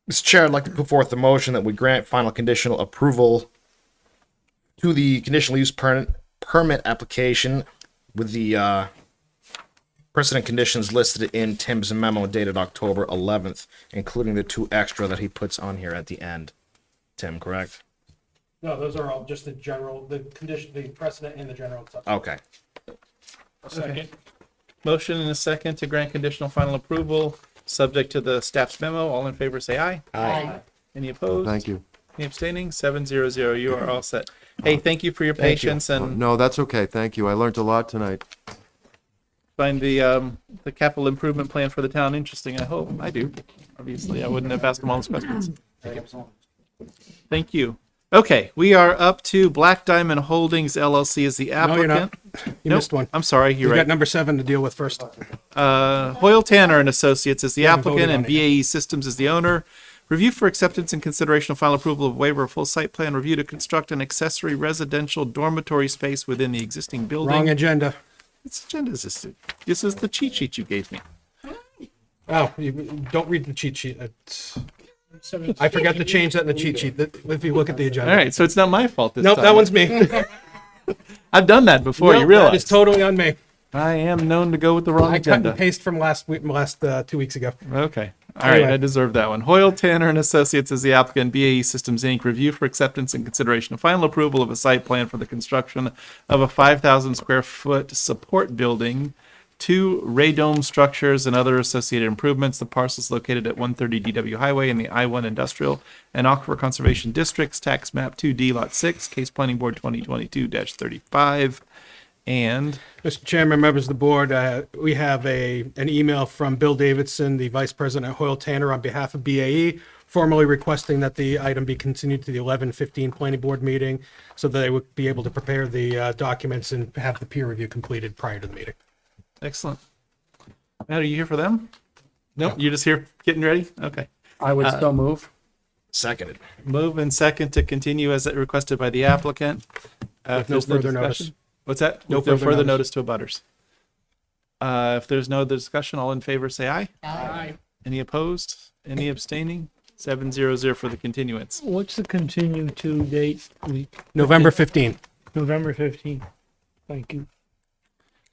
Mr. Chair, I'd like to put forth the motion that we grant final conditional approval to the conditional use permit application with the precedent conditions listed in Tim's memo dated October 11th, including the 2 extra that he puts on here at the end. Tim, correct? No, those are all just the general, the condition, the precedent and the general stuff. Okay. Second. Motion and a second to grant conditional final approval, subject to the staff's memo. All in favor, say aye. Aye. Any opposed? Thank you. Any abstaining? 700. You are all set. Hey, thank you for your patience and No, that's okay. Thank you. I learned a lot tonight. find the capital improvement plan for the town interesting. I hope. I do. Obviously, I wouldn't have asked them all those questions. Thank you. Okay, we are up to Black Diamond Holdings LLC as the No, applicant. you're not. You Nope, missed one. I'm sorry, you're You've got right. number 7 to deal with first. Hoyle Tanner and Associates is the haven't voted applicant and on it BAE Systems is the owner. Review for acceptance and consideration of final approval of waiver of full site plan review to construct an accessory residential dormitory space within the existing building. Wrong agenda. What agenda is this? This is the cheat sheet you gave me. Oh, you don't read the cheat sheet. I forgot to change that in the cheat sheet. If you look at the agenda. All right, so it's not my fault this Nope, time. that one's me. I've done that before, you Nope, realize. that is totally on me. I am known to go with the wrong I cut and agenda. paste from last 2 weeks ago. Okay. All right, Anyway. I deserve that one. Hoyle Tanner and Associates is the applicant. BAE Systems Inc. Review for acceptance and consideration of final approval of a site plan for the construction of a 5,000 square foot support building, 2 radome structures and other associated improvements. The parcel is located at 130 DW Highway in the I-1 Industrial and Aquifer Conservation Districts, Tax Map 2D, Lot 6, Case Planning Board 2022-35. And Mr. Chairman, members of the board, we have an email from Bill Davidson, the Vice President at Hoyle Tanner, on behalf of BAE, formally requesting that the item be continued to the 11:15 Planning Board meeting so that they would be able to prepare the documents and have the peer review completed prior to the meeting. excellent. Matt, are you here for them? Nope. You're just here getting ready? Okay. I would still move. Seconded. Move and second to continue as requested by the applicant. If no there's further notice. discussion- What's that? No With no further further notice. notice to abutters. If there's no other discussion, all in favor say aye. Aye. Any opposed? Any abstaining? 700 for the continuance. What's the continue to date? November 15. November 15th. Thank you.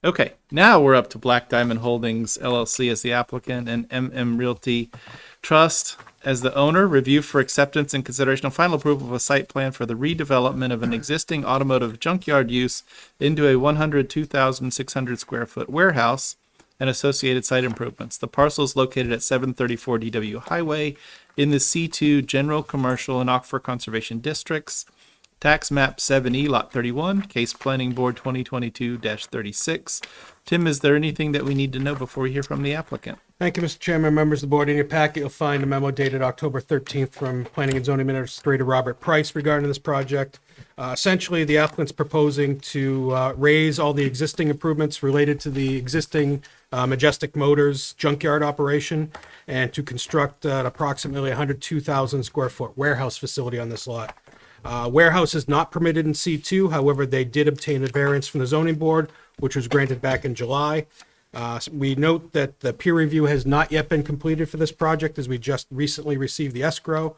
Okay, now we're up to Black Diamond Holdings LLC as the applicant and MM Realty Trust as the owner. Review for acceptance and consideration of final approval of a site plan for the redevelopment of an existing automotive junkyard use into a 102,600 square foot warehouse and associated site improvements. The parcel is located at 734 DW Highway in the C2 General Commercial and Aquifer Conservation Districts. Tax Map 7E, Lot 31, Case Planning Board 2022-36. Tim, is there anything that we need to know before we hear from the applicant? Thank you, Mr. Chairman, members of the board. In your packet, you'll find a memo dated October 13th from Planning and Zoning Administrator Robert Price regarding this project. Essentially, the applicant's proposing to raise all the existing improvements related to the existing Majestic Motors junkyard operation and to construct an approximately 102,000 square foot warehouse facility on this lot. Warehouse is not permitted in C2. However, they did obtain a variance from the zoning board, which was granted back in July. We note that the peer review has not yet been completed for this project as we just recently received the escrow.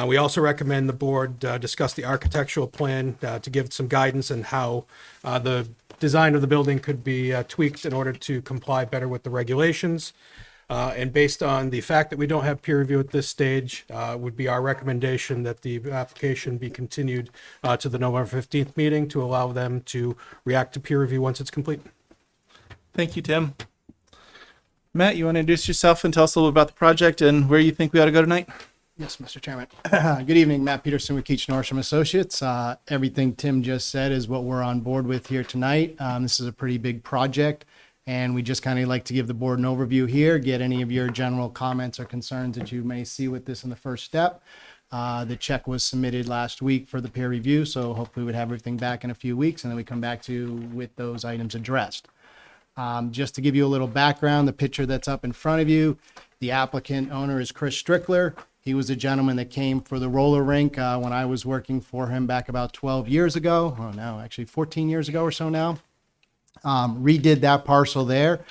We also recommend the board discuss the architectural plan to give some guidance on how the design of the building could be tweaked in order to comply better with the regulations. And based on the fact that we don't have peer review at this stage, would be our recommendation that the application be continued to the November 15th meeting to allow them to react to peer review once it's complete. Thank you, Tim. Matt, you want to introduce yourself and tell us a little about the project and where you think we ought to go tonight? Yes, Mr. Chairman. Good evening, Matt Peterson with Keach Norsham Associates. Everything Tim just said is what we're on board with here tonight. This is a pretty big project, and we just kind of like to give the board an overview here, get any of your general comments or concerns that you may see with this in the first step. The check was submitted last week for the peer review, so hopefully we'd have everything back in a few weeks, and then we come back to you with those items addressed. Just to give you a little background, the picture that's up in front of you, the applicant owner is Chris Strickler. He was a gentleman that came for the roller rink when I was working for him back about 12 years ago. Oh, no, actually 14 years ago or so now. Redid that parcel there.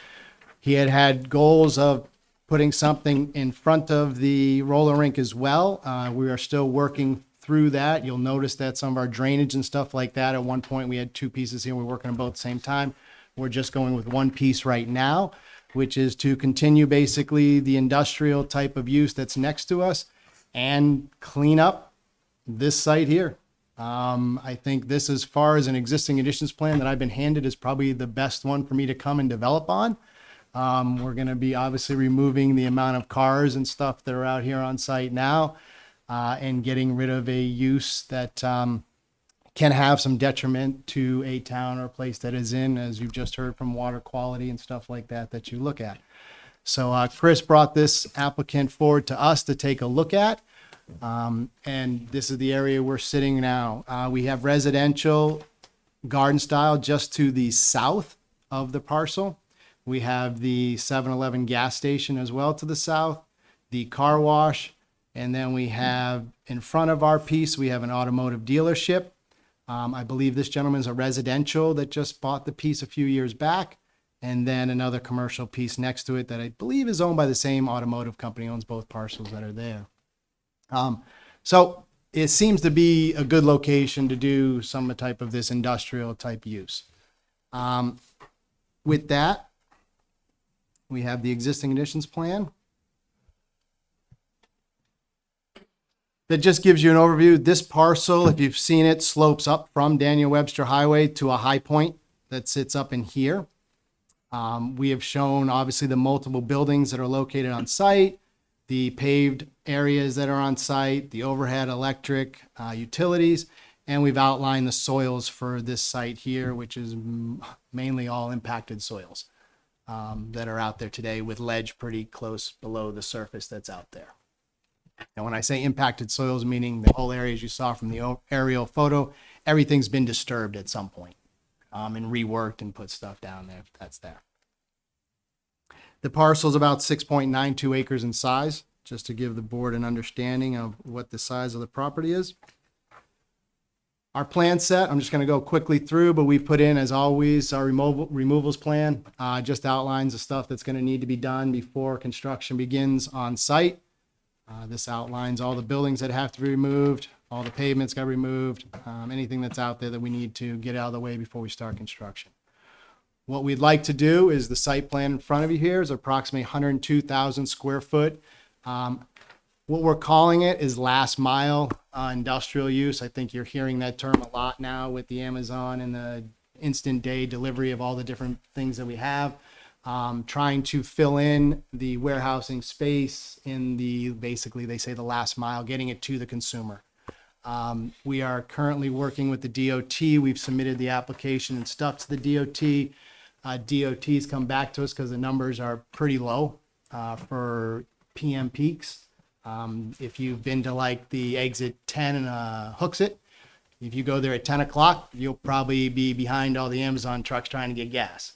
He had goals of putting something in front of the roller rink as well. We are still working through that. You'll notice that some of our drainage and stuff like that, at one point we had 2 pieces here. We're working on both at the same time. We're just going with 1 piece right now, which is to continue basically the industrial type of use that's next to us and clean up this site here. I think this, as far as an existing additions plan that I've been handed, is probably the best one for me to come and develop on. We're going to be obviously removing the amount of cars and stuff that are out here on site now. and getting rid of a use that can have some detriment to a town or place that is in, as you've just heard, from water quality and stuff like that that you look at. So Chris brought this applicant forward to us to take a look at. And this is the area we're sitting now. We have residential garden style just to the south of the parcel. We have the 7-Eleven gas station as well to the south, the car wash, and then we have in front of our piece, we have an automotive dealership. I believe this gentleman's a residential that just bought the piece a few years back, and then another commercial piece next to it that I believe is owned by the same automotive company, owns both parcels that are there. So it seems to be a good location to do some type of this industrial type use. With that, we have the existing conditions plan. That just gives you an overview. This parcel, if you've seen it, slopes up from Daniel Webster Highway to a high point that sits up in here. We have shown obviously the multiple buildings that are located on site, the paved areas that are on site, the overhead electric utilities, and we've outlined the soils for this site here, which is mainly all impacted soils that are out there today with ledge pretty close below the surface that's out there. And when I say impacted soils, meaning the whole areas you saw from the aerial photo, everything's been disturbed at some point and reworked and put stuff down there if that's there. The parcel is about 6.92 acres in size, just to give the board an understanding of what the size of the property is. Our plan set, I'm just going to go quickly through, but we put in, as always, our removals plan. Just outlines the stuff that's going to need to be done before construction begins on site. This outlines all the buildings that have to be removed, all the pavements got removed, anything that's out there that we need to get out of the way before we start construction. What we'd like to do is the site plan in front of you here is approximately 102,000 square foot. What we're calling it is last mile industrial use. I think you're hearing that term a lot now with the Amazon and the instant day delivery of all the different things that we have. Trying to fill in the warehousing space in the, basically they say the last mile, getting it to the consumer. We are currently working with the DOT. We've submitted the application and stuff to the DOT. DOT's come back to us because the numbers are pretty low for PM peaks. If you've been to like the exit 10 and Hooksett, if you go there at 10 o'clock, you'll probably be behind all the Amazon trucks trying to get gas.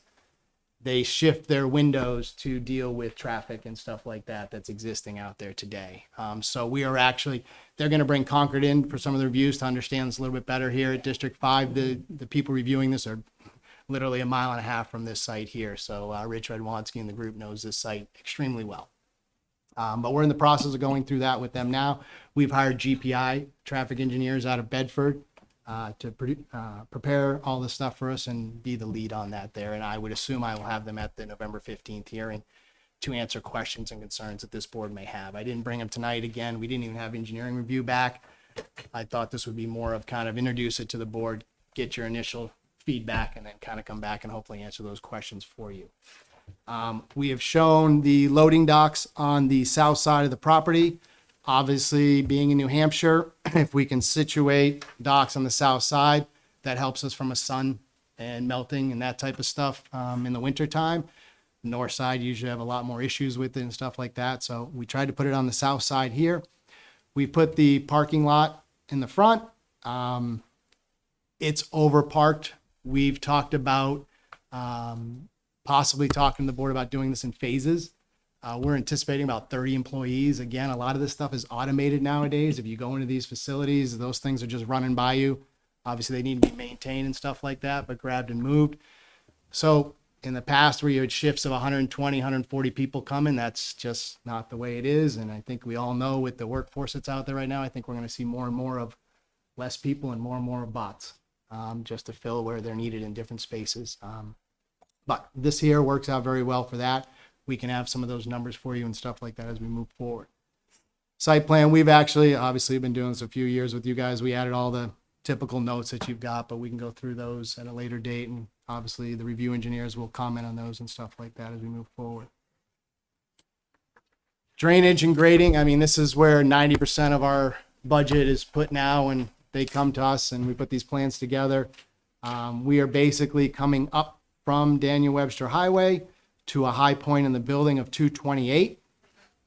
They shift their windows to deal with traffic and stuff like that that's existing out there today. So we are actually, they're going to bring Concord in for some of the reviews to understand this a little bit better here at District 5. The people reviewing this are literally a mile and a half from this site here. So Rich Redwansky and the group knows this site extremely well. But we're in the process of going through that with them now. We've hired GPI, traffic engineers out of Bedford, to prepare all this stuff for us and be the lead on that there. And I would assume I will have them at the November 15th hearing to answer questions and concerns that this board may have. I didn't bring them tonight. Again, we didn't even have engineering review back. I thought this would be more of kind of introduce it to the board, get your initial feedback, and then kind of come back and hopefully answer those questions for you. We have shown the loading docks on the south side of the property. Obviously, being in New Hampshire, if we can situate docks on the south side, that helps us from a sun and melting and that type of stuff in the wintertime. North side usually have a lot more issues with it and stuff like that. So we tried to put it on the south side here. We put the parking lot in the front. It's overparked. We've talked about possibly talking to the board about doing this in phases. We're anticipating about 30 employees. Again, a lot of this stuff is automated nowadays. If you go into these facilities, those things are just running by you. Obviously, they need to be maintained and stuff like that, but grabbed and moved. So in the past, where you had shifts of 120, 140 people coming, that's just not the way it is. And I think we all know with the workforce that's out there right now, I think we're going to see more and more of less people and more of bots just to fill where they're needed in different spaces. But this here works out very well for that. We can have some of those numbers for you and stuff like that as we move forward. Site plan, we've actually obviously been doing this a few years with you guys. We added all the typical notes that you've got, but we can go through those at a later date. And obviously the review engineers will comment on those and stuff like that as we move forward. Drainage and grading, I mean, this is where 90% of our budget is put now, and they come to us and we put these plans together. We are basically coming up from Daniel Webster Highway to a high point in the building of 228.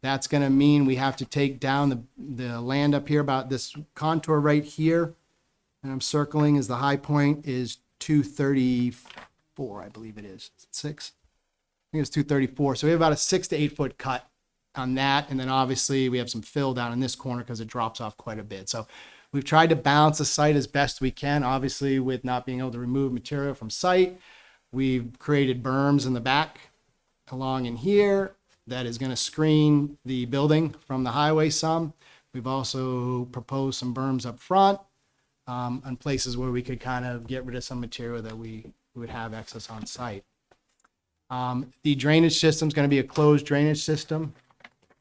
That's going to mean we have to take down the land up here, about this contour right here. And I'm circling as the high point is 234, I believe it is. Is it 6? I think it's 234. So we have about a 6 to 8 foot cut on that. And then obviously we have some fill down in this corner because it drops off quite a bit. So we've tried to balance the site as best we can, obviously with not being able to remove material from site. We've created berms in the back along in here that is going to screen the building from the highway some. We've also proposed some berms up front on places where we could kind of get rid of some material that we would have excess on site. The drainage system is going to be a closed drainage system.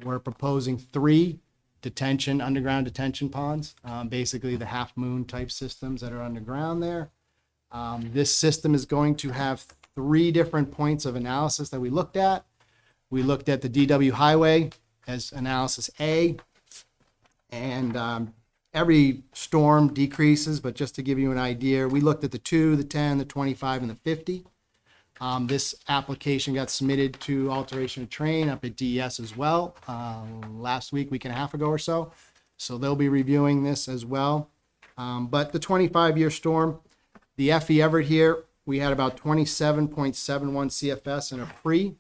We're proposing 3 underground detention ponds, basically the half moon type systems that are underground there. This system is going to have 3 different points of analysis that we looked at. We looked at the DW highway as analysis A, and every storm decreases, but just to give you an idea, we looked at the 2, the 10, the 25, and the 50. This application got submitted to Alteration of Terrain up at DES as well last week and a half ago or so. So they'll be reviewing this as well. But the 25-year storm, the FE Everett here, we had about 27.71 CFS in a pre,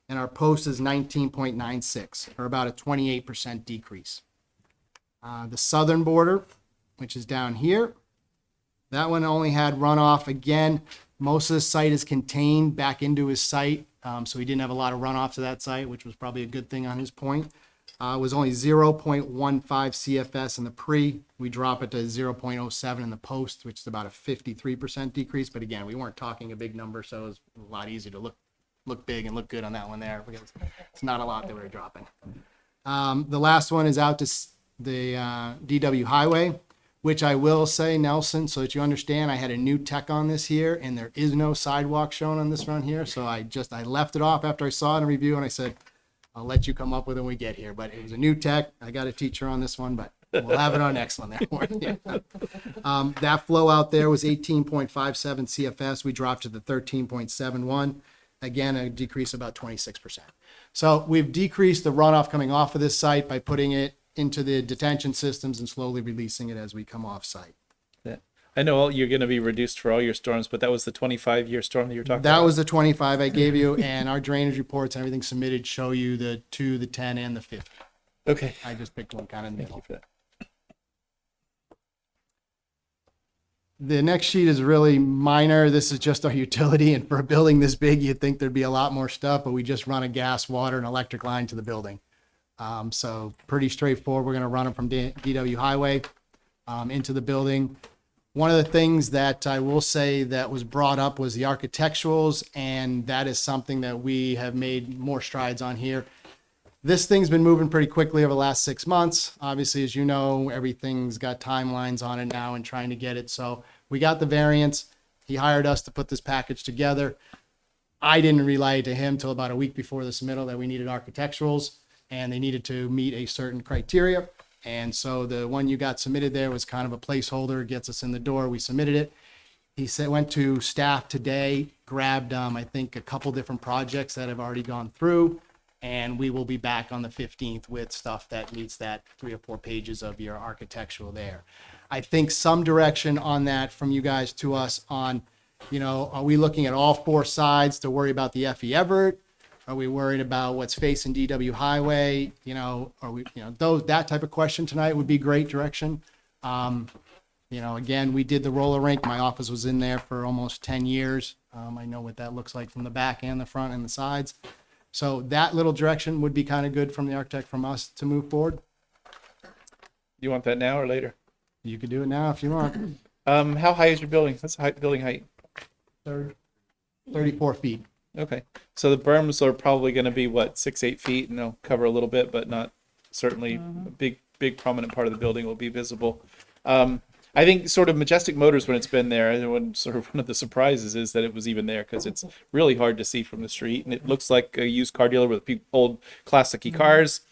and our post is 19.96, or about a 28% decrease. The southern border, which is down here, that one only had runoff. Again, most of the site is contained back into his site, so he didn't have a lot of runoff to that site, which was probably a good thing on his point. It was only 0.15 CFS in the pre. We drop it to 0.07 in the post, which is about a 53% decrease. But again, we weren't talking a big number, so it was a lot easier to look big and look good on that one there, because it's not a lot that we're dropping. The last one is out to the DW highway, which I will say, Nelson, so that you understand, I had a new tech on this here, and there is no sidewalk shown on this run here. So I left it off after I saw it in review, and I said, I'll let you come up with it when we get here. But it was a new tech. I got a teacher on this one, but we'll have it on next one there. That flow out there was 18.57 CFS. We dropped to the 13.71. Again, a decrease of about 26%. So we've decreased the runoff coming off of this site by putting it into the detention systems and slowly releasing it as we come off site. Yeah. I know you're going to be reduced for all your storms, but that was the 25-year storm that you're talking That about? was the 25 I gave you, and our drainage reports and everything submitted show you the 2, the 10, and the 50. Okay. I just picked one kind of in the middle. Thank you for that. The next sheet is really minor. This is just our utility, and for a building this big, you'd think thered be a lot more stuff, but we just run a gas, water, and electric line to the building. So pretty straightforward. We're going to run them from DW Highway into the building. One of the things that I will say that was brought up was the architecturals, and that is something that we have made more strides on here. This thing's been moving pretty quickly over the last 6 months. Obviously, as you know, everything's got timelines on it now and trying to get it. So we got the variance. He hired us to put this package together. I didn't relay to him till about a week before the submittal that we needed architecturals, and they needed to meet a certain criteria. And so the one you got submitted there was kind of a placeholder, gets us in the door. We submitted it. He said, went to staff today, grabbed, I think, a couple different projects that have already gone through, and we will be back on the 15th with stuff that meets that 3 or 4 pages of your architectural there. I think some direction on that from you guys to us on, are we looking at all 4 sides to worry about the FE Everett? Are we worried about what's facing DW Highway? Are we, that type of question tonight would be great direction. Again, we did the roller rink. My office was in there for almost 10 years. I know what that looks like from the back and the front and the sides. So that little direction would be kind of good from the architect, from us to move forward. You want that now or later? You could do it now if you want. How high is your building? What's the building height? 34 feet. Okay. So the berms are probably going to be, 6-8 feet, and they'll cover a little bit, but not certainly a big prominent part of the building will be visible. I think sort of Majestic Motors, when it's been there, one of the surprises is that it was even there, because it's really hard to see from the street, and it looks like a used car dealer with a few old classic-y cars.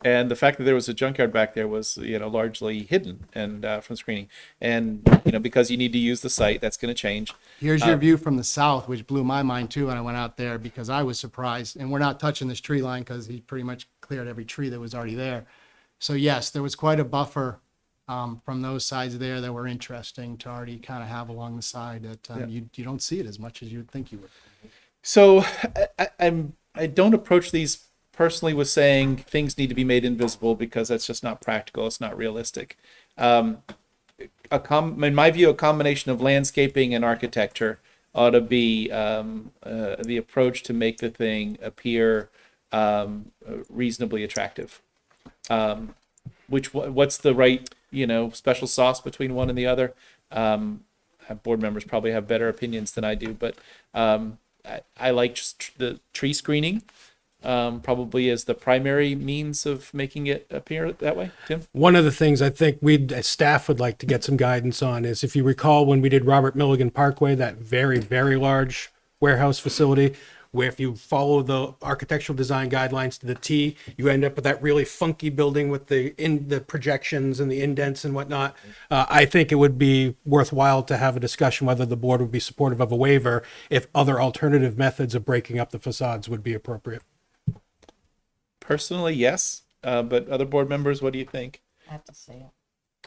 And the fact that there was a junkyard back there was, largely hidden and from screening. And, because you need to use the site, that's going to change. Here's your view from the south, which blew my mind too when I went out there because I was surprised. And we're not touching this tree line because he pretty much cleared every tree that was already there. So yes, there was quite a buffer from those sides there that were interesting to already kind of have along the side that you don't see it as much as you would think you would. So I don't approach these personally with saying things need to be made invisible because that's just not practical. It's not realistic. In my view, a combination of landscaping and architecture ought to be the approach to make the thing appear reasonably attractive. What's the right, special sauce between one and the other? Board members probably have better opinions than I do, but I like just the tree screening. Probably as the primary means of making it appear that way. Tim? One of the things I think we as staff would like to get some guidance on is if you recall when we did Robert Milligan Parkway, that very, very large warehouse facility, where if you follow the architectural design guidelines to the T, you end up with that really funky building with the projections and the indents and whatnot. I think it would be worthwhile to have a discussion whether the board would be supportive of a waiver if other alternative methods of breaking up the facades would be appropriate. Personally, yes. But other board members, what do you think? I have to say it.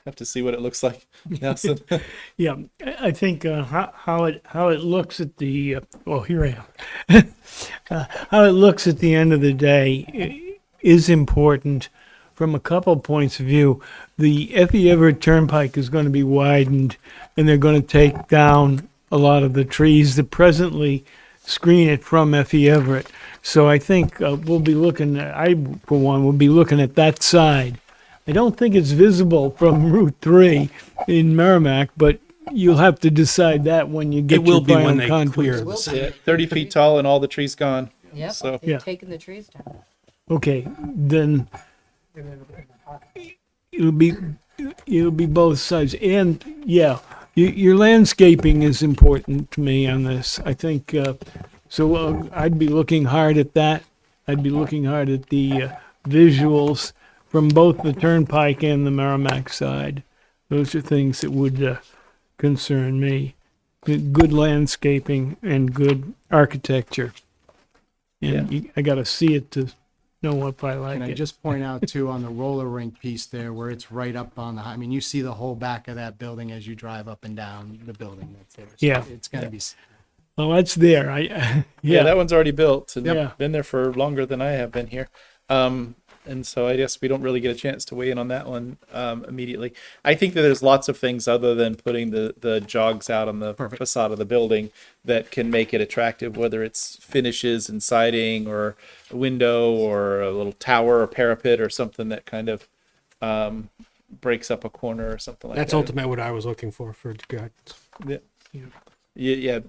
Have to see what it looks like. Nelson? Yeah, I think how it looks at the here I am. How it looks at the end of the day is important from a couple points of view. The Effie Everett Turnpike is going to be widened, and they're going to take down a lot of the trees that presently screen it from Effie Everett. So I think we'll be looking. For one, will be looking at that side. I don't think it's visible from Route 3 in Merrimac, but you'll have to decide that when you get It will your be when final they contours. clear the site. 30 feet tall and all the trees gone. Yep, So- they've Yeah. taken the trees down. Okay, then it'll be both sides, and yeah, your landscaping is important to me on this. I think so. I'd be looking hard at that. I'd be looking hard at the visuals from both the Turnpike and the Merrimac side. Those are things that would concern me. Good landscaping and good architecture. And I got to see it to know if I like Can I it. just point out too on the roller rink piece there where it's right up on I mean, you see the whole back of that building as you drive up and down the building that's there. So Yeah. It's going to be, Well, that's there. Yeah, that one's already built and Yeah. been there for longer than I have been here. And so I guess we don't really get a chance to weigh in on that one immediately. I think that there's lots of things other than putting the jogs out on the facade of the building that can make it attractive, whether it's finishes and siding or a window or a little tower or parapet or something that kind of breaks up a corner or something like That's that. ultimately what I was looking for guidance. Yeah,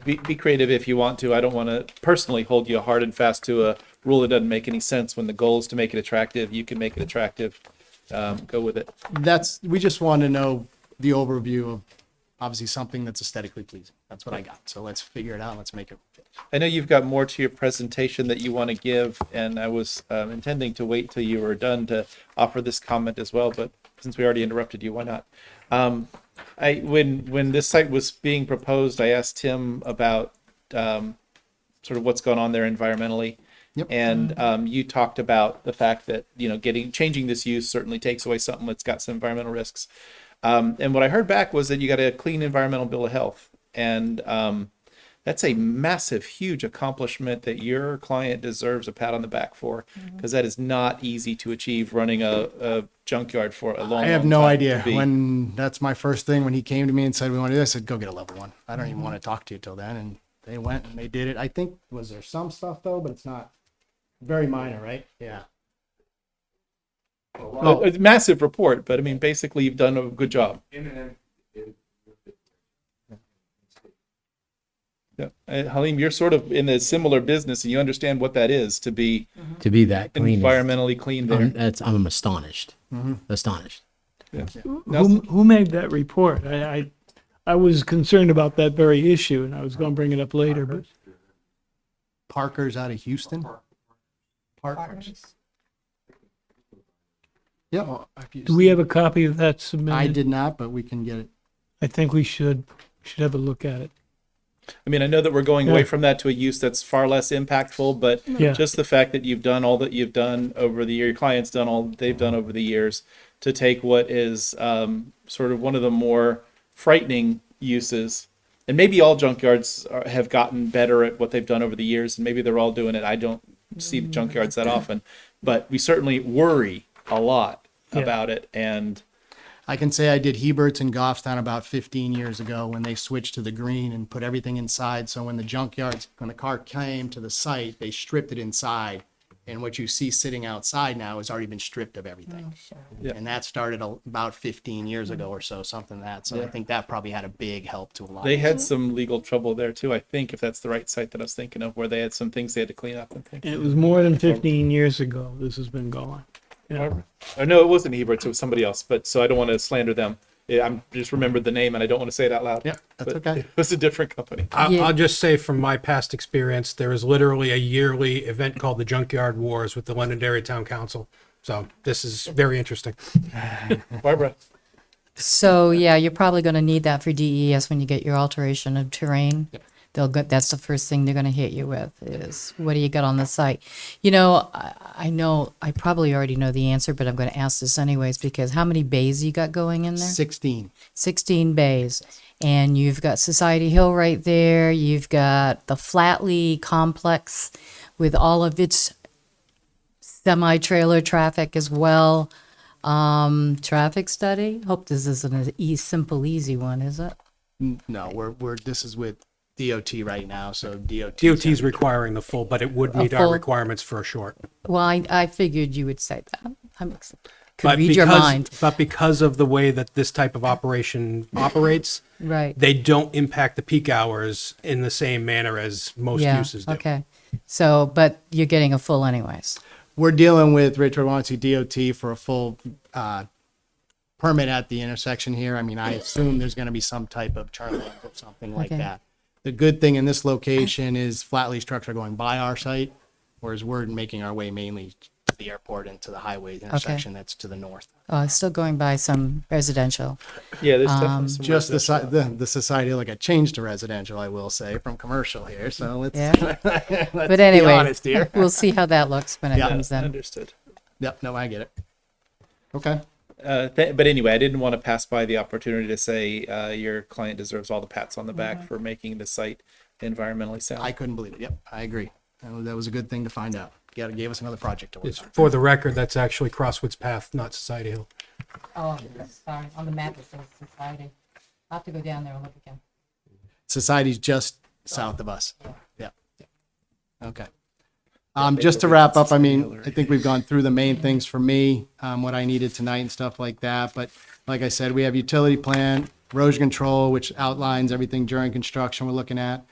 be creative if you want to. I don't want to personally hold you hard and fast to a rule that doesn't make any sense. When the goal is to make it attractive, you can make it attractive. Go with it. we just want to know the overview of obviously something that's aesthetically pleasing. That's what I got. So let's figure it out. Let's make it fit. I know you've got more to your presentation that you want to give, and I was intending to wait till you were done to offer this comment as well, but since we already interrupted you, why not? When this site was being proposed, I asked Tim about sort of what's going on there environmentally. Yep. And you talked about the fact that, changing this use certainly takes away something that's got some environmental risks. And what I heard back was that you got a clean environmental bill of health. And that's a massive, huge accomplishment that your client deserves a pat on the back for, because that is not easy to achieve running a junkyard for a long I have long no time idea to be. when that's my first thing. When he came to me and said, we want to do this, I said, go get a level 1. I don't even want to talk to you till then. And they went and they did it. I think, was there some stuff though, but it's not very minor, right? Yeah. A massive report, but I mean, basically you've done a good job. Yeah. Halim, you're sort of in a similar business and you understand what that is to be To be that clean. environmentally clean there. I'm astonished. Astonished. Yeah. Nelson? Who made that report? I was concerned about that very issue, and I was going to bring it up later. But Parker's out of Houston. Parker's. Yeah. well, if you Do we see- have a copy of that I submitted? did not, but we can get it. I think we should have a look at it. I mean, I know that we're going away Yeah. from that to a use that's far less impactful, but Yeah. just the fact that you've done all that you've done over the year, your client's done all that they've done over the years, to take what is sort of one of the more frightening uses. And maybe all junkyards have gotten better at what they've done over the years, and maybe they're all doing it. I don't see the junkyards that often, but we certainly worry a lot Yeah. about it. And I can say I did Hebert's in Goffstown about 15 years ago when they switched to the green and put everything inside. So when the car came to the site, they stripped it inside. And what you see sitting outside now has already been stripped of everything. Yeah. And that started about 15 years ago or so, something like that. So I think that probably had a big help to a lot. they had some legal trouble there too, I think, if that's the right site that I was thinking of, where they had some things they had to clean up and things. And it was more than 15 years ago this has been going. Yeah. Or no, it wasn't Hebert's, it was somebody else, but so I don't want to slander them. Yeah, I'm just remembered the name and I don't want to say it out loud. Yeah, that's But okay. It was a different company. I'll just say from my past experience, there is literally a yearly event called the Junkyard Wars with the Londonderry Town Council. So this is very interesting. Barbara. So yeah, you're probably going to need that for DES when you get your alteration of terrain. They'll go, that's the first thing they're going to hit you with is what do you got on the site? You know, I know I probably already know the answer, but I'm going to ask this anyways because how many bays you got going in there? 16. 16 bays. And you've got Society Hill right there. You've got the Flatley complex with all of its semi-trailer traffic as well. Traffic study. Hope this isn't an simple, easy one, is it? No, this is with DOT right now. So DOT. DOT is requiring the full, but it would meet our full- requirements for a short. Well, I figured you would say that. Could But read your because- mind. But because of the way that this type of operation operates, Right. they don't impact the peak hours in the same manner as most Yeah. uses do. Okay. So, but you're getting a full anyways. We're dealing with Richard Wansi DOT for a full permit at the intersection here. I mean, I assume there's going to be some type of turn lane or something like Okay. that. The good thing in this location is Flatley's trucks are going by our site, whereas we're making our way mainly to the airport and to the highway intersection that's to the north. Still going by some residential. Yeah, there's definitely some Just residential. the society like a change to residential, I will say, from commercial here. So let's, Yeah. let's But be anyway, honest here. we'll see how that looks when it Yeah. comes in. Understood. Yep, no, I get it. Okay. But anyway, I didn't want to pass by the opportunity to say your client deserves all the pats on the back for making the site environmentally sound. I couldn't believe it. Yep, I agree. That was a good thing to find out. Gave us another project to work It's, on. for the record, that's actually Crosswoods Path, not Society Hill. Oh, sorry. On the map it says society. I'll have to go down there and look again. Society's just south of us. Yeah. Okay. Just to wrap up, I mean, I think we've gone through the main things for me, what I needed tonight and stuff like that. But like I said, we have utility plan, erosion control, which outlines everything during construction we're looking at.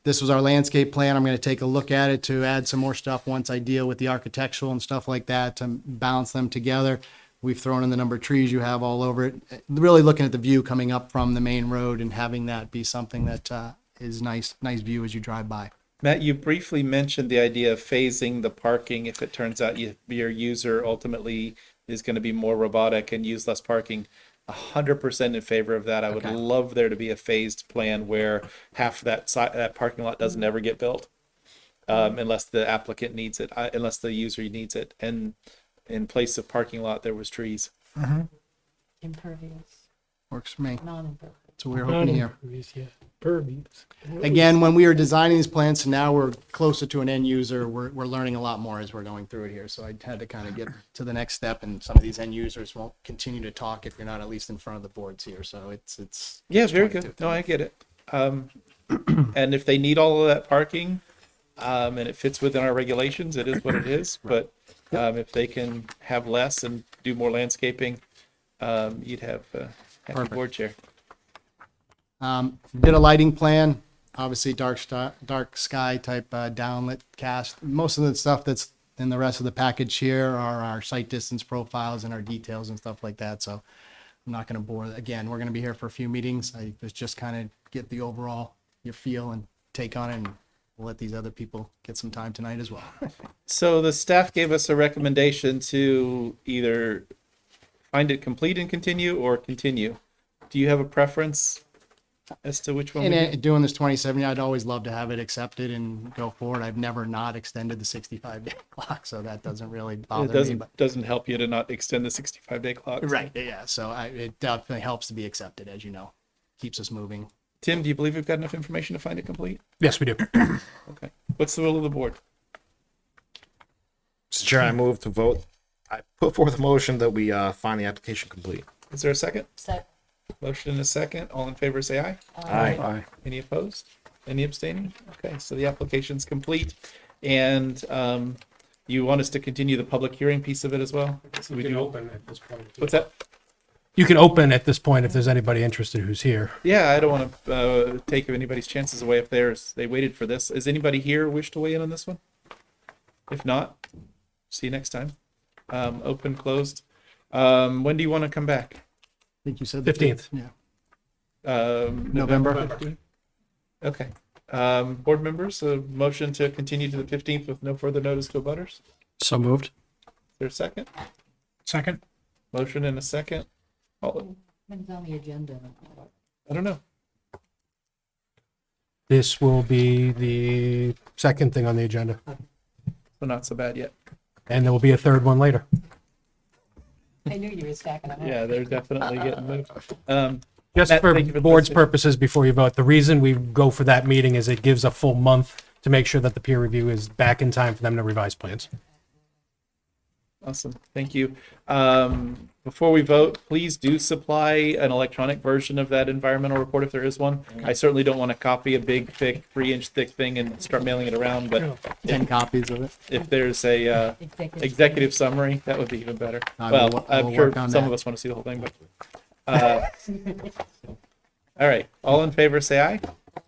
This was our landscape plan. I'm going to take a look at it to add some more stuff once I deal with the architectural and stuff like that to balance them together. We've thrown in the number of trees you have all over it. Really looking at the view coming up from the main road and having that be something that is nice view as you drive by. Matt, you briefly mentioned the idea of phasing the parking if it turns out your user ultimately is going to be more robotic and use less parking. 100% in favor of that. I would Okay. love there to be a phased plan where half that parking lot doesn't ever get built, unless the applicant needs it, unless the user needs it. And in place of parking lot, there was trees. Impervious. Works for me. Non-impervious. That's what we're hoping to hear. Yeah. Pervious. Again, when we were designing these plans, so now we're closer to an end user, we're learning a lot more as we're going through it here. So I had to kind of get to the next step, and some of these end users won't continue to talk if you're not at least in front of the boards here. So it's Yeah, very 22. good. No, I get it. And if they need all of that parking, and it fits within our regulations, it is what it is. But if they can have less and do more landscaping, you'd have a happy Perfect. board chair. Did a lighting plan, obviously dark sky type downlit cast. Most of the stuff that's in the rest of the package here are our site distance profiles and our details and stuff like that. So I'm not going to bore. Again, we're going to be here for a few meetings. I was just kind of get the overall your feel and take on it, and we'll let these other people get some time tonight as well. So the staff gave us a recommendation to either find it complete and continue or continue? Do you have a preference as to which one? And we do? doing this 2070, I'd always love to have it accepted and go forward. I've never not extended the 65-day clock, so that doesn't really bother It me. But doesn't help you to not extend the 65-day clock. right, yeah. So it definitely helps to be accepted, as you know, keeps us moving. Tim, do you believe we've got enough information to find it complete? Yes, we do. Okay. What's the will of the board? Mr. Chair, I move to vote. I put forth a motion that we find the application complete. Is there a second? Second. Motion and a second. All in favor, say aye. Aye. Any opposed? Any abstaining? Okay, so the application's complete. And you want us to continue the public hearing piece of it as well? So we do. open at this point. What's that? You can open at this point if there's anybody interested who's here. Yeah, I don't want to take anybody's chances away if they waited for this. Is anybody here wish to weigh in on this one? If not, see you next time. Open, closed. When do you want to come back? I think you said 15th. Yeah. November 15th? Okay. Board members, a motion to continue to the 15th with no further notice to abutters? So moved. Is there a second? Second. Motion and a second. When's on the agenda? I don't know. This will be the second thing on the agenda, So not so bad yet. and there will be a third one later. I knew you were stacking them up. Yeah, they're definitely getting moved. Just Matt, for thank you for the board's presentation. purposes before you vote, the reason we go for that meeting is it gives a full month to make sure that the peer review is back in time for them to revise plans. Awesome. Thank you. Before we vote, please do supply an electronic version of that environmental report if there is one. I certainly don't want to copy a big, thick, 3-inch thick thing and start mailing it around, but 10 copies of it. if there's a executive summary, that would be even better. I Well, will I'm sure work on some that. of us want to see the whole thing, but. All right. All in favor, say aye.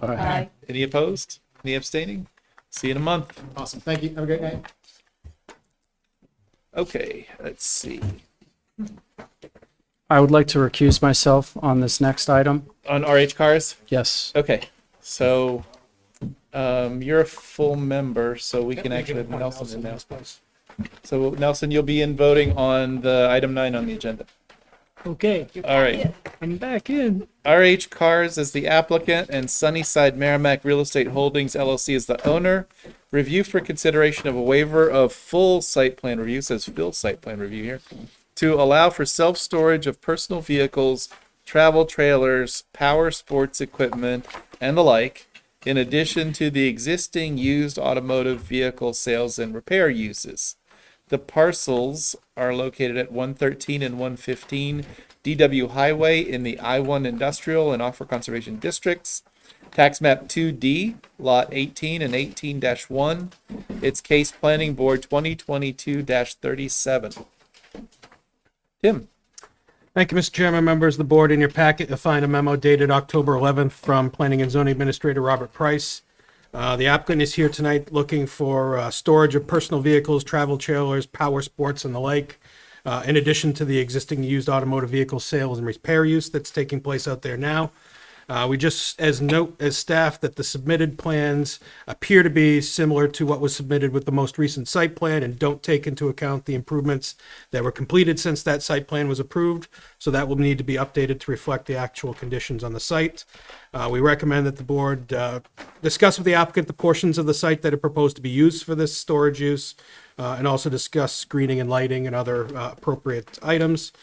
Aye. Any opposed? Any abstaining? See you in a month. Awesome. Thank you. Have a great night. Okay, let's see. I would like to recuse myself on this next item. On RH cars? Yes. Okay, so you're a full member, so we can actually have Nelson in now. So Nelson, you'll be in voting on the item 9 on the agenda. Okay, All right. I'm back in. RH Cars is the applicant and Sunnyside Merrimac Real Estate Holdings LLC is the owner. Review for consideration of a waiver of full site plan review, says full site plan review here, to allow for self-storage of personal vehicles, travel trailers, power sports equipment, and the like, in addition to the existing used automotive vehicle sales and repair uses. The parcels are located at 113 and 115 DW Highway in the I-1 Industrial and Aquifer Conservation Districts. Tax map 2D, lot 18 and 18-1. It's case planning board 2022-37. Tim. Thank you, Mr. Chairman, members of the board. In your packet, you'll find a memo dated October 11th from Planning and Zoning Administrator Robert Price. The applicant is here tonight looking for storage of personal vehicles, travel trailers, power sports, and the like, in addition to the existing used automotive vehicle sales and repair use that's taking place out there now. We just note as staff that the submitted plans appear to be similar to what was submitted with the most recent site plan and don't take into account the improvements that were completed since that site plan was approved. So that will need to be updated to reflect the actual conditions on the site. We recommend that the board discuss with the applicant the portions of the site that are proposed to be used for this storage use, and also discuss screening and lighting and other appropriate items.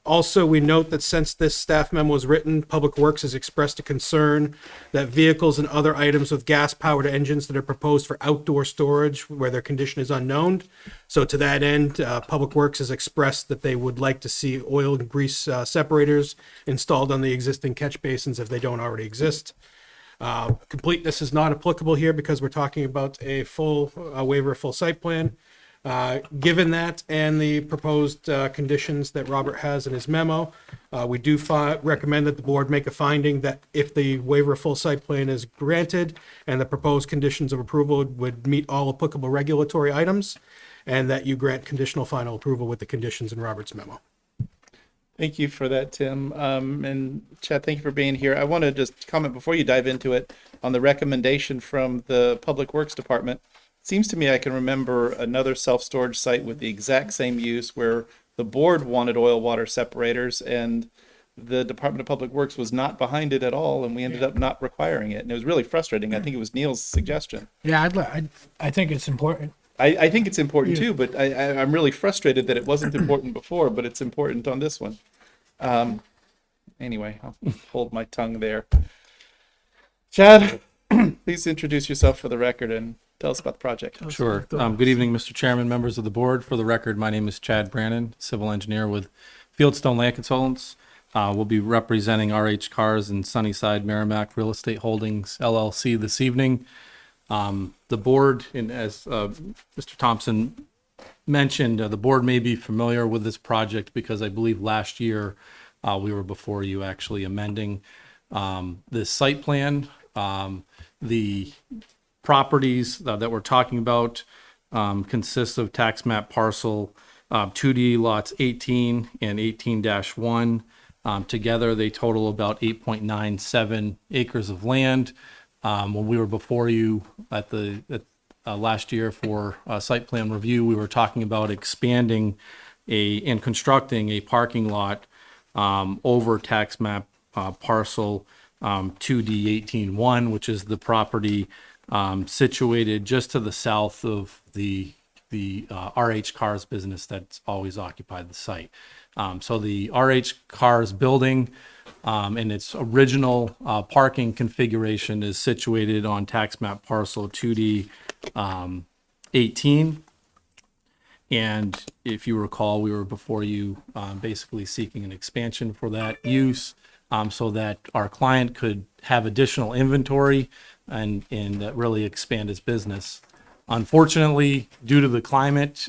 Also, we note that since this staff memo was written, Public Works has expressed a concern that vehicles and other items with gas-powered engines that are proposed for outdoor storage where their condition is unknown. So to that end, Public Works has expressed that they would like to see oil and grease separators installed on the existing catch basins if they don't already exist. Completeness is not applicable here because we're talking about a full waiver of full site plan. Given that and the proposed conditions that Robert has in his memo, we do recommend that the board make a finding that if the waiver of full site plan is granted and the proposed conditions of approval would meet all applicable regulatory items, and that you grant conditional final approval with the conditions in Robert's memo. Thank you for that, Tim. And Chad, thank you for being here. I want to just comment before you dive into it on the recommendation from the Public Works Department. Seems to me I can remember another self-storage site with the exact same use where the board wanted oil water separators, and the Department of Public Works was not behind it at all, and we ended up not requiring it. And it was really frustrating. I think it was Neil's suggestion. Yeah, I think it's important. I think it's important too, but I'm really frustrated that it wasn't important before, but it's important on this one. Anyway, I'll hold my tongue there. Chad, please introduce yourself for the record and tell us about the project. Sure. Good evening, Mr. Chairman, members of the board. For the record, my name is Chad Brannon, civil engineer with Fieldstone Land Consultants. We'll be representing RH Cars and Sunnyside Merrimac Real Estate Holdings LLC this evening. The board, and as Mr. Thompson mentioned, the board may be familiar with this project because I believe last year we were before you actually amending the site plan. The properties that we're talking about consists of tax map parcel 2D lots 18 and 18-1. Together, they total about 8.97 acres of land. When we were before you at last year for site plan review, we were talking about expanding and constructing a parking lot over tax map parcel 2D 18-1, which is the property situated just to the south of the RH Cars business that's always occupied the site. So the RH Cars building in its original parking configuration is situated on tax map parcel 2D 18. And if you recall, we were before you basically seeking an expansion for that use so that our client could have additional inventory and really expand his business. Unfortunately, due to the climate,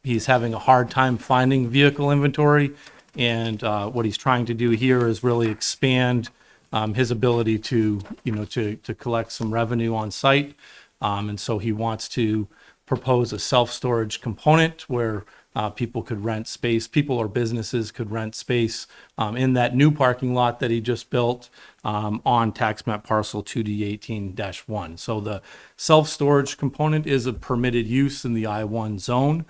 he's having a hard time finding vehicle inventory. And what he's trying to do here is really expand his ability to collect some revenue on site. And so he wants to propose a self-storage component where people could rent space, people or businesses could rent space in that new parking lot that he just built on tax map parcel 2D 18-1. So the self-storage component is a permitted use in the I-1 zone.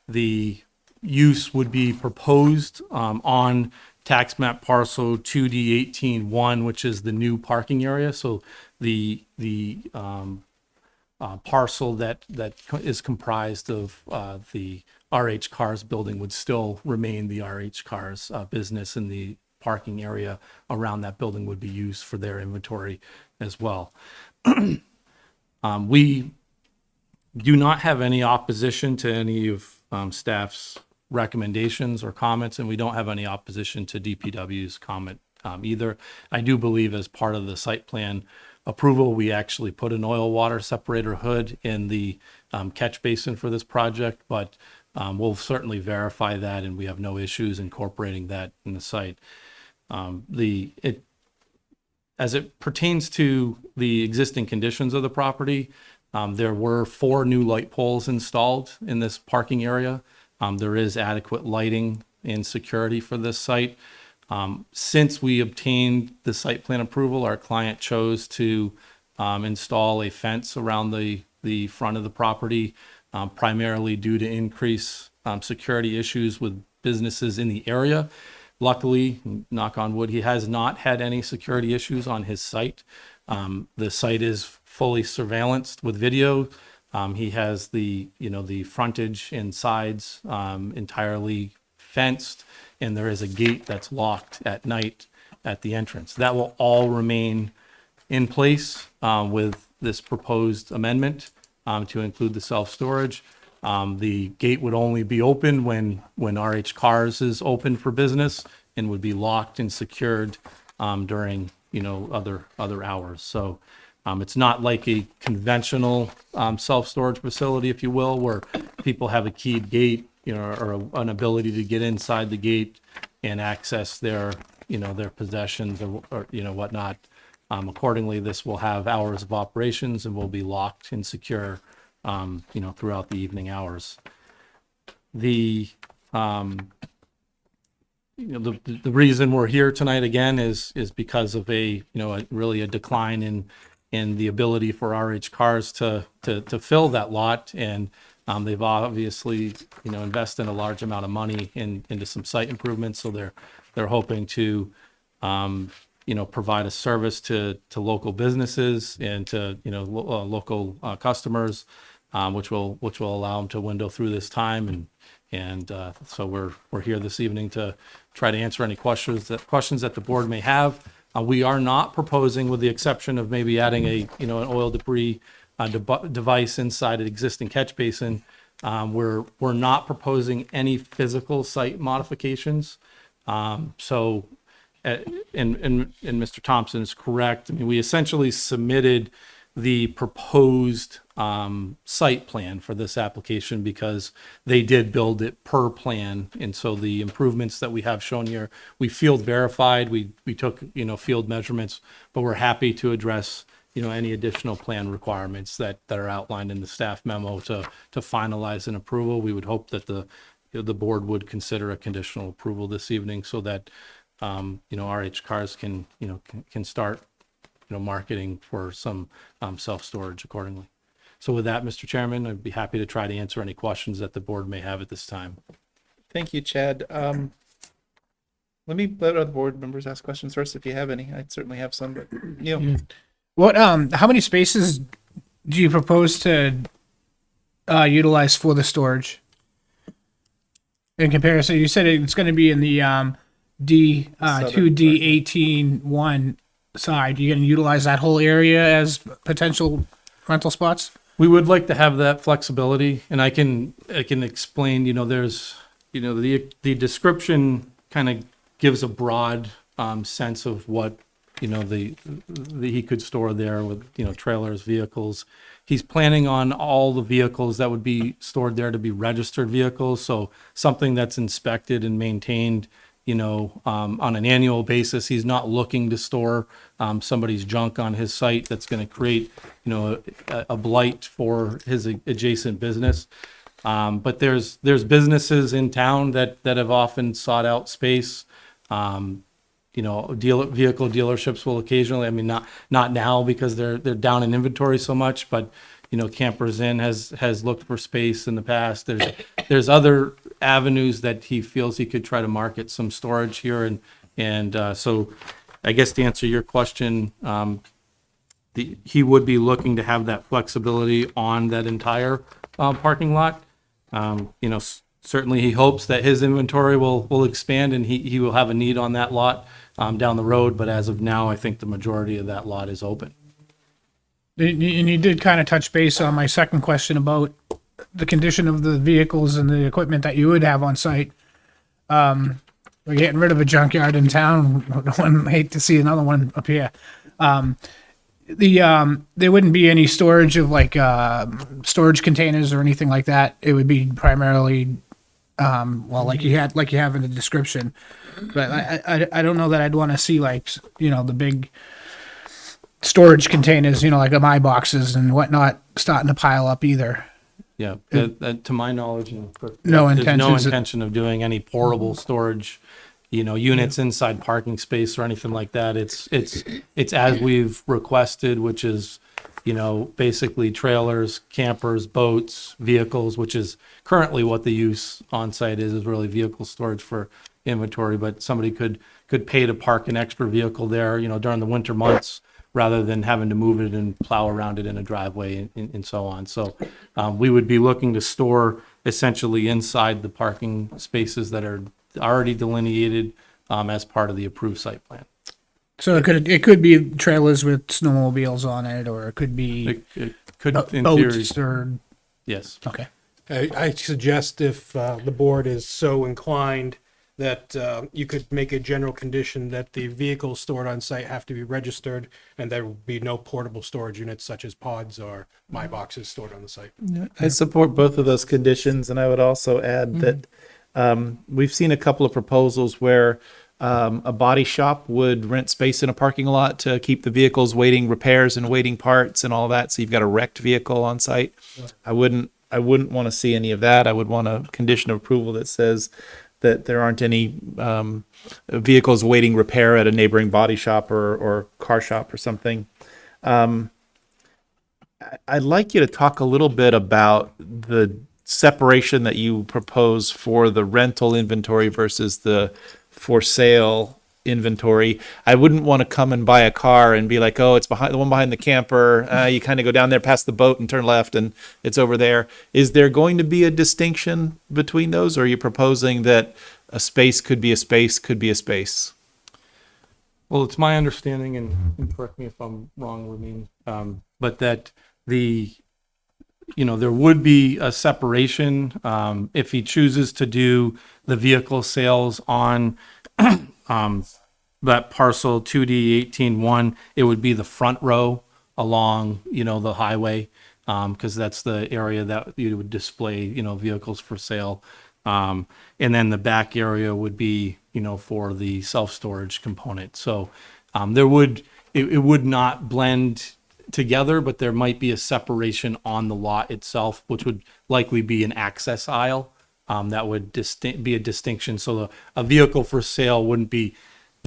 The use would be proposed on tax map parcel 2D 18-1, which is the new parking area. So the parcel that is comprised of the RH Cars building would still remain the RH Cars business, and the parking area around that building would be used for their inventory as well. We do not have any opposition to any of staff's recommendations or comments, and we don't have any opposition to DPW's comment either. I do believe as part of the site plan approval, we actually put an oil water separator hood in the catch basin for this project, but we'll certainly verify that, and we have no issues incorporating that in the site. As it pertains to the existing conditions of the property, there were 4 new light poles installed in this parking area. There is adequate lighting and security for this site. Since we obtained the site plan approval, our client chose to install a fence around the front of the property, primarily due to increased security issues with businesses in the area. Luckily, knock on wood, he has not had any security issues on his site. The site is fully surveillanced with video. He has the frontage and sides entirely fenced, and there is a gate that's locked at night at the entrance. That will all remain in place with this proposed amendment to include the self-storage. The gate would only be open when RH Cars is open for business, and would be locked and secured during other hours. So it's not like a conventional self-storage facility, if you will, where people have a keyed gate, or an ability to get inside the gate and access their possessions or whatnot. Accordingly, this will have hours of operations and will be locked and secure, throughout the evening hours. The reason we're here tonight again is because of really a decline in the ability for RH Cars to fill that lot, and They've obviously, invested a large amount of money into some site improvements, so they're hoping to, provide a service to local businesses and to, local customers, which will allow them to window through this time. And so we're here this evening to try to answer any questions that the board may have. We are not proposing, with the exception of maybe adding an oil debris device inside an existing catch basin. We're not proposing any physical site modifications. So, and Mr. Thompson is correct. I mean, we essentially submitted the proposed site plan for this application because they did build it per plan. And so the improvements that we have shown here, we field verified, we took, field measurements, but we're happy to address, any additional plan requirements that are outlined in the staff memo to finalize an approval. We would hope that the board would consider a conditional approval this evening so that, RH Cars can start, marketing for some self-storage accordingly. So with that, Mr. Chairman, I'd be happy to try to answer any questions that the board may have at this time. Thank you, Chad. Let me let other board members ask questions first if you have any. I certainly have some, but What, how many spaces do you propose to utilize for the storage? In comparison, you said it's going to be in the D2D18-1 side. You're going to utilize that whole area as potential rental spots? We would like to have that flexibility, and I can explain, there's, the description kind of gives a broad sense of what, the he could store there with, trailers, vehicles. He's planning on all the vehicles that would be stored there to be registered vehicles, so something that's inspected and maintained, on an annual basis. He's not looking to store somebody's junk on his site that's going to create, a blight for his adjacent business. But there's businesses in town that have often sought out space. Vehicle dealerships will occasionally, I mean, not now because they're down in inventory so much, but Campers Inn has looked for space in the past. There's other avenues that he feels he could try to market some storage here, and so I guess to answer your question, he would be looking to have that flexibility on that entire parking lot. Certainly he hopes that his inventory will expand and he will have a need on that lot down the road, but as of now, I think the majority of that lot is open. And you did kind of touch base on my second question about the condition of the vehicles and the equipment that you would have on site. We're getting rid of a junkyard in town. I hate to see another one up here. There wouldn't be any storage of storage containers or anything like that. It would be primarily, like you have in the description. But I don't know that I'd want to see the big storage containers, like my boxes and whatnot, starting to pile up either. Yeah, to my knowledge, there's no intention of doing any portable storage, units inside parking space or anything like that. It's as we've requested, which is, basically trailers, campers, boats, vehicles, which is currently what the use on site is really vehicle storage for inventory. But somebody could pay to park an extra vehicle there, during the winter months, rather than having to move it and plow around it in a driveway and so on. So we would be looking to store essentially inside the parking spaces that are already delineated as part of the approved site plan. So it could be trailers with snowmobiles on it, or it could be It could, in boats theory, or yes. okay. I suggest if the board is so inclined that you could make a general condition that the vehicles stored on site have to be registered and there will be no portable storage units such as pods or my boxes stored on the site. I support both of those conditions, and I would also add that we've seen a couple of proposals where a body shop would rent space in a parking lot to keep the vehicles waiting repairs and waiting parts and all that. So you've got a wrecked vehicle on site. I wouldn't want to see any of that. I would want a condition of approval that says that there aren't any vehicles waiting repair at a neighboring body shop or car shop or something. I'd like you to talk a little bit about the separation that you propose for the rental inventory versus the for sale inventory. I wouldn't want to come and buy a car and be like, oh, it's behind the one behind the camper. You kind of go down there past the boat and turn left and it's over there. Is there going to be a distinction between those, or are you proposing that a space could be a space, could be a space? Well, it's my understanding, and correct me if I'm wrong, Ramin, but that there would be a separation if he chooses to do the vehicle sales on that parcel 2D18-1. It would be the front row along, the highway, because that's the area that you would display, vehicles for sale. And then the back area would be, for the self-storage component. So it would not blend together, but there might be a separation on the lot itself, which would likely be an access aisle. That would be a distinction. So a vehicle for sale wouldn't be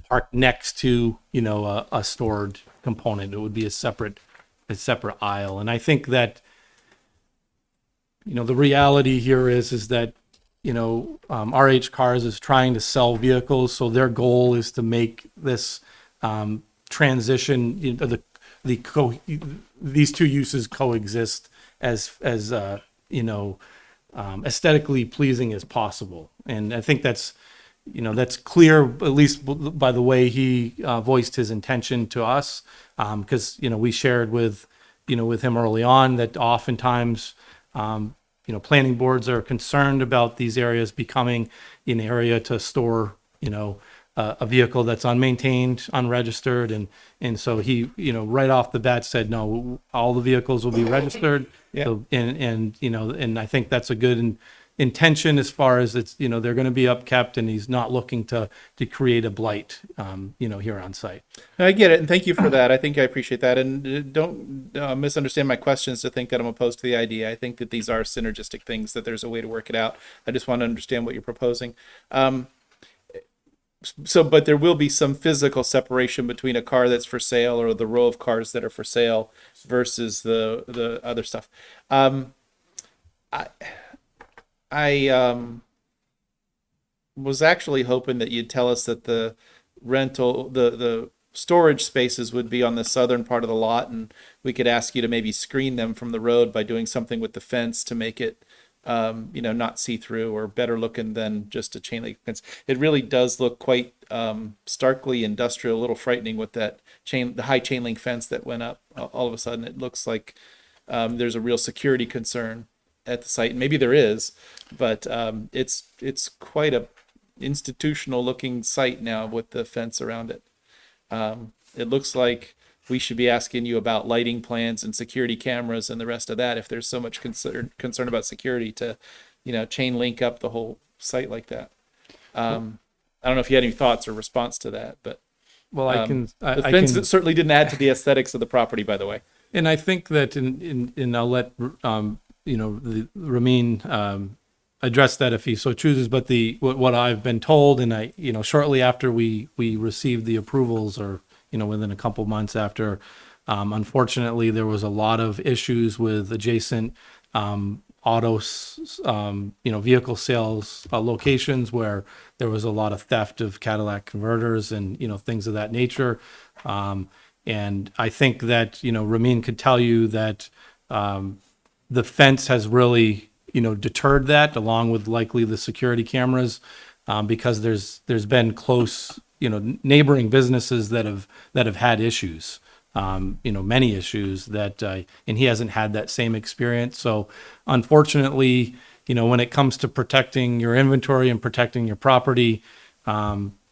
parked next to, a stored component. It would be a separate aisle. And I think that, the reality here is that, RH Cars is trying to sell vehicles. So their goal is to make this transition, these two uses coexist as aesthetically pleasing as possible. And I think that's clear, at least by the way he voiced his intention to us, because we shared with him early on that oftentimes planning boards are concerned about these areas becoming an area to store a vehicle that's unmaintained, unregistered, and so he right off the bat said no, all the vehicles will be registered. Yeah. So, and I think that's a good intention as far as it's they're going to be upkept, and he's not looking to create a blight here on site. I get it, and thank you for that. I think I appreciate that, and don't misunderstand my questions to think that I'm opposed to the idea. I think that these are synergistic things, that there's a way to work it out. I just want to understand what you're proposing. But there will be some physical separation between a car that's for sale or the row of cars that are for sale versus the other stuff. I was actually hoping that you'd tell us that the the storage spaces would be on the southern part of the lot, and we could ask you to maybe screen them from the road by doing something with the fence to make it not see-through or better looking than just a chain link fence. It really does look quite starkly industrial, a little frightening with that the high chain link fence that went up. All of a sudden, it looks like there's a real security concern at the site. And maybe there is, but it's quite a institutional looking site now with the fence around it. It looks like we should be asking you about lighting plans and security cameras and the rest of that if there's so much concern about security to, chain link up the whole site like that. I don't know if you had any thoughts or response to that, but well, the fence certainly didn't add to the aesthetics of the property, by the way. And I think that and I'll let Ramin address that if he so chooses. But what I've been told, and I shortly after we received the approvals, or within a couple months after, unfortunately there was a lot of issues with adjacent vehicle sales locations where there was a lot of theft of Cadillac converters and things of that nature. And I think that Ramin could tell you that the fence has really deterred that, along with likely the security cameras, because there's been close neighboring businesses that have had issues, many issues that and he hasn't had that same experience. So unfortunately, when it comes to protecting your inventory and protecting your property,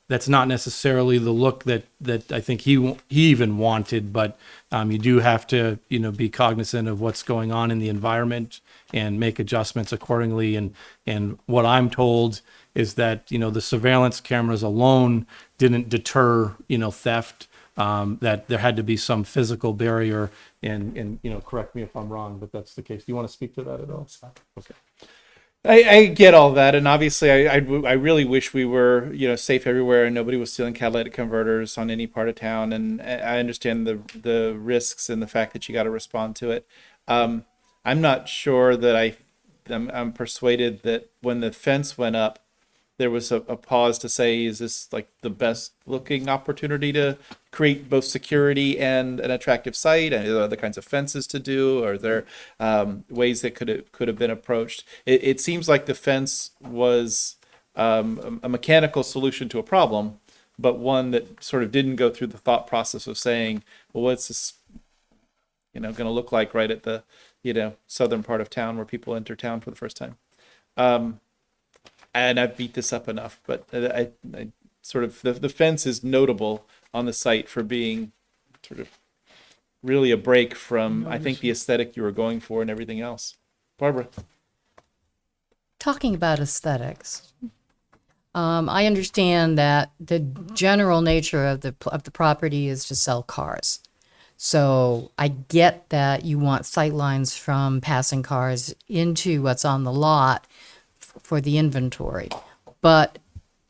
that's not necessarily the look that I think he even wanted, but you do have to be cognizant of what's going on in the environment and make adjustments accordingly. And what I'm told is that the surveillance cameras alone didn't deter theft. That there had to be some physical barrier, and correct me if I'm wrong, but that's the case. Do you want to speak to that at all? Okay. I get all that, and obviously I really wish we were safe everywhere and nobody was stealing catalytic converters on any part of town, and I understand the risks and the fact that you got to respond to it. I'm not sure that I I'm persuaded that when the fence went up, there was a pause to say, is this like the best looking opportunity to create both security and an attractive site? And are there other kinds of fences to do? Are there ways that could have been approached? It seems like the fence was a mechanical solution to a problem, but one that sort of didn't go through the thought process of saying, well, what's this, going to look like right at the, southern part of town where people enter town for the first time. And I've beat this up enough, but I sort of, the fence is notable on the site for being sort of really a break from, I think, the aesthetic you were going for and everything else. Barbara. Talking about aesthetics, I understand that the general nature of the property is to sell cars. So I get that you want sightlines from passing cars into what's on the lot for the inventory. But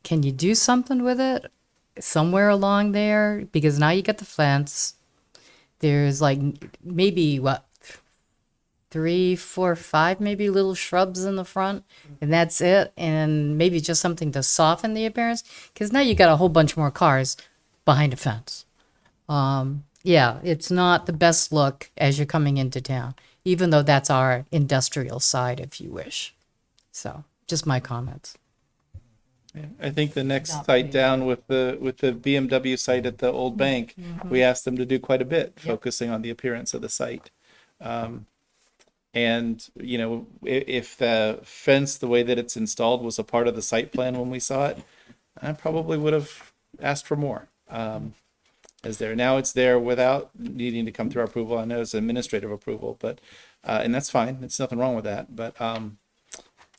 can you do something with it somewhere along there? Because now you get the fence. There's like maybe 3, 4, 5 maybe little shrubs in the front, and that's it. And maybe just something to soften the appearance, because now you got a whole bunch more cars behind a fence. Yeah, it's not the best look as you're coming into town, even though that's our industrial side, if you wish. So just my comments. Yeah, I think the next site down with the BMW site at the old bank, we asked them to do quite a bit, focusing on the appearance of the site. And, if the fence, the way that it's installed, was a part of the site plan when we saw it, I probably would have asked for more. As there now, it's there without needing to come through our approval. I know it's administrative approval, but and that's fine. There's nothing wrong with that. But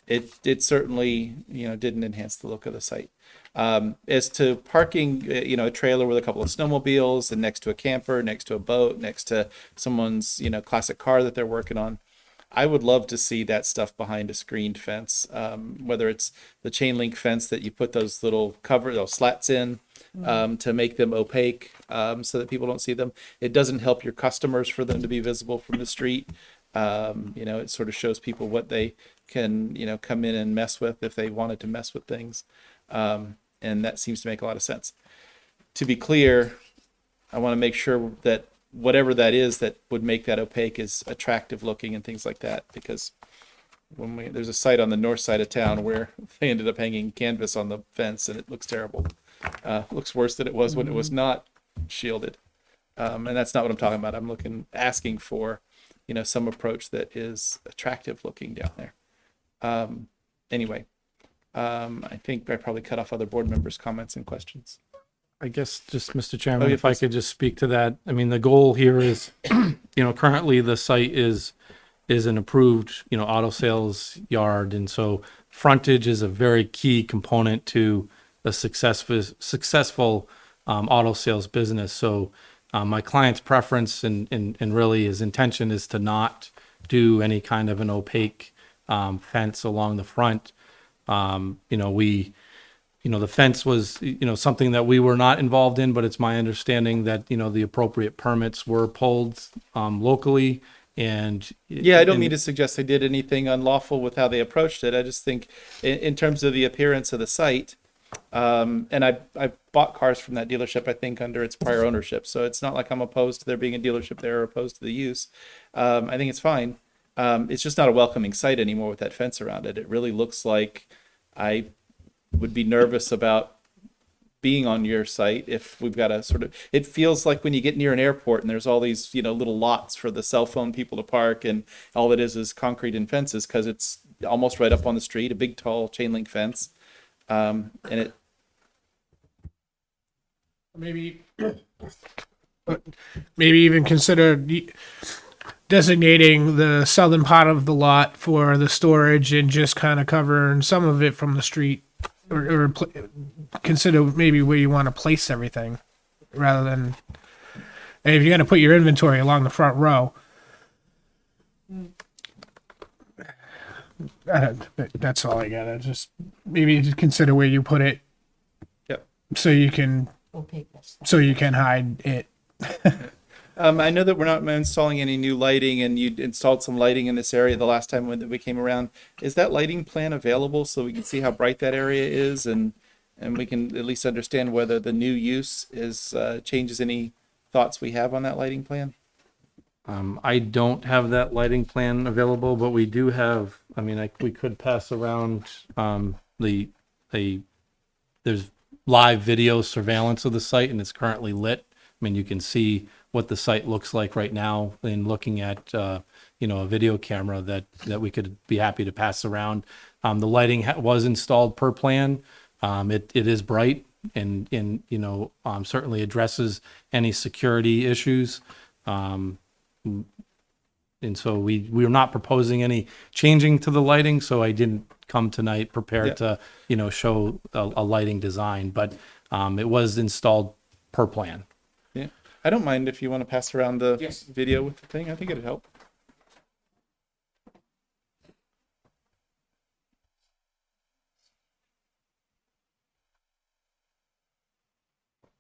it certainly didn't enhance the look of the site. As to parking, a trailer with a couple of snowmobiles and next to a camper, next to a boat, next to someone's classic car that they're working on, I would love to see that stuff behind a screened fence, whether it's the chain link fence that you put those little those slats in to make them opaque so that people don't see them. It doesn't help your customers for them to be visible from the street. It sort of shows people what they can, come in and mess with if they wanted to mess with things. And that seems to make a lot of sense. To be clear, I want to make sure that whatever that is that would make that opaque is attractive looking and things like that, because there's a site on the north side of town where they ended up hanging canvas on the fence and it looks terrible. Looks worse than it was when it was not shielded. And that's not what I'm talking about. I'm asking for, some approach that is attractive looking down there. Anyway, I think I probably cut off other board members' comments and questions. I guess just, Mr. Chairman, yeah, if I please. could just speak to that. I mean, the goal here is, currently the site is an approved, auto sales yard. And so frontage is a very key component to a successful auto sales business. So my client's preference and really his intention is to not do any kind of an opaque fence along the front. The fence was, something that we were not involved in, but it's my understanding that, the appropriate permits were pulled locally. And yeah, I don't mean to suggest they did anything unlawful with how they approached it. I just think in terms of the appearance of the site, and I bought cars from that dealership, I think, under its prior ownership. So it's not like I'm opposed to there being a dealership there or opposed to the use. I think it's fine. It's just not a welcoming site anymore with that fence around it. It really looks like I would be nervous about being on your site if we've got a sort of, it feels like when you get near an airport and there's all these, little lots for the cell phone people to park, and all it is concrete and fences because it's almost right up on the street, a big tall chain link fence. And it maybe even consider designating the southern part of the lot for the storage and just kind of covering some of it from the street, or consider maybe where you want to place everything rather than, and if you're going to put your inventory along the front row, that's all I got. Just maybe just consider where you put it. Yep. So you can hide it. I know that we're not installing any new lighting, and you installed some lighting in this area the last time when we came around. Is that lighting plan available so we can see how bright that area is, and we can at least understand whether the new use is changes any thoughts we have on that lighting plan? I don't have that lighting plan available, but we do have, I mean, we could pass around there's live video surveillance of the site, and it's currently lit. I mean, you can see what the site looks like right now in looking at, a video camera that we could be happy to pass around. The lighting was installed per plan. It is bright and certainly addresses any security issues. And so we're not proposing any changing to the lighting, so I didn't come tonight prepared to, show a lighting design, but it was installed per plan. Yeah, I don't mind if you want to pass around the video with the thing. I think it'd help.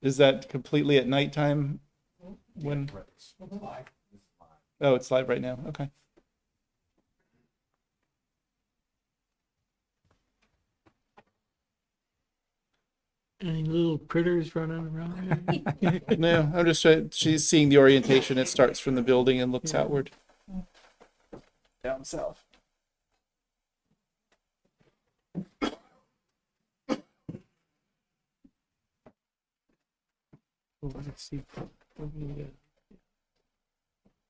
Is that completely at nighttime? When? Oh, it's live right now. Okay. Any little critters running around? No, I'm just trying. She's seeing the orientation. It starts from the building and looks outward. Down south. Oh, let's see.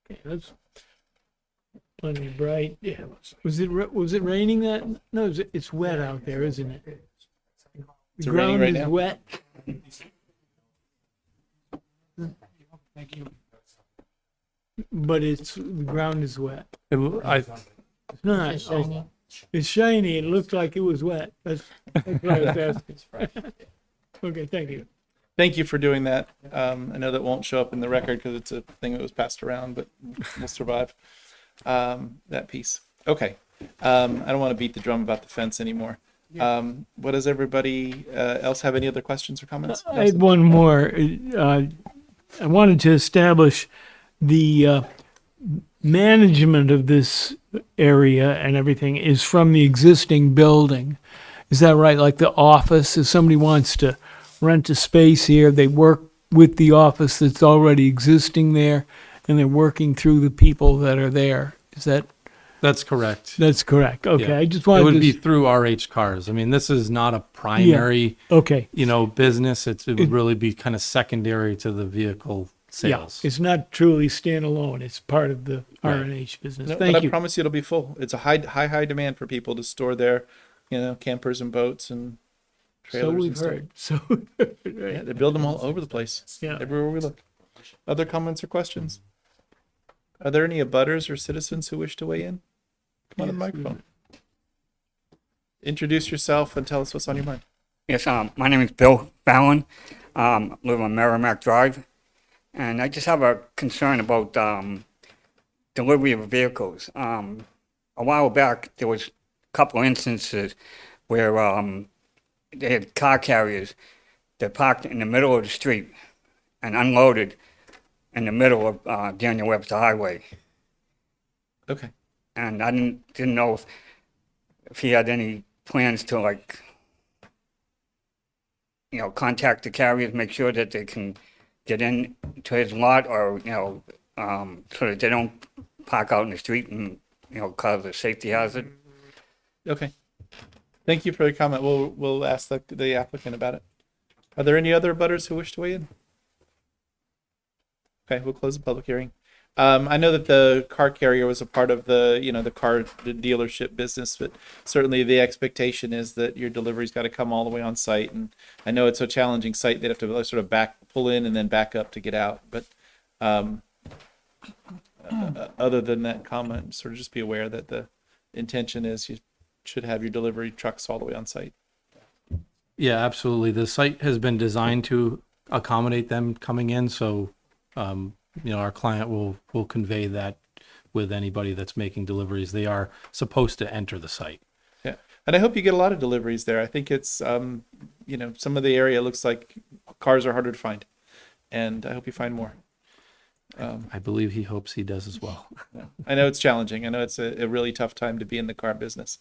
Okay, that's plenty bright. Yeah. Was it raining that? No, it's wet out there, isn't it? The ground raining right is now. wet. But the ground is wet. It's not. It's shiny. It looked like it was wet. That's what I was asking. Okay, thank you. Thank you for doing that. I know that won't show up in the record because it's a thing that was passed around, but we'll survive that piece. Okay. I don't want to beat the drum about the fence anymore. What does everybody else have? Any other questions or comments? I had one more. I wanted to establish the management of this area and everything is from the existing building. Is that right? Like the office, if somebody wants to rent a space here, they work with the office that's already existing there, and they're working through the people that are there. Is that? That's correct. That's correct. Okay, Yeah. I just wanted It would to be through RH Cars. I mean, this is not a primary, okay. Business. It would really be kind of secondary to the vehicle sales. Yeah, it's not truly standalone. It's part of the Right. R&H business. No, Thank but you. I promise you it'll be full. It's a high demand for people to store their, campers and boats and trailers. So and we've stuff. heard. So we've heard, right? Yeah, they build them all over the place. Yeah. Everywhere we look. Other comments or questions? Are there any abutters or citizens who wish to weigh in? Come on to the microphone. Introduce yourself and tell us what's on your mind. Yes, my name is Bill Fallon. Live on Merrimac Drive, and I just have a concern about delivery of vehicles. A while back, there was a couple of instances where they had car carriers that parked in the middle of the street and unloaded in the middle of Daniel Webster Highway. Okay. And I didn't know if he had any plans to contact the carriers, make sure that they can get in to his lot, or so that they don't park out in the street and cause a safety hazard. Okay. Thank you for your comment. We'll ask the applicant about it. Are there any other abutters who wish to weigh in? Okay, we'll close the public hearing. I know that the car carrier was a part of the dealership business, but certainly the expectation is that your delivery's got to come all the way on site. And I know it's a challenging site; they'd have to sort of pull in and then back up to get out. But other than that comment, sort of just be aware that the intention is you should have your delivery trucks all the way on site. Yeah, absolutely. The site has been designed to accommodate them coming in, so our client will convey that with anybody that's making deliveries. They are supposed to enter the site. Yeah, and I hope you get a lot of deliveries there. I think it's some of the area looks like cars are harder to find, and I hope you find more. I believe he hopes he does as well. I know it's challenging. I know it's a really tough time to be in the car business.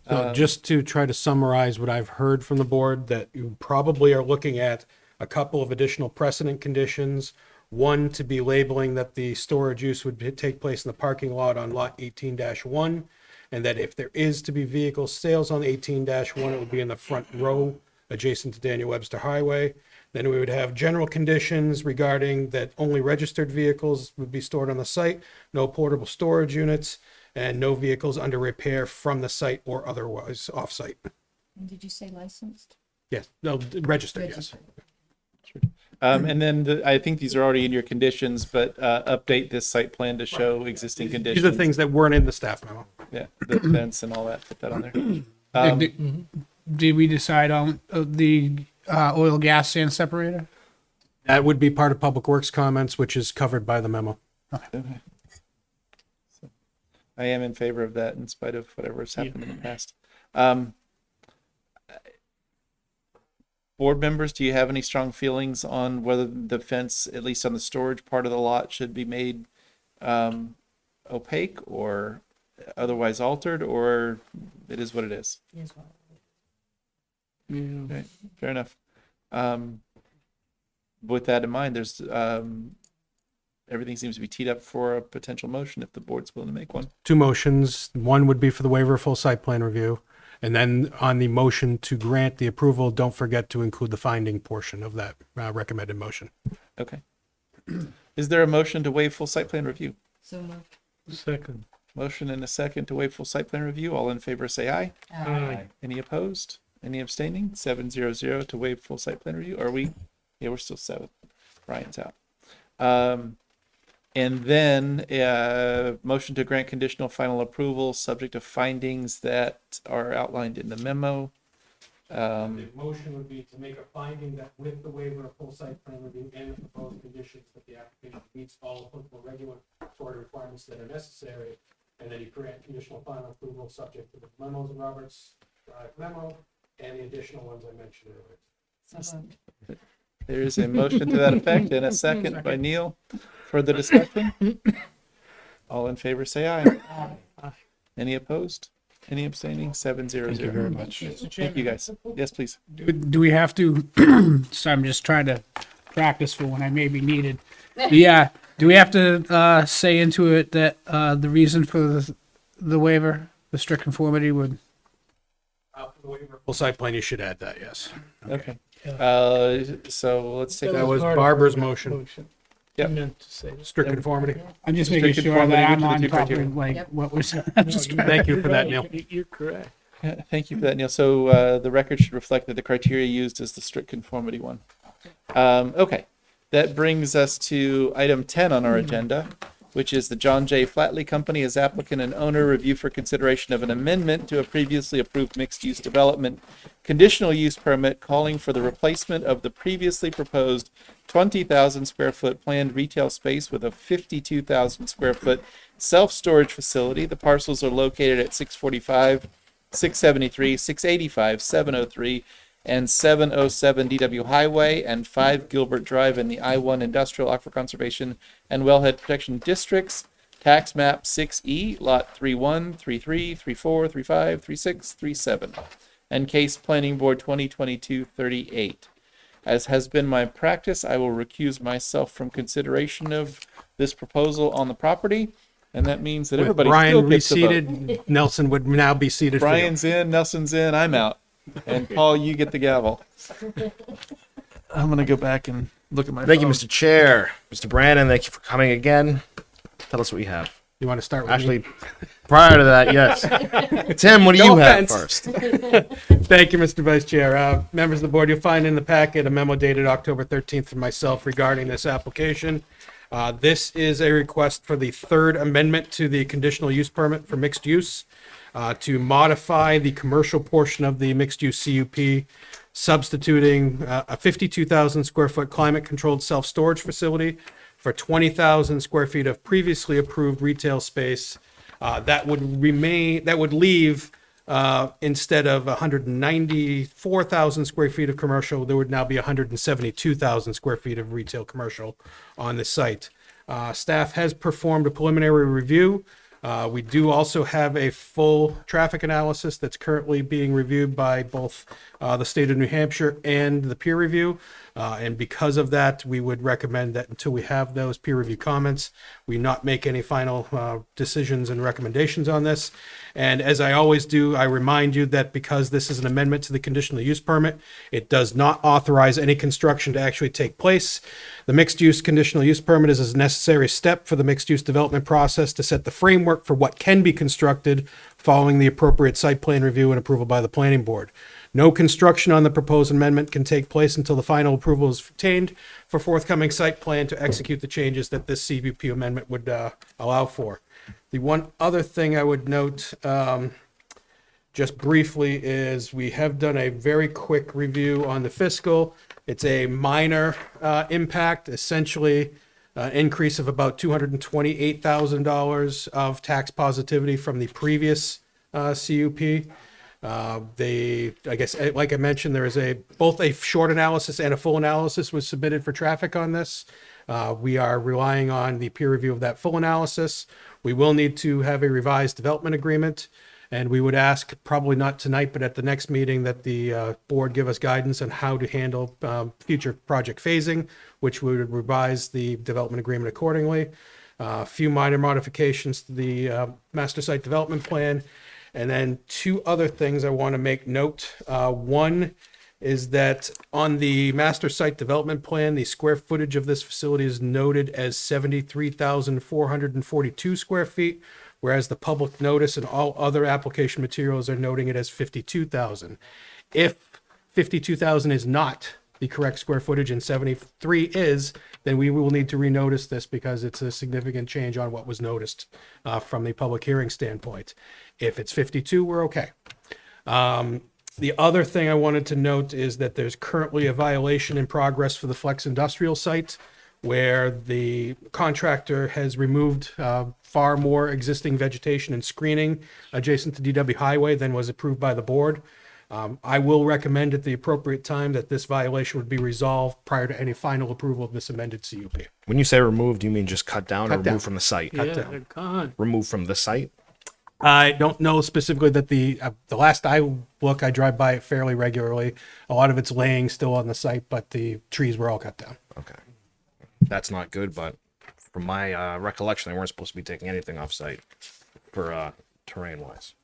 So just to try to summarize what I've heard from the board, that you probably are looking at a couple of additional precedent conditions. One, to be labeling that the storage use would take place in the parking lot on lot 18-1, and that if there is to be vehicle sales on 18-1, it would be in the front row adjacent to Daniel Webster Highway. Then we would have general conditions regarding that only registered vehicles would be stored on the site, no portable storage units, and no vehicles under repair from the site or otherwise off-site. Did you say licensed? Yes, no, registered, yes. And then I think these are already in your conditions, but update this site plan to show existing conditions. These are things that weren't in the staff memo. Yeah, the fence and all that, put that on there. Did we decide on the oil gas sand separator? That would be part of Public Works comments, which is covered by the memo. Okay. So, I am in favor of that in spite of whatever's happened in the past. Board members, do you have any strong feelings on whether the fence, at least on the storage part of the lot, should be made opaque or otherwise altered, or it is what it is? Okay, fair enough. With that in mind, there's everything seems to be teed up for a potential motion if the board's willing to make one. Two motions. One would be for the waiver of full site plan review. And then on the motion to grant the approval, don't forget to include the finding portion of that recommended motion. Okay. Is there a motion to waive full site plan review? So moved. Second. Motion and a second to waive full site plan review. All in favor say aye. Aye. Any opposed? Any abstaining? 7-0-0 to waive full site plan review. Are we? Yeah, we're still 7. Brian's out. And then motion to grant conditional final approval subject to findings that are outlined in the memo. The motion would be to make a finding that with the waiver of full site plan review and the proposed conditions that the application meets all applicable regulatory requirements that are necessary, and then you grant conditional final approval subject to the memos in Robert's memo and the additional ones I mentioned earlier. So moved. There is a motion to that effect and a second by Neil. Further discussion? All in favor say aye. Any opposed? Any abstaining? 7-0-0. Thank you very much. Thank you guys. Yes, please. Do we have to, so I'm just trying to practice for when I may be needed. Yeah, do we have to say into it that the reason for the waiver, the strict conformity would? For the waiver of full site plan, you should add that, yes. Okay. So let's take That was Barbara's motion. Yep. Meant to say that. Strict conformity. I'm just Strict making sure conformity that I'm to the on two top criteria. of like Yep. what was. I'm just trying Thank you for that, Neil. You're correct. Yeah, thank you for that, Neil. So the record should reflect that the criteria used is the strict conformity one. Okay, that brings us to item 10 on our agenda, which is the John J. Flatley Company as applicant and owner review for consideration of an amendment to a previously approved mixed-use development conditional use permit calling for the replacement of the previously proposed 20,000 square foot planned retail space with a 52,000 square foot self-storage facility. The parcels are located at 645, 673, 685, 703, and 707 DW Highway and 5 Gilbert Drive in the I-1 Industrial Aquifer Conservation and Wellhead Protection Districts. Tax map 6E, lot 31, 33, 34, 35, 36, 37. And case planning board 2022-38. As has been my practice, I will recuse myself from consideration of this proposal on the property. And that means that With everybody Brian still gets to vote. reseated, Nelson would now be seated for you. Brian's in, Nelson's in, I'm out. And Paul, you get the gavel. I'm going to go back and look at my Thank you, phone. Mr. Chair. Mr. Brandon, thank you for coming again. Tell us what you have. You want to start with Actually, me? prior to that, yes. Tim, what do No you have offense. first? Thank you, Mr. Vice Chair. Members of the board, you'll find in the packet a memo dated October 13th from myself regarding this application. This is a request for the third amendment to the conditional use permit for mixed use to modify the commercial portion of the mixed use CUP, substituting a 52,000 square foot climate controlled self-storage facility for 20,000 square feet of previously approved retail space that would leave Instead of 194,000 square feet of commercial, there would now be 172,000 square feet of retail commercial on the site. Staff has performed a preliminary review. We do also have a full traffic analysis that's currently being reviewed by both the state of New Hampshire and the peer review. And because of that, we would recommend that until we have those peer review comments, we not make any final decisions and recommendations on this. And as I always do, I remind you that because this is an amendment to the conditional use permit, it does not authorize any construction to actually take place. The mixed use conditional use permit is a necessary step for the mixed use development process to set the framework for what can be constructed following the appropriate site plan review and approval by the planning board. No construction on the proposed amendment can take place until the final approval is obtained for forthcoming site plan to execute the changes that this CBP amendment would allow for. The one other thing I would note, just briefly, is we have done a very quick review on the fiscal. It's a minor impact, essentially an increase of about $228,000 of tax positivity from the previous CUP. I guess, like I mentioned, there is both a short analysis and a full analysis was submitted for traffic on this. We are relying on the peer review of that full analysis. We will need to have a revised development agreement, and we would ask, probably not tonight, but at the next meeting, that the board give us guidance on how to handle future project phasing, which we would revise the development agreement accordingly. A few minor modifications to the master site development plan. And then two other things I want to make note. One is that on the master site development plan, the square footage of this facility is noted as 73,442 square feet, whereas the public notice and all other application materials are noting it as 52,000. If 52,000 is not the correct square footage and 73 is, then we will need to renotice this because it's a significant change on what was noticed from the public hearing standpoint. If it's 52, we're okay. The other thing I wanted to note is that there's currently a violation in progress for the Flex Industrial site where the contractor has removed far more existing vegetation and screening adjacent to DW Highway than was approved by the board. I will recommend at the appropriate time that this violation would be resolved prior to any final approval of this amended CUP. When you say removed, you mean just cut down or Cut down. remove from the site? Cut down. God. Remove from the site? I don't know specifically that the last I look, I drive by it fairly regularly. A lot of it's laying still on the site, but the trees were all cut down. Okay. That's not good, but from my recollection, they weren't supposed to be taking anything off site for terrain wise.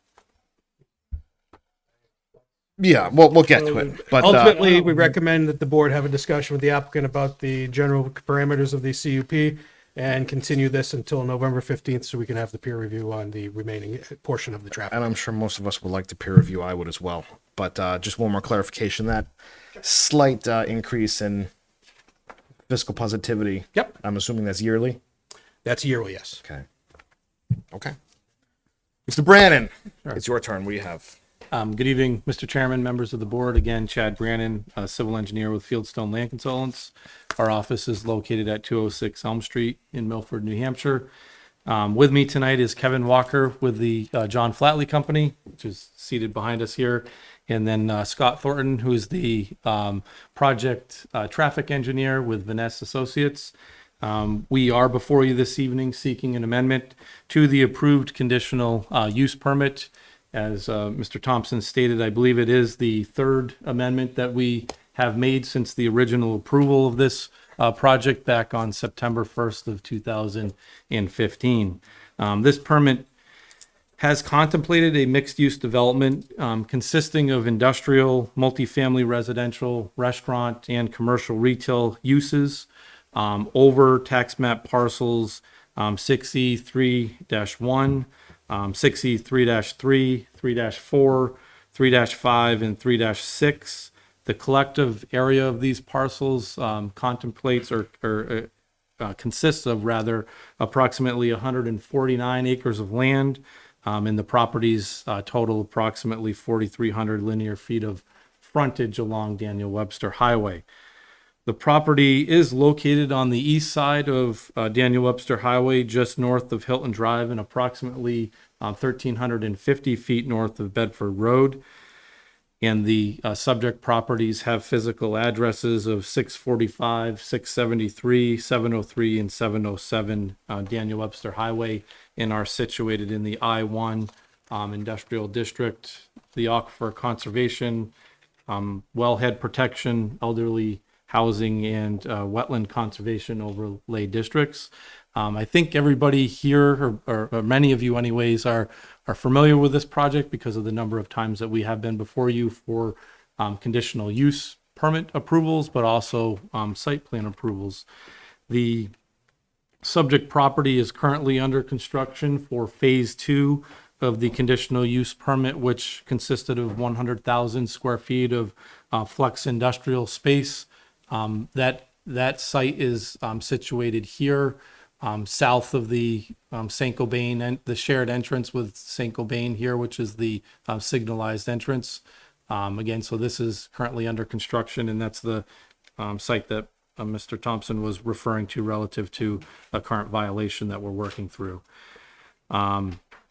Yeah, we'll get to it. But ultimately, we recommend that the board have a discussion with the applicant about the general parameters of the CUP and continue this until November 15th so we can have the peer review on the remaining portion of the traffic. and I'm sure most of us would like the peer review. I would as well. But just one more clarification: that slight increase in fiscal positivity. Yep. I'm assuming that's yearly. That's yearly, yes. Okay. Okay. Mr. Brannon, it's your turn. What do you have? Good evening, Mr. Chairman, members of the board. Again, Chad Brannon, a civil engineer with Fieldstone Land Consultants. Our office is located at 206 Elm Street in Milford, New Hampshire. With me tonight is Kevin Walker with the John Flatley Company, which is seated behind us here. And then Scott Thornton, who is the project traffic engineer with Vanessa Associates. We are before you this evening seeking an amendment to the approved conditional use permit. As Mr. Thompson stated, I believe it is the third amendment that we have made since the original approval of this project back on September 1st of 2015. This permit has contemplated a mixed-use development consisting of industrial, multifamily residential, restaurant, and commercial retail uses over tax map parcels 6E3-1, 6E3-3, 3-4, 3-5, and 3-6. The collective area of these parcels contemplates or consists of rather approximately 149 acres of land, and the properties total approximately 4,300 linear feet of frontage along Daniel Webster Highway. The property is located on the east side of Daniel Webster Highway, just north of Hilton Drive and approximately 1,350 feet north of Bedford Road. And the subject properties have physical addresses of 645, 673, 703, and 707 Daniel Webster Highway, and are situated in the I-1 industrial district, the aquifer conservation, wellhead protection, elderly housing, and wetland conservation overlay districts. I think everybody here, or many of you anyways, are familiar with this project because of the number of times that we have been before you for conditional use permit approvals, but also site plan approvals. The subject property is currently under construction for phase 2 of the conditional use permit, which consisted of 100,000 square feet of flex industrial space. That site is situated here, south of the St. Cobain and the shared entrance with St. Cobain here, which is the signalized entrance. Again, so this is currently under construction, and that's the site that Mr. Thompson was referring to relative to a current violation that we're working through.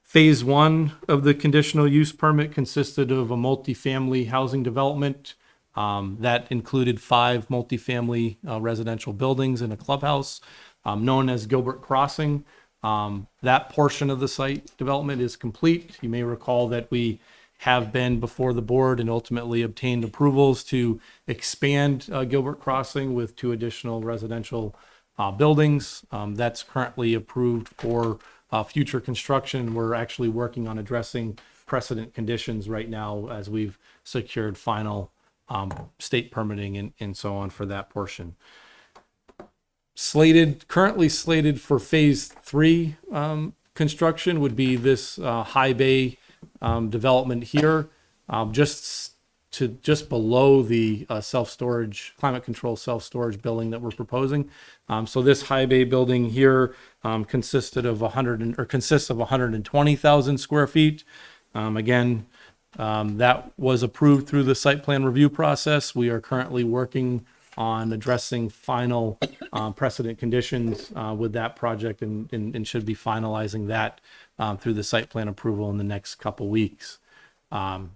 Phase 1 of the conditional use permit consisted of a multifamily housing development that included 5 multifamily residential buildings and a clubhouse, known as Gilbert Crossing. That portion of the site development is complete. You may recall that we have been before the board and ultimately obtained approvals to expand Gilbert Crossing with 2 additional residential buildings. That's currently approved for future construction. We're actually working on addressing precedent conditions right now as we've secured final state permitting and so on for that portion. Currently slated for phase 3 construction would be this high bay development here, just below the climate control self-storage building that we're proposing. So this high bay building here consists of 120,000 square feet. Again, that was approved through the site plan review process. We are currently working on addressing final precedent conditions with that project and should be finalizing that through the site plan approval in the next couple weeks. So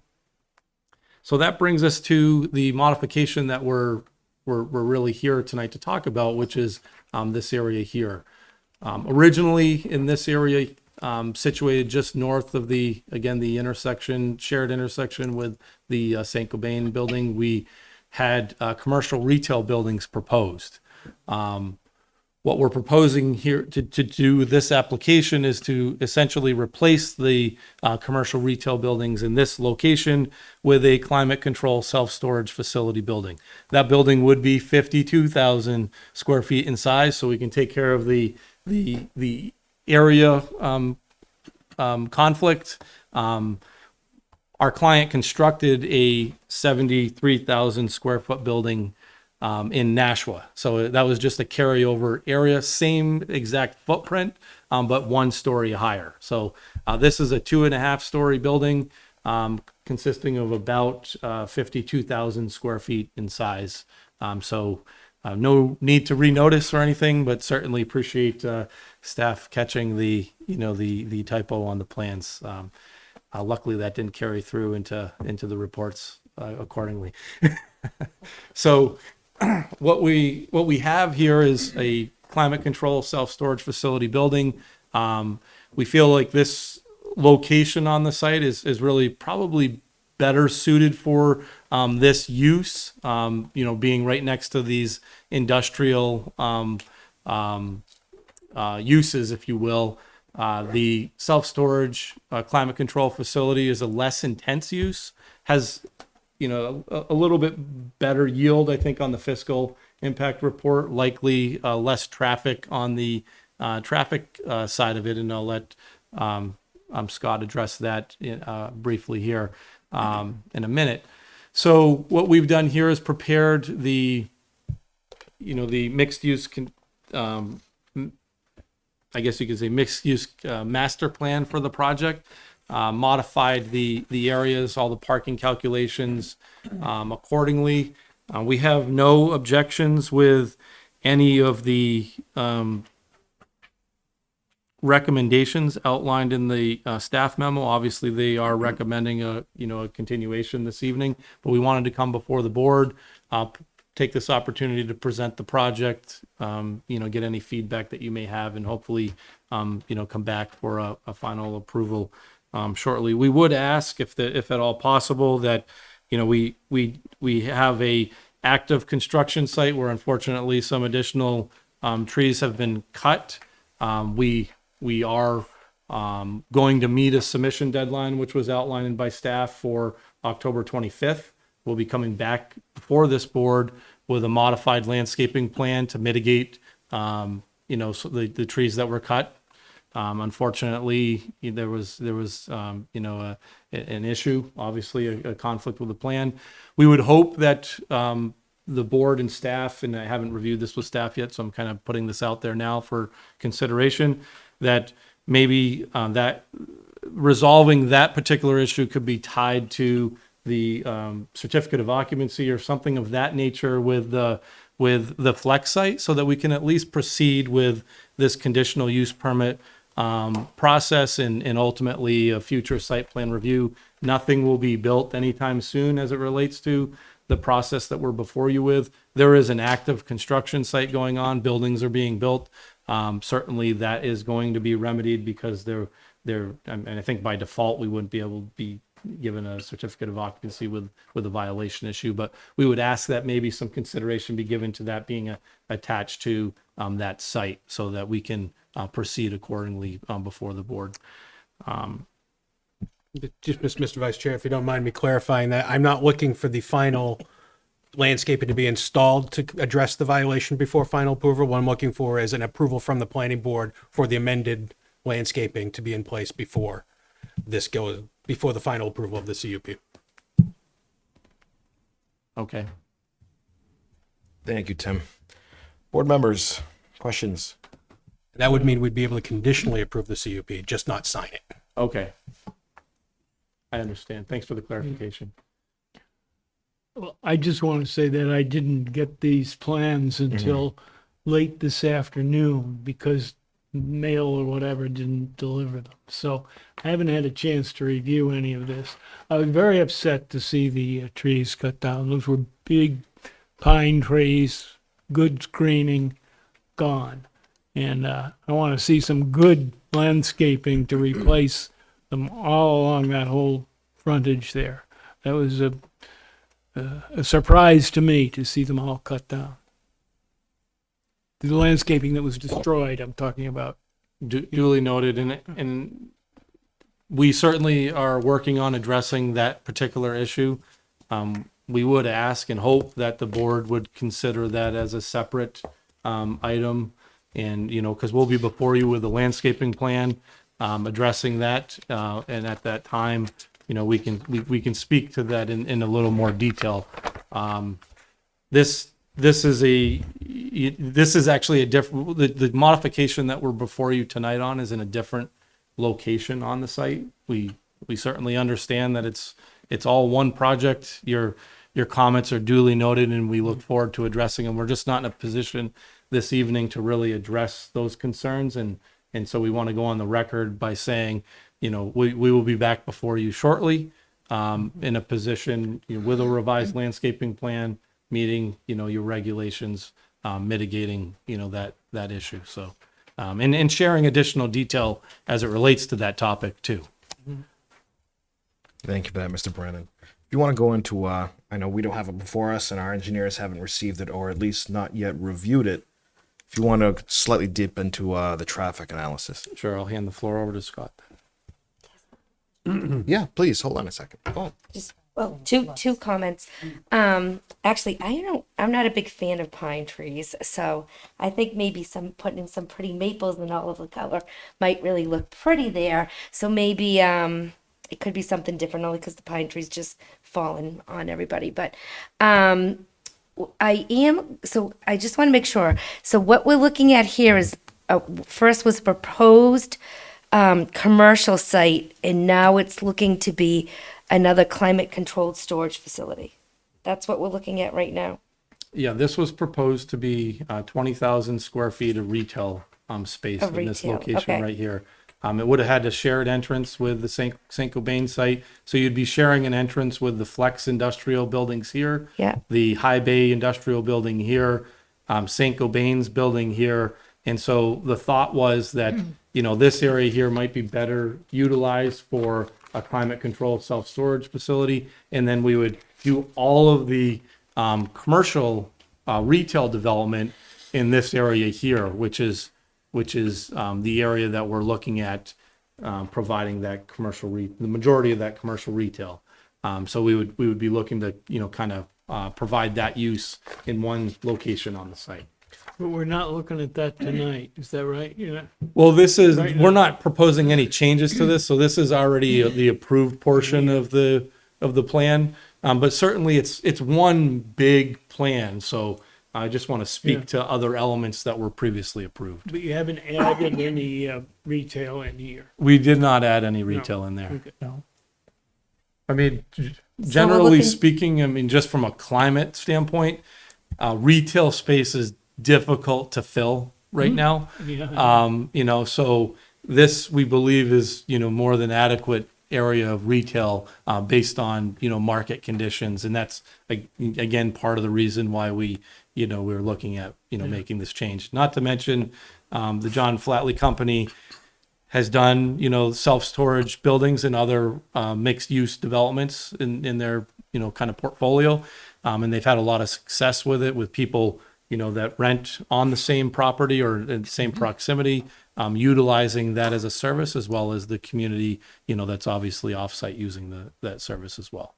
that brings us to the modification that we're really here tonight to talk about, which is this area here. Originally in this area, situated just north of the shared intersection with the St. Cobain building, we had commercial retail buildings proposed. What we're proposing here to do this application is to essentially replace the commercial retail buildings in this location with a climate control self-storage facility building. That building would be 52,000 square feet in size, so we can take care of the area conflict. Our client constructed a 73,000 square foot building in Nashua. So that was just a carryover area, same exact footprint, but 1 story higher. So this is a 2.5 story building consisting of about 52,000 square feet in size. So no need to renotice or anything, but certainly appreciate staff catching the typo on the plans. Luckily that didn't carry through into the reports accordingly. So what we have here is a climate control self-storage facility building. We feel like this location on the site is really probably better suited for this use, being right next to these industrial uses, if you will. The self-storage climate control facility is a less intense use, has a little bit better yield, I think, on the fiscal impact report, likely less traffic on the traffic side of it, and I'll let Scott address that briefly here in a minute. So what we've done here is prepared the mixed use, I guess you could say mixed use master plan for the project. Modified the areas, all the parking calculations accordingly. We have no objections with any of the recommendations outlined in the staff memo. Obviously, they are recommending a continuation this evening, but we wanted to come before the board, take this opportunity to present the project, get any feedback that you may have, and hopefully, come back for a final approval shortly. We would ask, if at all possible, that we have a active construction site where unfortunately some additional trees have been cut. We are going to meet a submission deadline, which was outlined by staff for October 25th. We'll be coming back before this board with a modified landscaping plan to mitigate, so the trees that were cut. Unfortunately, there was an issue, obviously a conflict with the plan. We would hope that the board and staff, and I haven't reviewed this with staff yet, so I'm kind of putting this out there now for consideration, that maybe that resolving that particular issue could be tied to the certificate of occupancy or something of that nature with the flex site, so that we can at least proceed with this conditional use permit process and ultimately a future site plan review. Nothing will be built anytime soon as it relates to the process that we're before you with. There is an active construction site going on. Buildings are being built. Certainly that is going to be remedied because and I think by default we wouldn't be able to be given a certificate of occupancy with a violation issue, but we would ask that maybe some consideration be given to that being attached to that site so that we can proceed accordingly before the board. Just, Mr. Vice Chair, if you don't mind me clarifying that, I'm not looking for the final landscaping to be installed to address the violation before final approval. What I'm looking for is an approval from the planning board for the amended landscaping to be in place before the final approval of the CUP. Okay. Thank you, Tim. Board members, questions? That would mean we'd be able to conditionally approve the CUP, just not sign it. Okay. I understand. Thanks for the clarification. Well, I just want to say that I didn't get these plans until late this afternoon because mail or whatever didn't deliver them. So I haven't had a chance to review any of this. I was very upset to see the trees cut down. Those were big pine trees, good screening, gone. And I want to see some good landscaping to replace them all along that whole frontage there. That was a surprise to me to see them all cut down. The landscaping that was destroyed, I'm talking about. Duly noted, and we certainly are working on addressing that particular issue. We would ask and hope that the board would consider that as a separate item, and because we'll be before you with a landscaping plan addressing that, and at that time, we can speak to that in a little more detail. This is actually a different, the modification that we're before you tonight on is in a different location on the site. We certainly understand that it's all one project. Your comments are duly noted and we look forward to addressing them. We're just not in a position this evening to really address those concerns. And so we want to go on the record by saying, we will be back before you shortly in a position with a revised landscaping plan, meeting, your regulations, mitigating, that issue. So, and sharing additional detail as it relates to that topic too. Thank you for that, Mr. Brennan. If you want to go into, I know we don't have it before us and our engineers haven't received it or at least not yet reviewed it. If you want to slightly dip into the traffic analysis. Sure, I'll hand the floor over to Scott. Yeah, please, hold on a second. Go on. Two comments. Actually, I'm not a big fan of pine trees, so I think maybe putting in some pretty maples and all of the color might really look pretty there. So maybe it could be something different, only because the pine trees just falling on everybody. But I just want to make sure. So what we're looking at here is first was proposed commercial site, and now it's looking to be another climate controlled storage facility. that's what we're looking at right now. Yeah, this was proposed to be 20,000 square feet of retail space Of in this retail, location okay. right here. It would have had a shared entrance with the St. Cobain site. So you'd be sharing an entrance with the Flex Industrial buildings here, Yeah. the High Bay Industrial building here, St. Cobain's building here. And so the thought was that, this area here might be better utilized for a climate control self-storage facility. And then we would do all of the commercial retail development in this area here, which is the area that we're looking at providing that the majority of that commercial retail. So we would be looking to kind of provide that use in one location on the site. But we're not looking at that tonight, is that right? Well, Right we're now. not proposing any changes to this, so this is already the approved portion of the plan. But certainly it's one big plan, so I just want to speak to other elements that were previously approved. But you haven't added any retail in here. We did not add any retail in there. Okay. No. I mean, we're generally looking- speaking, I mean, just from a climate standpoint, retail space is difficult to fill right now. Yeah. So this, we believe, is, more than adequate area of retail based on, market conditions. And that's, again, part of the reason why we were looking at, making this change. Not to mention, the John Flatley Company has done, self-storage buildings and other mixed-use developments in their, kind of portfolio. And they've had a lot of success with it, with people, that rent on the same property or in the same proximity, utilizing that as a service, as well as the community, that's obviously offsite using that service as well.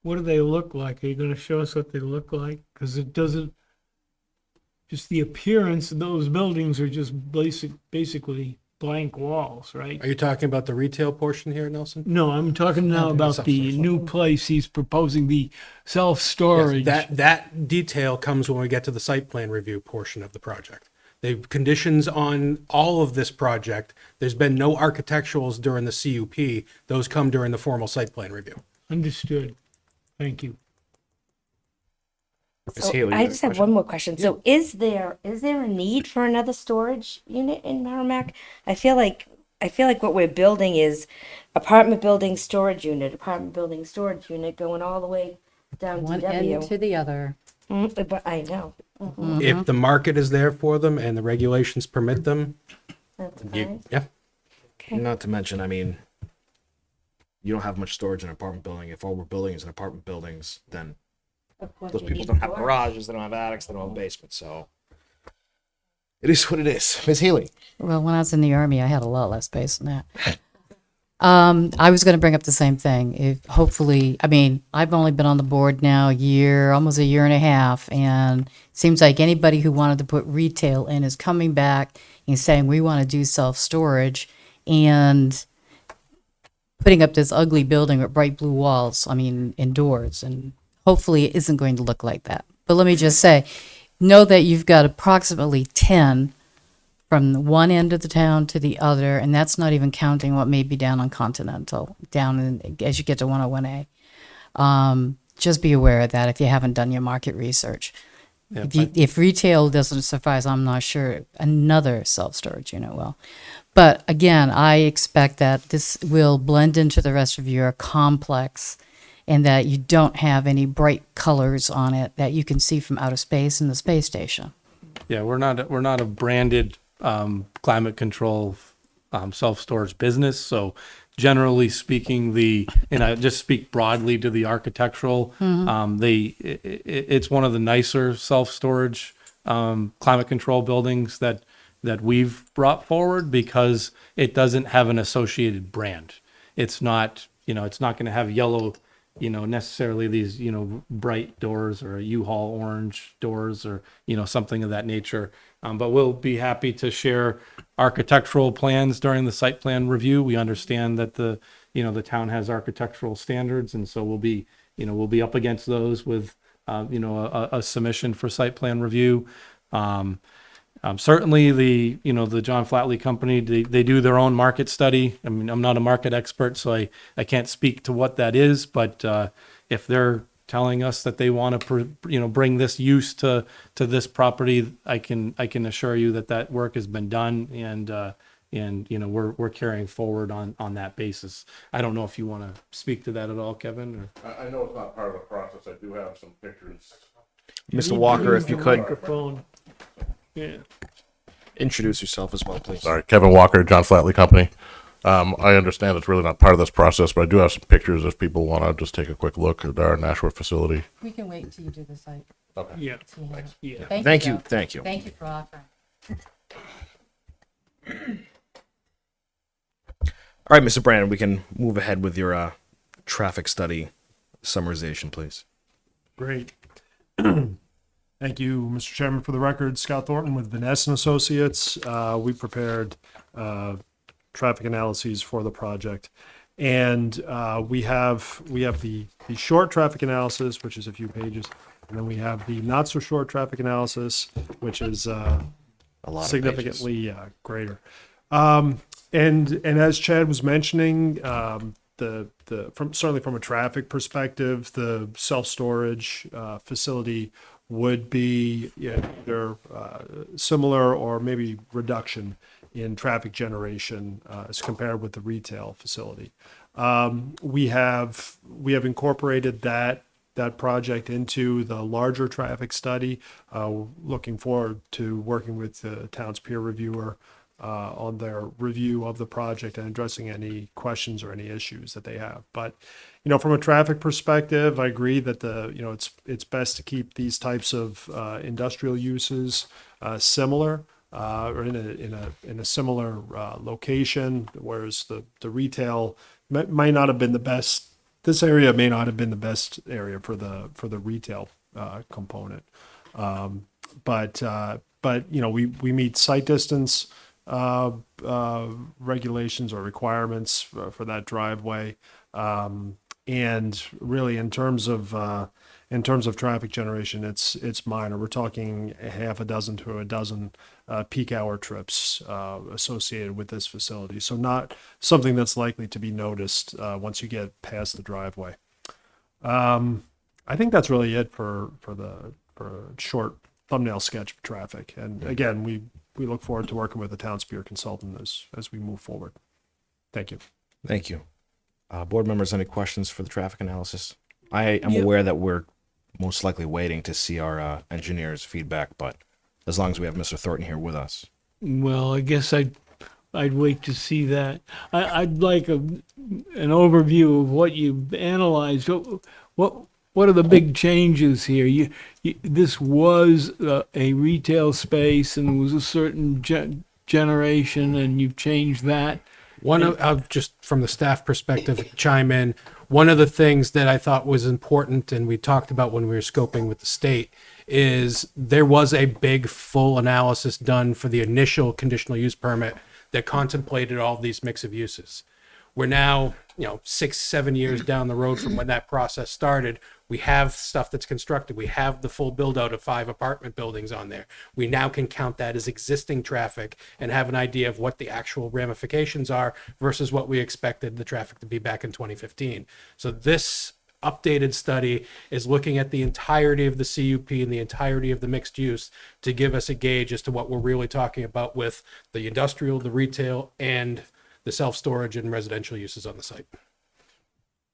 What do they look like? Are you going to show us what they look like? Because it doesn't, just the appearance of those buildings are just basically blank walls, right? Are you talking about the retail portion here, Nelson? No, I'm talking now about the new place he's proposing, the self-storage. Yes, that detail comes when we get to the site plan review portion of the project. The conditions on all of this project, there's been no architecturals during the CUP. Those come during the formal site plan review. Understood. Thank you. So I just have one more question. So is there a need for another storage unit in Merrimac? I feel like what we're building is apartment building storage unit going all the way down One to end W. to the other. But I know. If the market is there for them and the regulations permit them, That's fine. yeah. Okay. Not to mention, I mean, you don't have much storage in an apartment building. If all we're building is in apartment buildings, then Of course those you people need don't have storage. garages, they don't have attics, they don't have basements. So it is what it is. Ms. Healy. Well, when I was in the Army, I had a lot less space than that. I was going to bring up the same thing. Hopefully, I mean, I've only been on the board now almost a year and a half, and it seems like anybody who wanted to put retail in is coming back and saying, we want to do self-storage, and putting up this ugly building with bright blue walls, indoors, and hopefully it isn't going to look like that. But let me just say, know that you've got approximately 10 from one end of the town to the other, and that's not even counting what may be down on Continental, as you get to 101A. Just be aware of that if you haven't done your market research. Yeah, If retail doesn't suffice, I'm not sure another self-storage unit will. But again, I expect that this will blend into the rest of your complex, and that you don't have any bright colors on it that you can see from outer space in the space station. Yeah, we're not a branded climate control self-storage business. So generally speaking, and I just speak broadly to the architectural, it's one of the nicer self-storage climate control buildings that we've brought forward, because it doesn't have an associated brand. It's not going to have yellow, necessarily these, bright doors or U-Haul orange doors or, something of that nature. But we'll be happy to share architectural plans during the site plan review. We understand that the town has architectural standards, and so we'll be up against those with, a submission for site plan review. Certainly the John Flatley Company, they do their own market study. I'm not a market expert, so I can't speak to what that is, but if they're telling us that they want to, bring this use to this property, I can assure you that work has been done, and we're carrying forward on that basis. I don't know if you want to speak to that at all, Kevin, or? I know it's not part of the process. I do have some pictures. Mr. Walker, if you could Microphone. Yeah. introduce yourself as well, please. Sorry, Kevin Walker, John Flatley Company. I understand it's really not part of this process, but I do have some pictures if people want to just take a quick look at our Nashua facility. We can wait till you do the site. Okay. Yeah. Yeah. Thank you. Bill. Thank you. Thank you for offering. All right, Mr. Brandon, we can move ahead with your traffic study summarization, please. Great. Thank you, Mr. Chairman. For the record, Scott Thornton with Vanessa and Associates. We prepared traffic analyses for the project, and we have the short traffic analysis, which is a few pages, and then we have the not so short traffic analysis, which is A lot significantly greater. And as Chad was mentioning, certainly from a traffic perspective, the self-storage facility would be either similar or maybe reduction in traffic generation as compared with the retail facility. We have incorporated that project into the larger traffic study. Looking forward to working with the town's peer reviewer on their review of the project and addressing any questions or any issues that they have. But, from a traffic perspective, I agree that it's best to keep these types of industrial uses similar or in a similar location, whereas the retail might not have been the best. This area may not have been the best area for the retail component. But we meet site distance regulations or requirements for that driveway, and really in terms of traffic generation, it's minor. We're talking half a dozen to a dozen peak hour trips associated with this facility, so not something that's likely to be noticed once you get past the driveway. I think that's really it for a short thumbnail sketch of traffic. And again, we look forward to working with the town's peer consultant as we move forward. Thank you. Thank you. Board members, any questions for the traffic analysis? I am aware that we're most likely waiting to see our engineer's feedback, but as long as we have Mr. Thornton here with us. Well, I guess I'd wait to see that. I'd like an overview of what you've analyzed. What are the big changes here? This was a retail space and was a certain generation, and you've changed that. I'll just from the staff perspective chime in. One of the things that I thought was important, and we talked about when we were scoping with the state, is there was a big full analysis done for the initial conditional use permit that contemplated all these mix of uses. We're now, 6-7 years down the road from when that process started. We have stuff that's constructed. We have the full build out of 5 apartment buildings on there. We now can count that as existing traffic and have an idea of what the actual ramifications are versus what we expected the traffic to be back in 2015. So this updated study is looking at the entirety of the CUP and the entirety of the mixed use to give us a gauge as to what we're really talking about with the industrial, the retail, and the self-storage and residential uses on the site.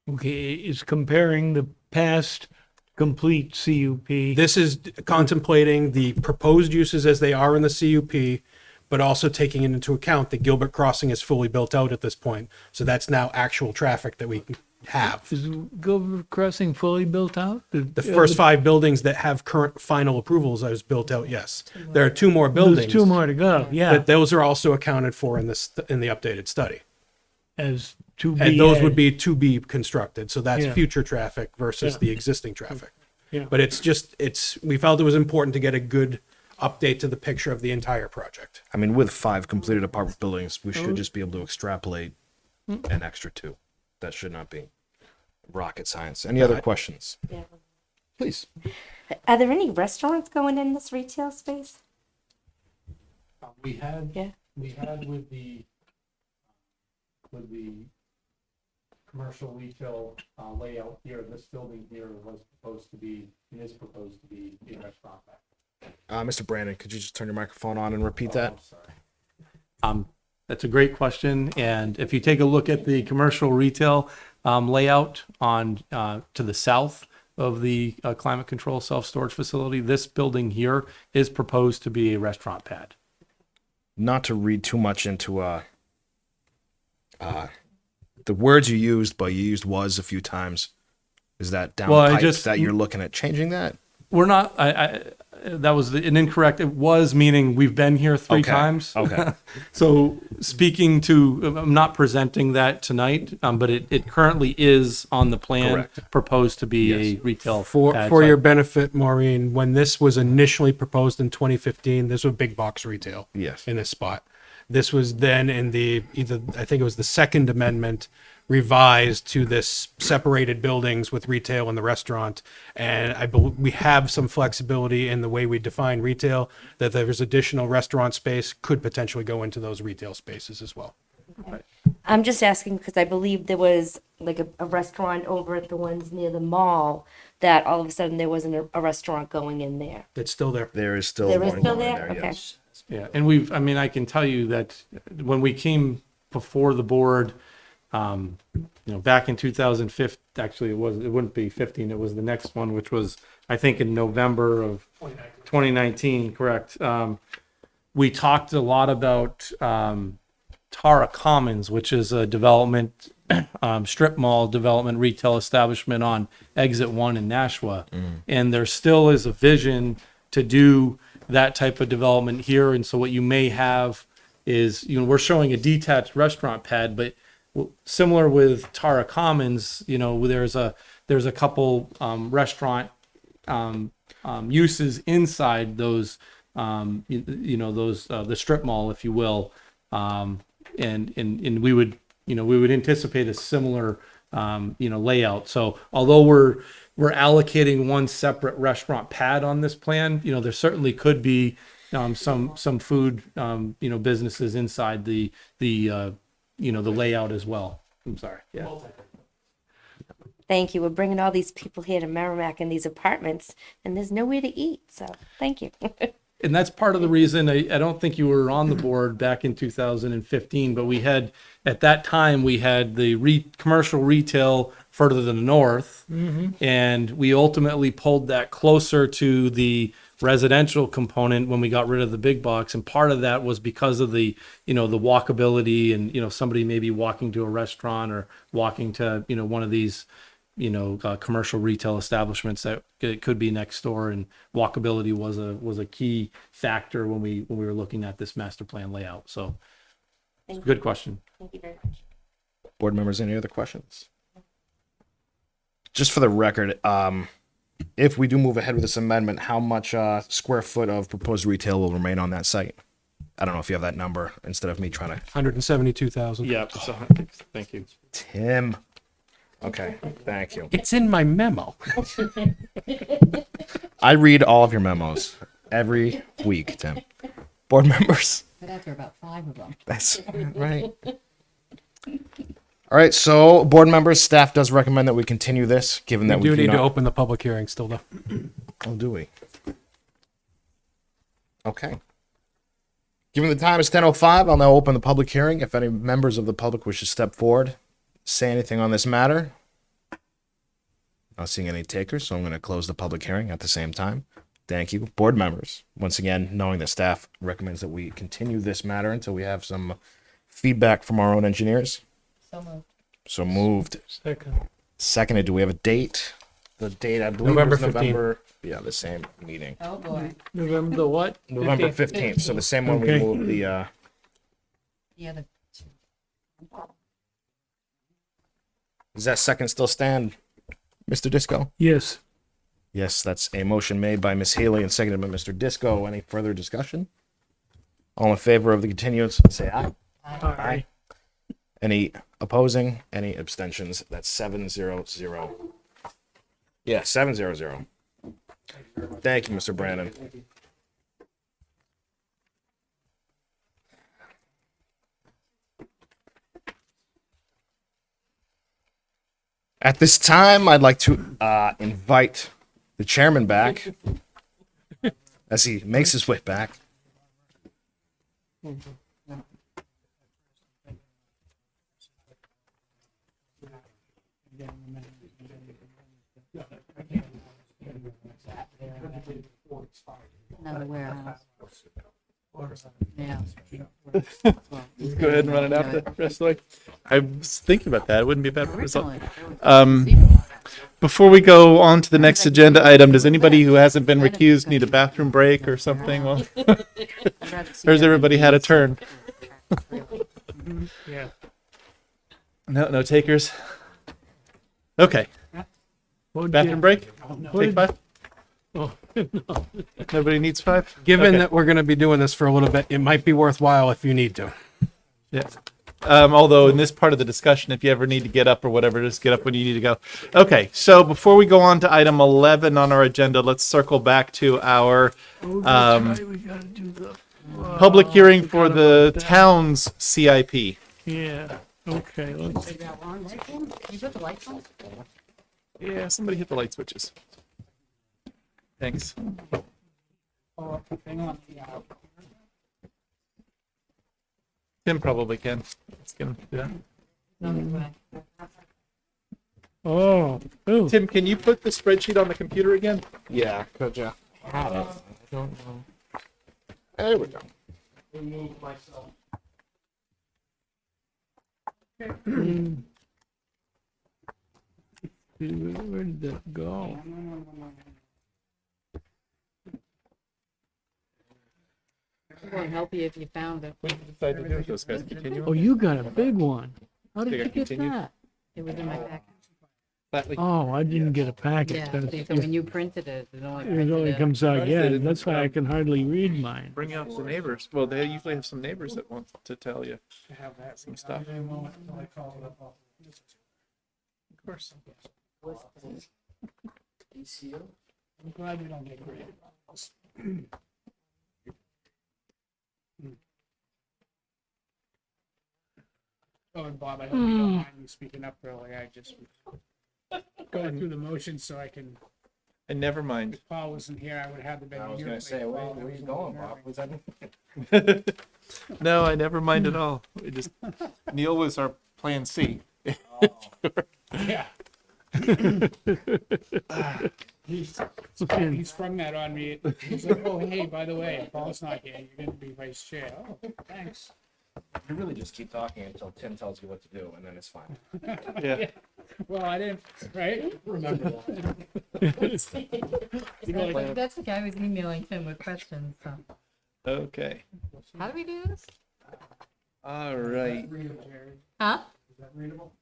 Okay, it's comparing the past complete CUP. This is contemplating the proposed uses as they are in the CUP, but also taking into account that Gilbert Crossing is fully built out at this point. So that's now actual traffic that we have. Is Gilbert Crossing fully built out? The first 5 buildings that have current final approvals is built out, yes. There are 2 more buildings. There's 2 more to go, yeah. But those are also accounted for in the updated study. As to be And those added. would be to be constructed. So that's Yeah. future traffic versus Yeah. the existing traffic. Yeah. But we felt it was important to get a good update to the picture of the entire project. I mean, with 5 completed apartment buildings, we should just be able to extrapolate an extra 2. That should not be rocket science. Any other questions? Yeah. Please. Are there any restaurants going in this retail space? We had Yeah. with the commercial retail layout here, this building here was proposed to be, and is proposed to be a restaurant back. Mr. Brandon, could you just turn your microphone on and repeat that? That's a great question, and if you take a look at the commercial retail layout on to the south of the climate control self-storage facility, this building here is proposed to be a restaurant pad. Not to read too much into the words you used, but you used "was" a few times. Is that down Well, the pipe that you're looking at changing that? We're not. That was an incorrect. It was meaning we've been here three Okay, times. okay. So speaking to, I'm not presenting that tonight, but it currently is on the plan. Correct. Proposed to be a retail For pad for site. your benefit, Maureen, when this was initially proposed in 2015, this was big box retail. Yes. In this spot. This was then in the I think it was the Second Amendment revised to this separated buildings with retail and the restaurant. And I believe we have some flexibility in the way we define retail, that there's additional restaurant space could potentially go into those retail spaces as well. I'm just asking because I believe there was like a restaurant over at the ones near the mall that all of a sudden there wasn't a restaurant going in there. It's still there. There is still There is one still going there? Okay. yes. Yeah, and I mean, I can tell you that when we came before the board, back in 2015, actually it wouldn't be 15, it was the next one, which was, I think, in November of 2019, correct. We talked a lot about Tara Commons, which is a development, strip mall development retail establishment on Exit 1 in Nashua. And there still is a vision to do that type of development here. And so what you may have is, we're showing a detached restaurant pad, but similar with Tara Commons, there's a couple restaurant uses inside those, the strip mall, if you will, and we would anticipate a similar layout. So although we're allocating one separate restaurant pad on this plan, there certainly could be some food businesses inside the layout as well. I'm sorry. Yeah. Thank you. We're bringing all these people here to Merrimac in these apartments, and there's nowhere to eat. So thank you. And that's part of the reason I don't think you were on the board back in 2015, but at that time we had the commercial retail further to the north, and we ultimately pulled that closer to the residential component when we got rid of the big box. And part of that was because of the walkability and, somebody maybe walking to a restaurant or walking to, one of these, commercial retail establishments that it could be next door, and walkability was a key factor when we were looking at this master plan layout. So it's a good question. Thank you very much. Board members, any other questions? Just for the record, if we do move ahead with this amendment, how much square foot of proposed retail will remain on that site? I don't know if you have that number instead of me trying to. 172,000. Yeah. So, thank you, Tim. Okay, thank you. It's in my memo. I read all of your memos every week, Tim. Board members. But after about 5 of them. That's right. All right, so board members, staff does recommend that we continue this, given that We do need to not- open the public hearing still, though. Oh, do we? Okay. Given the time is 10:05, I'll now open the public hearing. If any members of the public wish to step forward, say anything on this matter. Not seeing any takers, so I'm going to close the public hearing at the same time. Thank you. Board members, once again, knowing that staff recommends that we continue this matter until we have some feedback from our own engineers. So moved. So moved. Second. Seconded. Do we have a date? The date, I believe, November was 15th. November. Yeah, the same meeting. Oh, boy. November the what? November 15th. So the same one Okay. we moved the. The other Does that second still stand, Mr. Disco? Yes. Yes, that's a motion made by Ms. Healy and seconded by Mr. Disco. Any further discussion? All in favor of the continuance, say aye. Aye. Any opposing? Any abstentions? That's 7-0-0. Yeah, 7-0-0. Thank you, Mr. Brandon. At this time, I'd like to invite the chairman back as he makes his way back. Another warehouse. Yeah. Just go ahead and run it out the rest of the way. I was thinking about that. It wouldn't be a bad result. Before we go on to the next agenda item, does anybody who hasn't been recused need a bathroom break or something? Well, or has everybody had a turn? Yeah. No takers. Okay. Bathroom break? Take 5? Oh, no. Nobody needs 5? Given Okay. that we're going to be doing this for a little bit, it might be worthwhile if you need to. Yeah. Although in this part of the discussion, if you ever need to get up or whatever, just get up when you need to go. Okay, so before we go on to item 11 on our agenda, let's circle back to our We gotta do the public hearing for the town's CIP. Yeah. Okay. Let's. Can you put the lights on? Yeah, somebody hit the light switches. Thanks. Tim probably can. Let's get him to do that. Oh. Ooh. Tim, can you put the spreadsheet on the computer again? Yeah, could you? Had it. I don't know. There we go. Where did that go? It won't help you if you found it. What did you decide to do with those guys? Continue? Oh, you got a big one. How did Think I you get continue? that? It was in my packet. Flatly. Oh, I didn't get a packet. Yeah, That's- see, so when you printed it, it only It printed only it. comes out, yeah, Right. that's why I can hardly read mine. Bring out the neighbors. Well, they usually have some neighbors that want to tell you some stuff. Of course. I'm glad we don't get creative. Oh, and Bob, I hope you don't mind me speaking up early. I just was going through the motions so I can. And never mind. If Paul wasn't here, I would have the. I was going to say, where are you going, Bob? Was that? No, I never mind at all. We just Neil was our plan C. Yeah. He sprung that on me. He's like, oh, hey, by the way, Paul's not here. You're going to be vice chair. Oh, thanks. You really just keep talking until Tim tells you what to do, and then it's fine. Yeah. Well, I didn't, right? Remember that. That's the guy who's emailing Tim with questions, so. Okay. How do we do this? All right. Huh?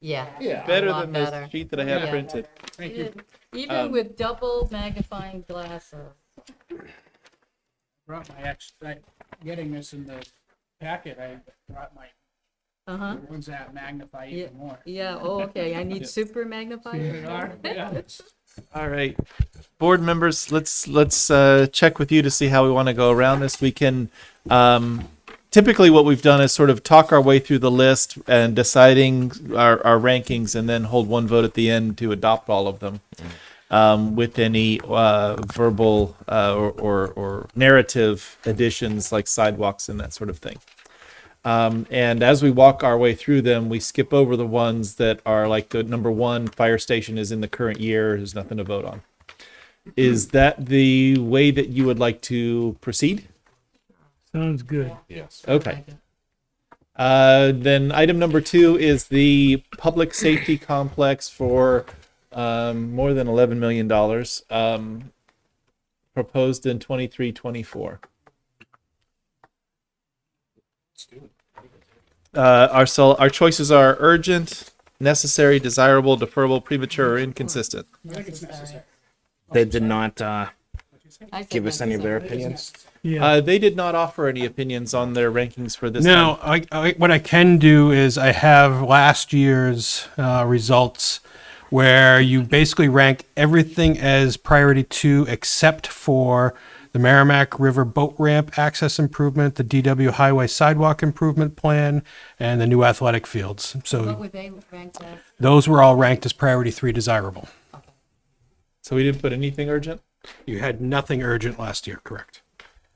Yeah. Yeah. Better a lot than the better. sheet that I have Yeah. printed. Thank you. Even with double magnifying glasses. Brought my getting this in the packet, I brought my Uh-huh. ones that magnify Yeah, even more. yeah, oh, okay, I need super magnifier. Yeah. All right, board members, let's check with you to see how we want to go around this. We can typically what we've done is sort of talk our way through the list and deciding our rankings, and then hold one vote at the end to adopt all of them with any verbal or narrative additions like sidewalks and that sort of thing. And as we walk our way through them, we skip over the ones that are like the number 1 fire station is in the current year. There's nothing to vote on. Is that the way that you would like to proceed? Sounds good. Yes. Okay. Then item number 2 is the public safety complex for more than $11 million proposed in 23-24. Our choices are urgent, necessary, desirable, deferrable, premature, or inconsistent. I think it's necessary. They did not give us said any of their necessary. opinions. Yeah. They did not offer any opinions on their rankings for this. No, time. what I can do is I have last year's results where you basically rank everything as priority 2 except for the Merrimac River Boat Ramp Access Improvement, the DW Highway Sidewalk Improvement Plan, and the new athletic fields. So were they ranked as? those were all ranked as priority 3 desirable. So we didn't put anything urgent? You had nothing urgent last year, correct?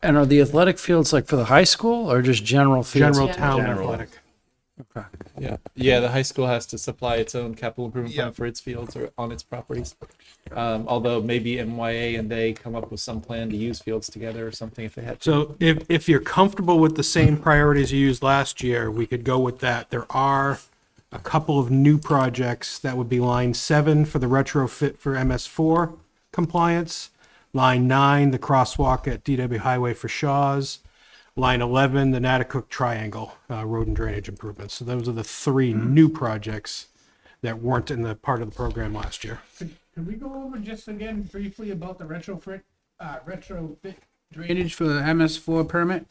And are the athletic fields like for the high school or just general fields? General town athletic. Okay. Yeah, yeah, the high school has to supply its own capital improvement plan for its fields or on its properties. Although maybe MYA and they come up with some plan to use fields together or something if they had to. So if you're comfortable with the same priorities you used last year, we could go with that. There are a couple of new projects that would be line 7 for the retrofit for MS4 compliance, line 9, the crosswalk at DW Highway for Shaw's, line 11, the Nautical Triangle road and drainage improvements. So those are the 3 new projects that weren't in the part of the program last year. Can we go over just again briefly about the retrofit drainage for the MS4 permit?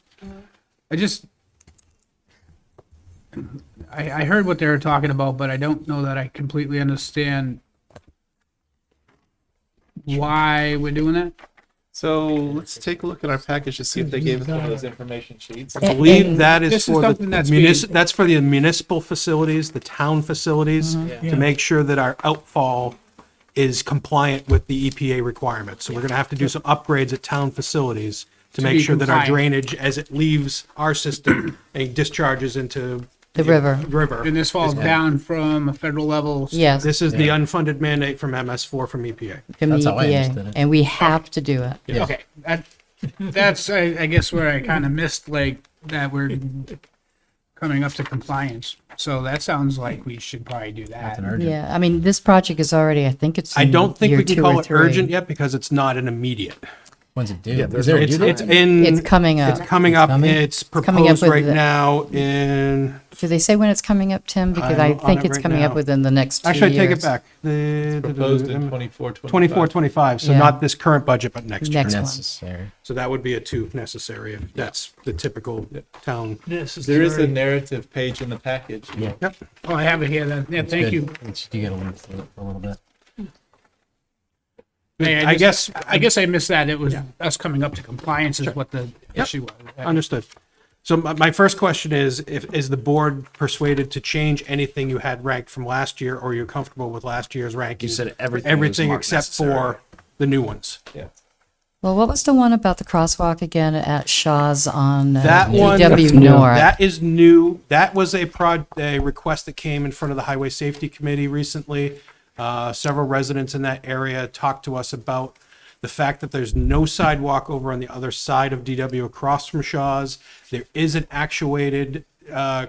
I heard what they were talking about, but I don't know that I completely understand why we're doing that. So let's take a look at our package to see if they gave us one of those information sheets. I believe that is This is for something the that's that's for the municipal facilities, the town facilities, to make sure that our outfall is compliant with the EPA requirements. So we're going to have to do some upgrades at town facilities to make be sure that our compliant. drainage, as it leaves our system and discharges into The river. And this falls down from a federal level. Yes, This is the unfunded mandate from MS4 from EPA. from the That's how I EPA, understood it. and we have to do it. Okay, that's I guess where I kind of missed like that we're coming up to compliance. So that sounds like we should probably do that. Yeah, I mean, this project is already, I think it's I in don't think year we can 2 call or it 3. urgent yet because it's not an immediate. When's it due? Yeah, Is there's there a no- due date? It's in. It's coming up. It's coming up. coming? It's coming up proposed with right the- now in. Do they say when it's coming up, Tim? Because I'm I on think it it's right coming up now. within the next 2 Actually, I years. take it back. Proposed in 24, 24, 25. So Yeah. not this current budget, but next year. Next one. Necessary. So that would be a 2 necessary if that's the typical town. There is a narrative page in the package. Yeah. Oh, I have it here then. Yeah, thank you. You get a link through it for a little bit. Hey, I guess I missed that. It was us coming up to compliance is what the issue was. Understood. So my first question is the board persuaded to change anything you had ranked from last year, or you're comfortable with last year's ranking? You said everything was marked except necessary. for the new ones. Yeah. Well, what was the one about the crosswalk again at Shaw's on That one, DW North? that is new. That was a request that came in front of the Highway Safety Committee recently. Several residents in that area talked to us about the fact that there's no sidewalk over on the other side of DW across from Shaw's. There is an actuated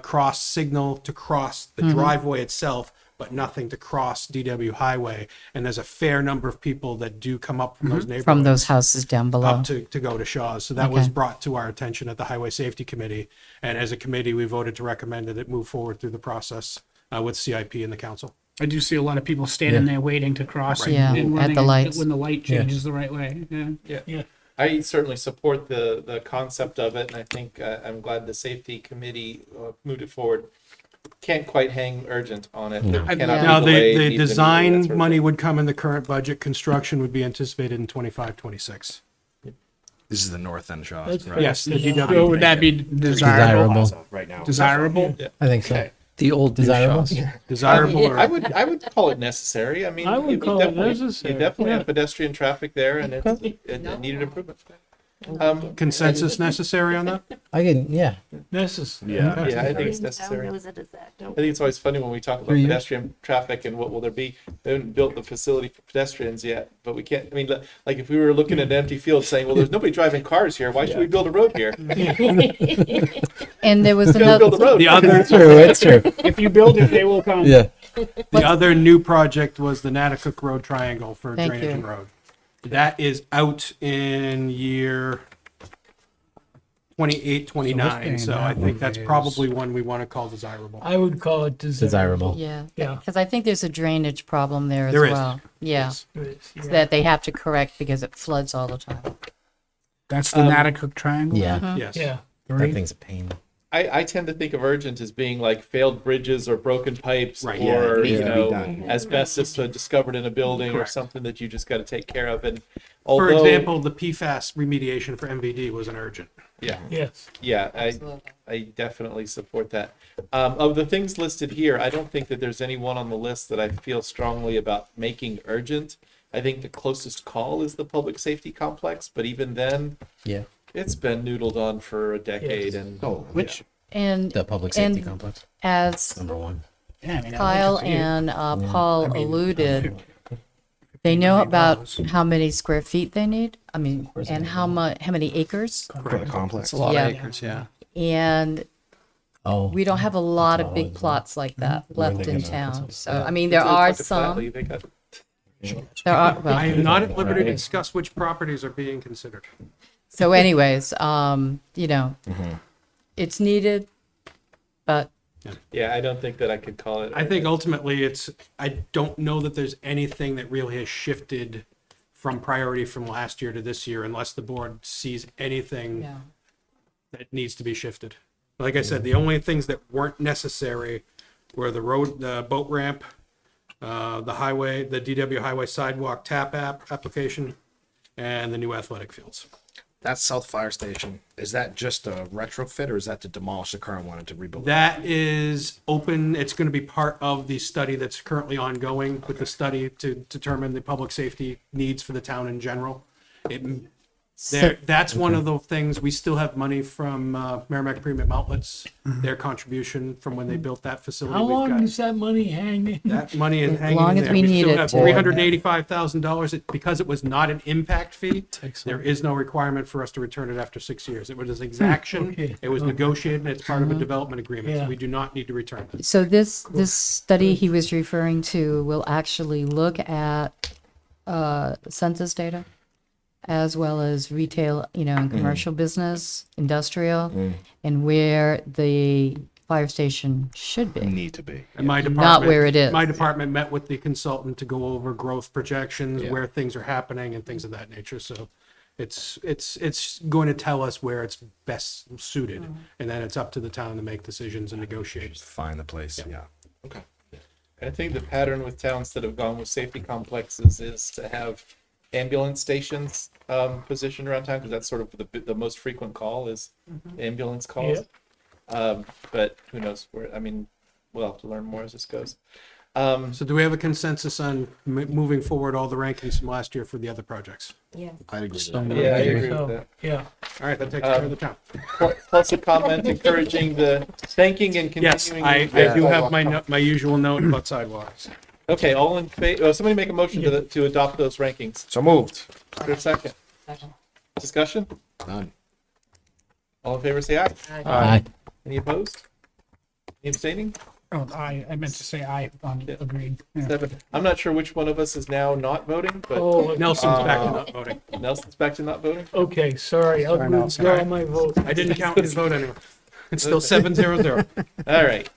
cross signal to cross the driveway itself, but nothing to cross DW Highway. And there's a fair number of people that do come up from those neighborhoods. From those houses down below. Up to go to Shaw's. So that was Okay. brought to our attention at the Highway Safety Committee. And as a committee, we voted to recommend that it move forward through the process with CIP and the council. I do see a lot of people standing there waiting to cross. Right. Yeah, and at running the lights. when the light changes the right way. Yeah. Yeah. I certainly support the concept of it, and I think I'm glad the safety committee moved it forward. Can't quite hang urgent on it. There cannot be Now, delayed, the needs immediate, that design sort of money thing. would come in the current budget. Construction would be anticipated in 25, 26. This is the north end shot, That's right? Yes, the So DW. would that be desirable? Right now. Desirable? I think so. Okay. The old Desirable? Desirable. I would call it necessary. I mean, I would you call it definitely- necessary. You definitely Yeah. have pedestrian traffic there, and it needed improvement. Consensus necessary on that? I can, yeah. Necessary. Yeah, I think it's necessary. I think it's always funny when we talk about pedestrian traffic and what will there be. They haven't built the facility for pedestrians yet, but we can't, I mean, like if we were looking at an empty field saying, well, there's nobody driving cars here, why should we build a road here? And there was Gotta build a another, road. The other, It's true. If you build it, they will come. Yeah. the other new project was the Nautical Road Triangle for Thank drainage you. and road. That is out in year 28, 29. So I think that's probably one we want to call desirable. I would call it desirable. Desirable. yeah, Yeah. because I think there's a drainage problem there as There is. well. Yeah, Yes. that they have to correct because it floods all the time. That's the Nautical Triangle? Yeah. Yes. Yeah. That thing's a pain. I tend to think of urgent as being like failed bridges or broken pipes Right, yeah, or, it needs you to be know, done. asbestos discovered in a building or Correct. something that you just got to take care of. And For although, example, the PFAS remediation for MVD was an urgent. yeah, Yes. yeah, I definitely support that. Of the things listed here, I don't think that there's any one on the list that I feel strongly about making urgent. I think the closest call is the public safety complex, but even then, Yeah. it's been noodled on for a decade. And Which? And The public safety and complex. as Number one. Yeah, I mean, Kyle and Paul alluded, they know about how many square feet they need. I mean, and how many acres. For the complex. It's a lot Yeah. of acres, yeah. And Oh. we don't have a lot of all big it is. plots like that left in town. So I mean, It's there are like a some. Flatley, they got- There are. Well, I am not at liberty to discuss which properties are being considered. so, anyways, you know, it's needed, but Yeah, I don't think that I could call it. I think ultimately I don't know that there's anything that really has shifted from priority from last year to this year unless the board sees anything yeah. that needs to be shifted. Like I said, the only things that weren't necessary were the road, the boat ramp, the highway, the DW highway sidewalk tap application, and the new athletic fields. That South Fire Station, is that just a retrofit or is that to demolish the current one and to rebuild it? That is open. It's going to be part of the study that's currently ongoing with the study to determine the public safety needs for the town in general. That's one of the things, we still have money from Merrimac Premium Outlets, their contribution from when they built that facility. How We've long got- does that money hang in? That money is As hanging long in as there. we need still it have to- $385,000. Because it was not an impact fee, there is no requirement for us to return it after 6 years. It was an exaction. Okay. It was negotiated, and it's part of a development agreement. So Yeah. we do not need to return it. So this study he was referring to will actually look at census data as well as retail, you know, and commercial business, industrial, and where the fire station should be. Need to be. And my Not department, where it is. My department met with the consultant to go over growth projections, Yeah. where things are happening and things of that nature. So it's going to tell us where it's best suited. And then it's up to the town to make decisions and negotiate. Just find the place, yeah. Okay. I think the pattern with towns that have gone with safety complexes is to have ambulance stations positioned around town because that's sort of the most frequent call is ambulance calls. But who knows where? I mean, we'll have to learn more as this goes. So do we have a consensus on moving forward all the rankings from last year for the other projects? Yeah. I'd agree with So that. Yeah, I agree with So, that. yeah. All right, that takes care of the town. Plus a comment encouraging thanking and Yes, continuing. I the do have sidewalk. my usual note about sidewalks. Okay, all in favor, somebody make a motion to adopt those rankings. So moved. Is there a second? Discussion? None. All in favor, say aye. Aye. Any opposed? Any abstaining? Oh, I meant to say I, agreed. Yeah. 7. I'm not sure which one of us is now not voting, but Oh, Nelson's back to not voting. Nelson's back to not voting? okay, sorry, I'll withdraw my vote. I didn't count his vote anyway. It's still 7-0. All right,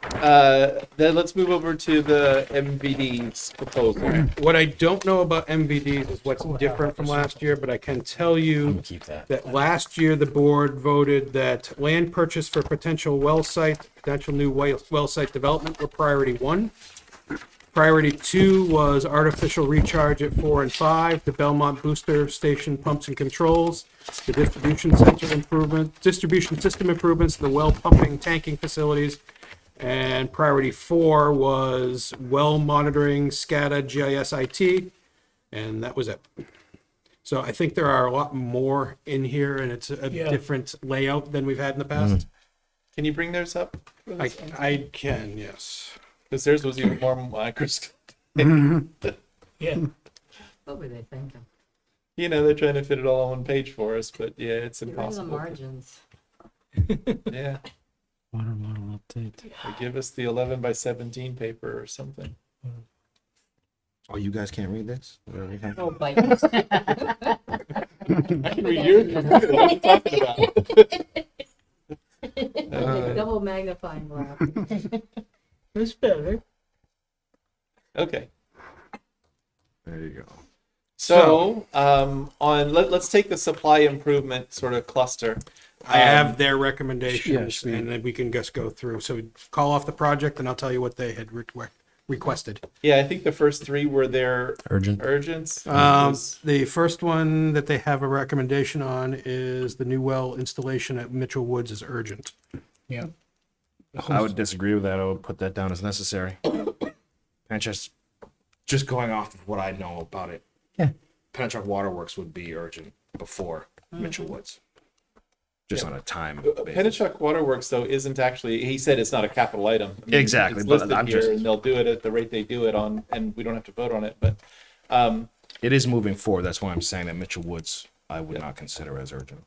then let's move over to the MVD's proposal. What I don't know about MVDs is what's different from last year, but I can tell you Keep that. that last year the board voted that land purchase for potential potential new well site development were priority 1. Priority 2 was artificial recharge at 4 and 5, the Belmont Booster Station pumps and controls, the distribution system improvements, the well pumping tanking facilities, and priority 4 was well monitoring, SCADA, GIS, IT, and that was it. So I think there are a lot more in here, and it's a different layout than we've had in the past. Can you bring theirs up? I can, yes. Because theirs was even more microscopic. Yeah. What were they thinking? You know, they're trying to fit it all on one page for us, but yeah, it's Get rid of the impossible. margins. Yeah, Water model update. or give us the 11 by 17 paper or something. Oh, you guys can't read this? Oh, bite. I can read yours. What are you talking about? Double magnifying glass. That's better. Okay. There you go. So, let's take the supply improvement sort of cluster. I have their recommendations, Yes, and then we can just go through. So call off the project, and I'll tell you what they had requested. Yeah, I think the first three were their Urgent. urgents. The first one that they have a recommendation on is the new well installation at Mitchell Woods is urgent. Yeah. I would disagree with that. I would put that down as necessary. And just going off of what I know about it. Yeah. Pennachuck Waterworks would be urgent before Mitchell Woods. Just on a time basis. Pennachuck Waterworks, though, isn't actually, he said it's not a capital item. I mean, Exactly, It's but listed I'm here, just- and they'll do it at the rate they do it on, and we don't have to vote on it, but, It is moving forward. That's why I'm saying that Mitchell Woods, I would not consider as urgent.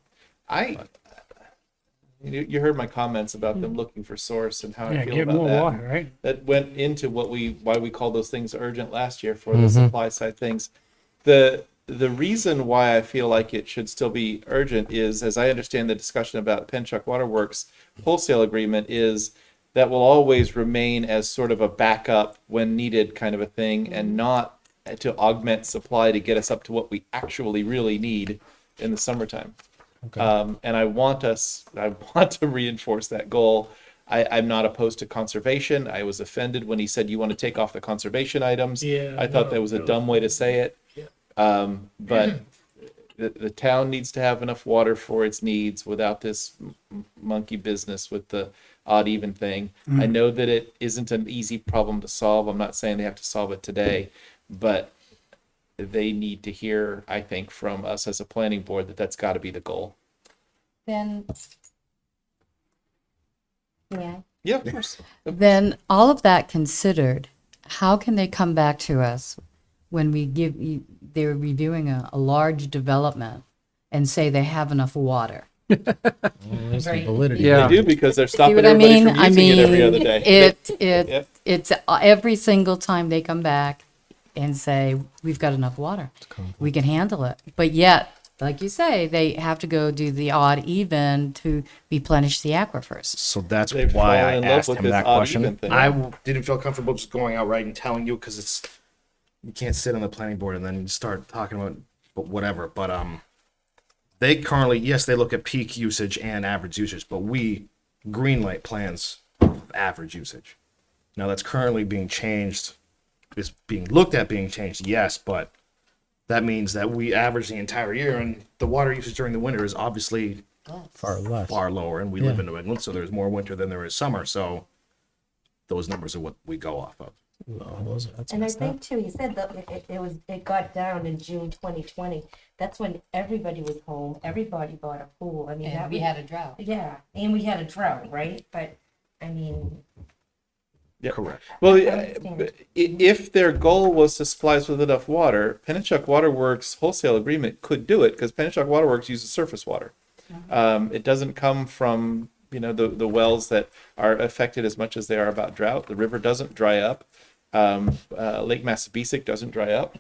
you heard my comments about them looking for source and how Yeah, I feel get about more that. water, right? That went into why we called those things urgent last year for the supply side things. The reason why I feel like it should still be urgent is, as I understand the discussion about Pennachuck Waterworks wholesale agreement, is that will always remain as sort of a backup when needed kind of a thing, and not to augment supply to get us up to what we actually really need in the summertime. And I want to reinforce that goal. I'm not opposed to conservation. I was offended when he said you want to take off the conservation items. Yeah, I thought that was a dumb way to say it. But the town needs to have enough water for its needs without this monkey business with the odd even thing. I know that it isn't an easy problem to solve. I'm not saying they have to solve it today, but they need to hear, I think, from us as a planning board that that's got to be the goal. Then, yeah. Yeah, of course. Then all of that considered, how can they come back to us when we give you, they're reviewing a large development and say they have enough water? There's some validity. They do, because they're See stopping what I everybody mean? from using it every other day. Yep. It's every single time they come back and say, we've got enough water. We can handle it. But yet, like you say, they have to go do the odd even to replenish the aquifers. So that's They've why I fallen in love asked with him this that odd question. even thing. Didn't feel comfortable just going outright and telling you, because you can't sit on the planning board and then start talking about whatever. But they currently, yes, they look at peak usage and average usage, but we greenlight plans of average usage. Now that's currently being changed. It's being looked at being changed, yes, but that means that we average the entire year, and the water usage during the winter is obviously Far less. far lower, and we live in New England, so there's more winter than there is summer, so those numbers are what we go off of. That's And I messed think up. too, he said that it got down in June 2020. That's when everybody was home. Everybody bought a pool. I mean, And that we was, had a drought. yeah, and we had a drought, right? But I mean, Yeah. Correct. Well, understand. if their goal was to supply us with enough water, Pennachuck Waterworks wholesale agreement could do it, because Pennachuck Waterworks uses surface water. It doesn't come from the wells that are affected as much as they are about drought. The river doesn't dry up. Lake Massabesic doesn't dry up.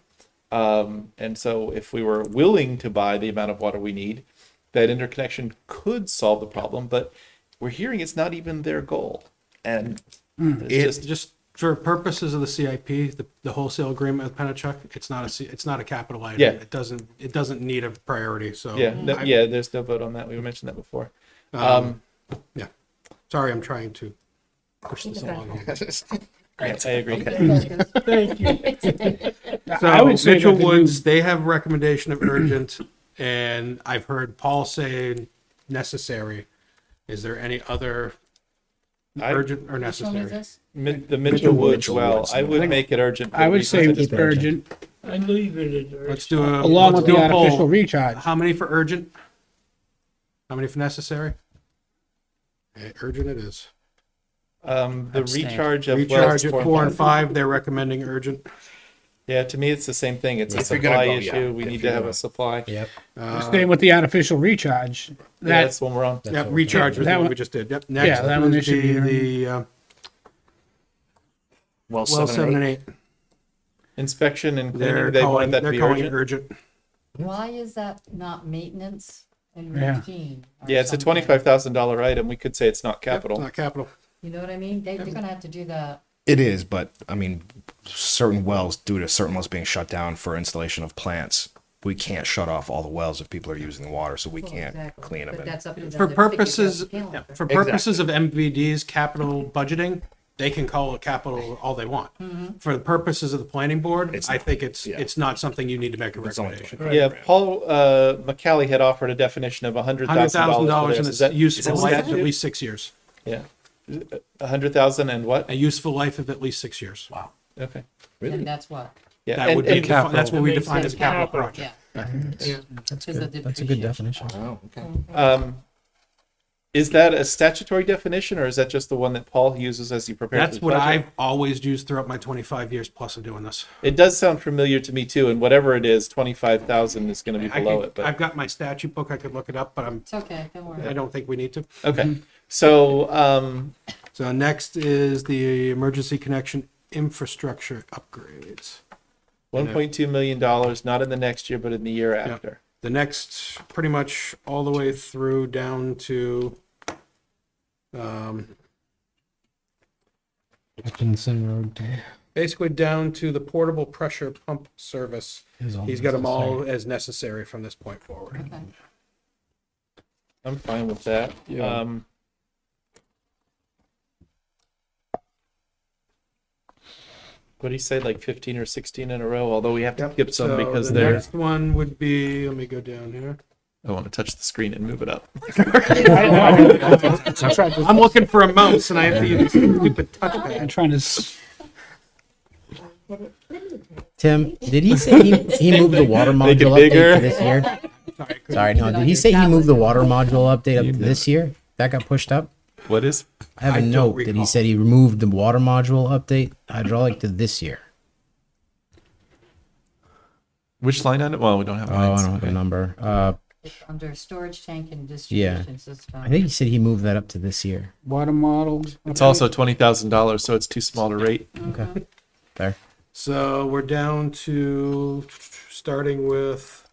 And so if we were willing to buy the amount of water we need, that interconnection could solve the problem. But we're hearing it's not even their goal. And It's just for purposes of the CIP, the wholesale agreement with Pennachuck, it's not a capital item. Yeah. It doesn't need a priority. So there's no vote on that. We mentioned that before. yeah. Sorry, I'm trying to push this along. I agree. Thank you. So I would say Mitchell that the Woods, they have recommendation of urgent, and I've heard Paul say necessary. Is there any other urgent or Which one is necessary? this? The Mitchell Woods Mitchell well, Woods. I would make it urgent. for I would reasons say just mentioned. urgent, I leave it at Let's do a along let's with do the a poll. artificial recharge. How many for urgent? How many for necessary? Okay, urgent it is. The Abstain. recharge of Recharge wells at 4 and 5. They're recommending urgent. Yeah, to me, it's the same thing. It's a If you're gonna supply go, issue. yeah. We If need you're to have gonna- a supply. Yep. Staying with the artificial recharge. Yeah, That that's one we're on. That's Yep, what we're recharge was that the one one- we just did. Yep. Next Yeah, that one would should be be the Well, well 7 and 8. Inspection and They're cleaning, they calling, wanted that to they're be calling it urgent. urgent. Why is that not maintenance and Yeah. routine? or Yeah, it's a something? $25,000 item. We could say it's not capital. Not capital. You know what I mean? They're gonna have to do that. it is, but I mean, certain wells, due to certain wells being shut down for installation of plants, we can't shut off all the wells if people are using the water, so we can't clean them. But that's up to them For to figure out purposes, the calendar. for purposes of MVD's capital budgeting, they can call it capital all they want. For the purposes of the planning board, I think it's not something you need to make a recommendation. Yeah, Paul McCallie had offered a definition of $100,000 $100,000 and Is its that useful is that life of at statute? least 6 years. Yeah, 100,000 and what? A useful life of at least 6 years. Wow. Okay. And that's what? Yeah, That would be, capital. that's what we That makes define as sense. capital Capital, project. Yeah. That's Because of good. That's a good depreciation. definition. Oh, okay. Is that a statutory definition, or is that just the one that Paul uses as he prepares? That's his what budget? I've always used throughout my 25 years plus of doing this. It does sound familiar to me too, and whatever it is, 25,000 is going to be I below could- it. But I've got my statute book. I could look it up, but It's okay, don't worry. I don't think we need to. okay, so So next is the emergency connection infrastructure upgrades. $1.2 million, not in the next year, but in the year Yeah. after. The next, pretty much all the way through down to, Hutchinson Road. basically down to the portable pressure pump service. Is all He's got them all necessary. as necessary from this point forward. Okay. I'm fine with that. Yeah. What do you say, like 15 or 16 in a row? Although we have to skip some So because the they're. next one would be, let me go down here. I want to touch the screen and move it up. I'm looking for a mouse and I have to use this stupid touchpad. I'm trying to. Tim, did he say he moved the water Make it module bigger. update to this year? Sorry, no. Did he say he moved the water module update up to this year? That got pushed up? What is? I have a I don't note that he recall. said he removed the water module update hydraulic to this year. Which line on it? Well, we don't have. Oh, I don't have a number. It's under storage tank and Yeah. distribution system. I think he said he moved that up to this year. Water model. It's also $20,000, so it's too small to rate. Okay. Fair. So we're down to, starting with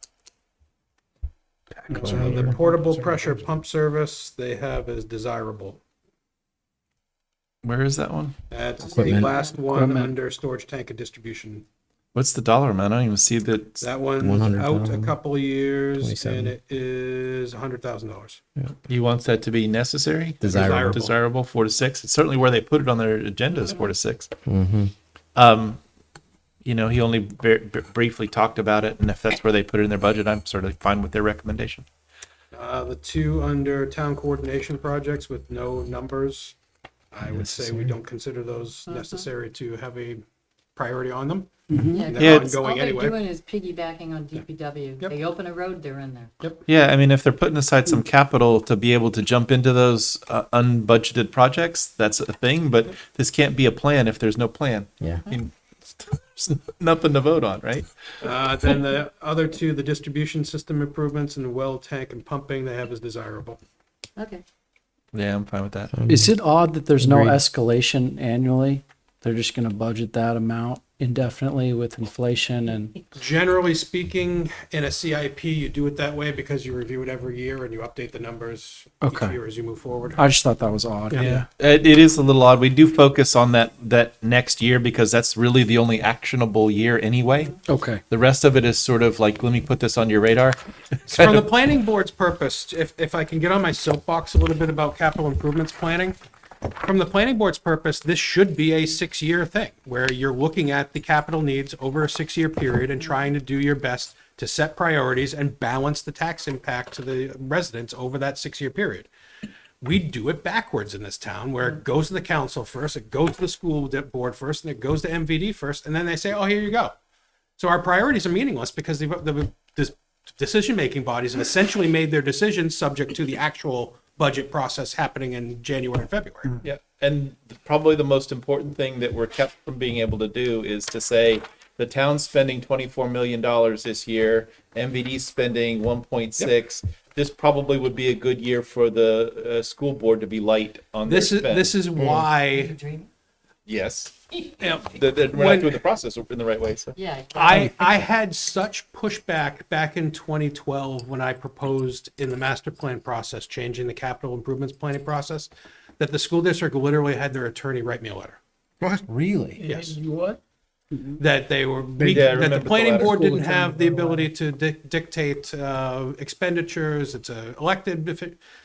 the portable pressure pump service they have as desirable. Where is that one? That's the Equipment. last one Equipment. under storage tank and distribution. What's the dollar amount? I don't even see that. That one's 100,000. out a couple of years 27. and it is $100,000. He wants that to be necessary, Desirable. desirable, 4 to 6. It's certainly where they put it on their agenda is 4 to 6. Mm-hmm. You know, he only briefly talked about it, and if that's where they put it in their budget, I'm sort of fine with their recommendation. The two under town coordination projects with no numbers, I would say we don't consider those necessary to have a priority on them. Yeah, And 'cause they're it's- all ongoing they're anyway. doing is piggybacking on DPW. Yep. They open a road, they're in there. Yeah, I mean, if they're putting aside some capital to be able to jump into those unbudgeted projects, that's a thing, but this can't be a plan if there's no plan. Yeah. I mean, there's nothing to vote on, right? Then the other two, the distribution system improvements and the well tank and pumping they have as desirable. Okay. Yeah, I'm fine with that. Is it odd that there's no Agreed. escalation annually? They're just going to budget that amount indefinitely with inflation and Generally speaking, in a CIP, you do it that way because you review it every year and you update the numbers each Okay. year as you move forward. I just thought that was odd. Yeah. It is a little odd. We do focus on that next year because that's really the only actionable year anyway. Okay. The rest of it is sort of like, let me put this on your radar. For the planning board's purpose, if I can get on my soapbox a little bit about capital improvements planning, from the planning board's purpose, this should be a 6-year thing where you're looking at the capital needs over a 6-year period and trying to do your best to set priorities and balance the tax impact to the residents over that 6-year period. We do it backwards in this town where it goes to the council first, it goes to the school board first, and it goes to MVD first, and then they say, oh, here you go. So our priorities are meaningless because the decision-making bodies have essentially made their decisions subject to the actual budget process happening in January and February. Yeah, and probably the most important thing that we're kept from being able to do is to say the town's spending $24 million this year, MVD's spending 1.6. This probably would be a good year for the school board to be light on their spend. This is why. Yes. Yeah, We're not doing the process in the right way. So. Yeah. I had such pushback back in 2012 when I proposed in the master plan process changing the capital improvements planning process that the school district literally had their attorney write me a letter. What? Really? Yes. You what? that they were, Yeah, I that remember the the planning letter. board School didn't have attendant the on the ability to dictate expenditures. It's a elected, that's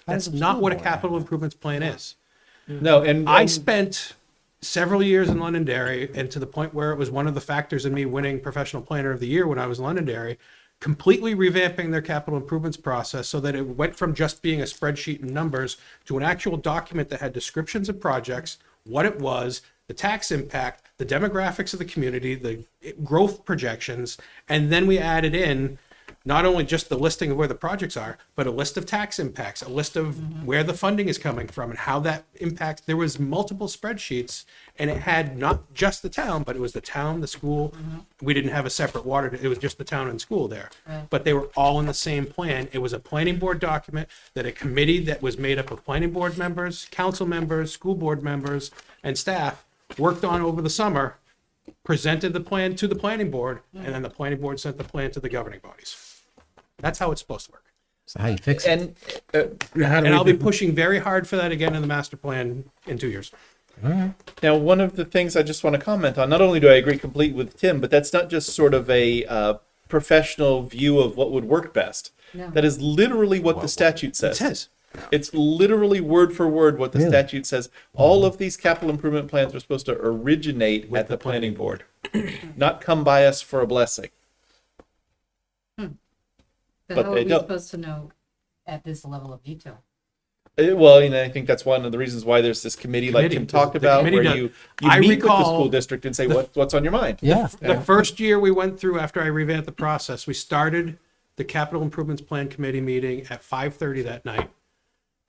does a not school what a board capital improvements plan is. No, and I spent several years in Londonderry, and to the point where it was one of the factors in me winning Professional Planner of the Year when I was in Londonderry, completely revamping their capital improvements process so that it went from just being a spreadsheet and numbers to an actual document that had descriptions of projects, what it was, the tax impact, the demographics of the community, the growth projections, and then we added in not only just the listing of where the projects are, but a list of tax impacts, a list of where the funding is coming from and how that impacts. There was multiple spreadsheets, and it had not just the town, but it was the town, the school. We didn't have a separate water, it was just the town and school there. But they were all in the same plan. It was a planning board document that a committee that was made up of planning board members, council members, school board members, and staff worked on over the summer, presented the plan to the planning board, and then the planning board sent the plan to the governing bodies. That's how it's supposed to work. So how you fix it? And I'll be pushing very hard for that again in the master plan in 2 years. Now, one of the things I just want to comment on, not only do I agree completely with Tim, but that's not just sort of a professional view of what would work best. No. That is literally what the statute says. It says. It's literally word for word what the statute says. All of these capital improvement plans are supposed to originate at the planning board, not come by us for a blessing. But But how are they we don't. supposed to know at this level of detail? Well, I think that's one of the reasons why there's this committee, like Tim talked The about, committee where does- you I meet with the recall school district and say, what's on your mind? The first year we went through after I revamped the process, we started the capital improvements plan committee meeting at 5:30 that night.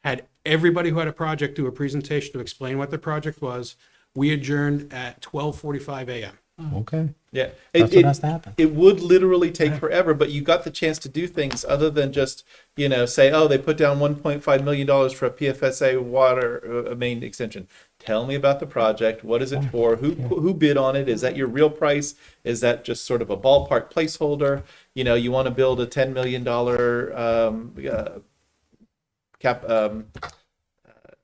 Had everybody who had a project do a presentation to explain what the project was. We adjourned at 12:45 a.m. Okay. Yeah, That's what has to happen. It would literally take forever, but you got the chance to do things other than just, say, oh, they put down $1.5 million for a PFSA water main extension. Tell me about the project. What is it for? Who bid on it? Is that your real price? Is that just sort of a ballpark placeholder? You want to build a $10 million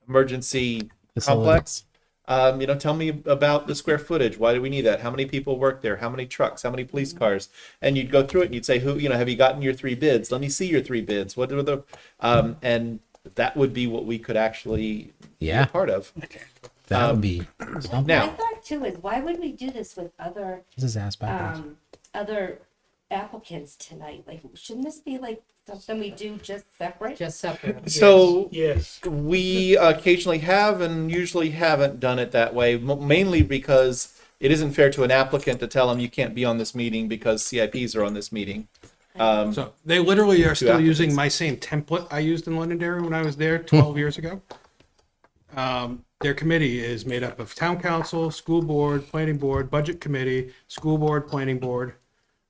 emergency complex. Tell me about the square footage. Why do we need that? How many people work there? How many trucks? How many police cars? And you'd go through it and you'd say, have you gotten your 3 bids? Let me see your 3 bids. What are the, and that would be what we could actually be a part of. That would be something. My thought too is, why would we do this with other This is ass backwards. other applicants tonight? Like, shouldn't this be like something we do just separate? Just separate. So Yes. we occasionally have and usually haven't done it that way, mainly because it isn't fair to an applicant to tell them you can't be on this meeting because CIPs are on this meeting. So they literally are Two still using applicants. my same template I used in Londonderry when I was there 12 years ago. Their committee is made up of town council, school board, planning board, budget committee, school board, planning board.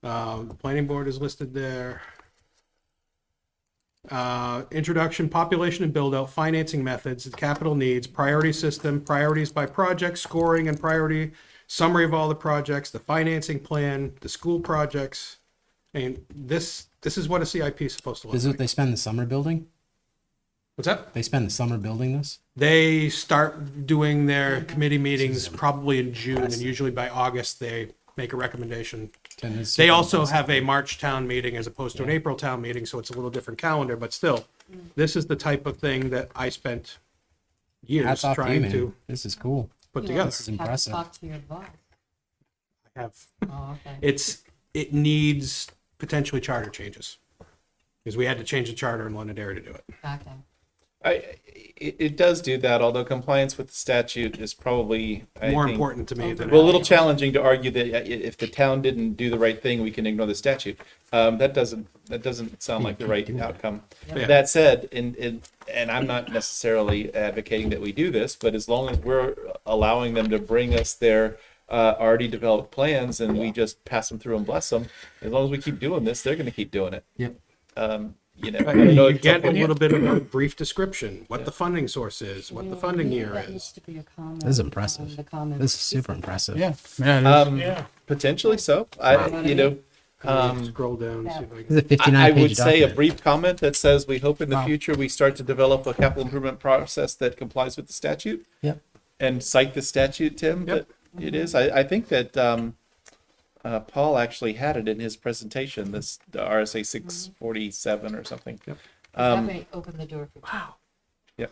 The planning board is listed there. Introduction, population and build out, financing methods, capital needs, priority system, priorities by project, scoring and priority, summary of all the projects, the financing plan, the school projects. And this is what a CIP is supposed to look This is what like. they spend the summer building? What's that? They spend the summer building this? They start doing their committee meetings probably in June, and usually by August, they make a recommendation. They also have a March town meeting as opposed to an April town meeting, so it's a little different calendar, but still, this is the type of thing that I spent years Hats off to you, trying man. to This is cool. put together. This is impressive. Have to talk to your boss. I have. Oh, okay. It needs potentially charter changes, because we had to change the charter in Londonderry to do it. Okay. It does do that, although compliance with the statute is probably More think, important to me than well, a little challenging to argue that if the town didn't do the right thing, we can ignore the statute. That doesn't sound like the right outcome. Yeah. That said, and I'm not necessarily advocating that we do this, but as long as we're allowing them to bring us their already developed plans and we just pass them through and bless them, as long as we keep doing this, they're going to keep doing it. Yep. You You get a little bit of a brief description, what the funding source is, what the funding year That is. needs to be a comment This is on impressive. the comments. This is super impressive. Potentially so. Scroll down. See if I This can. is a 59 I page would say a document. brief comment that says we hope in the future we start to develop a capital improvement process that complies with the statute. Yep. And cite the statute, Tim, Yep. that it is. I think that Paul actually had it in his presentation, the RSA 647 or something. That may open the door for. Wow. Yeah.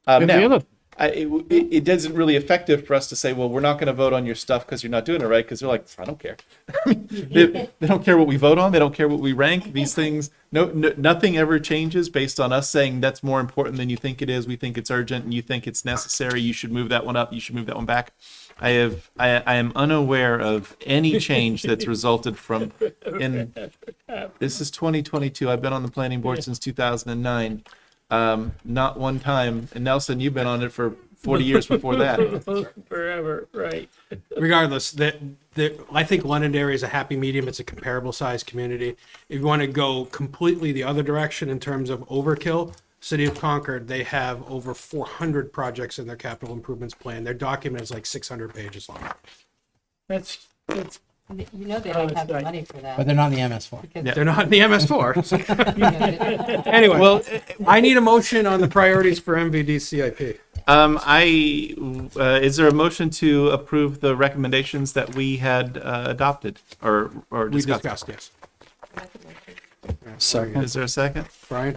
And the Now, other- it doesn't really effective for us to say, well, we're not going to vote on your stuff because you're not doing it right, because they're like, I don't care. They don't care what we vote on. They don't care what we rank. These things, nothing ever changes based on us saying that's more important than you think it is. We think it's urgent and you think it's necessary. You should move that one up. You should move that one back. I am unaware of any change that's resulted from, this is 2022. I've been on the planning board since 2009. Not one time. And Nelson, you've been on it for 40 years before that. Forever, right. Regardless, I think Londonderry is a happy medium. It's a comparable sized community. If you want to go completely the other direction in terms of overkill, City of Concord, they have over 400 projects in their capital improvements plan. Their document is like 600 pages long. That's You know they don't have the money for that. But they're not in the MS4. Because- They're not in the MS4. Anyway, well, I need a motion on the priorities for MVD CIP. Is there a motion to approve the recommendations that we had adopted or We discussed? discussed, yes. Second. Is there a second? Brian?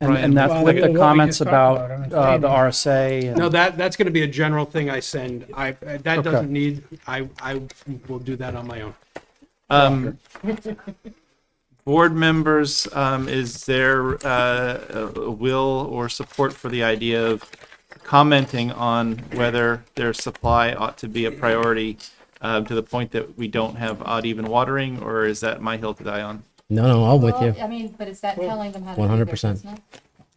And that's Well, with what the we comments just about talked about, the RSA. And No, that's going to be a general thing I send. That doesn't need, I will do that on my own. Board members, is there a will or support for the idea of commenting on whether their supply ought to be a priority to the point that we don't have odd even watering, or is that my hill to die on? No, I'm with you. I mean, but is that telling them how to do their 100%. business?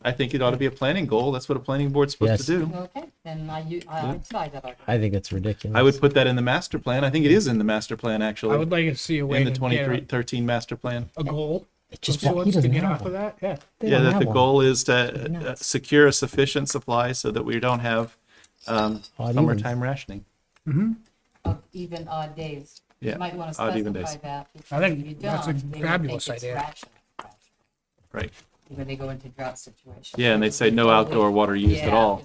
I think it ought to be a planning goal. That's what a planning board's supposed Yes. to do. Okay, then I'd side that argument. I think it's ridiculous. I would put that in the master plan. I think it is in the master plan, actually. I would like to see a way in the to 2013 master plan. get a goal. It just of he sorts to doesn't get have off of one. that. Yeah. They Yeah, don't that have the one. goal is to secure a sufficient supply so that we don't have Odd even. summertime rationing. Of even odd days. Yeah, You might want to odd even specify days. that. because I think if you that's a don't, they would fabulous think it's idea. ration. Right. When they go into drought situations. Yeah, and they say no outdoor water used at all.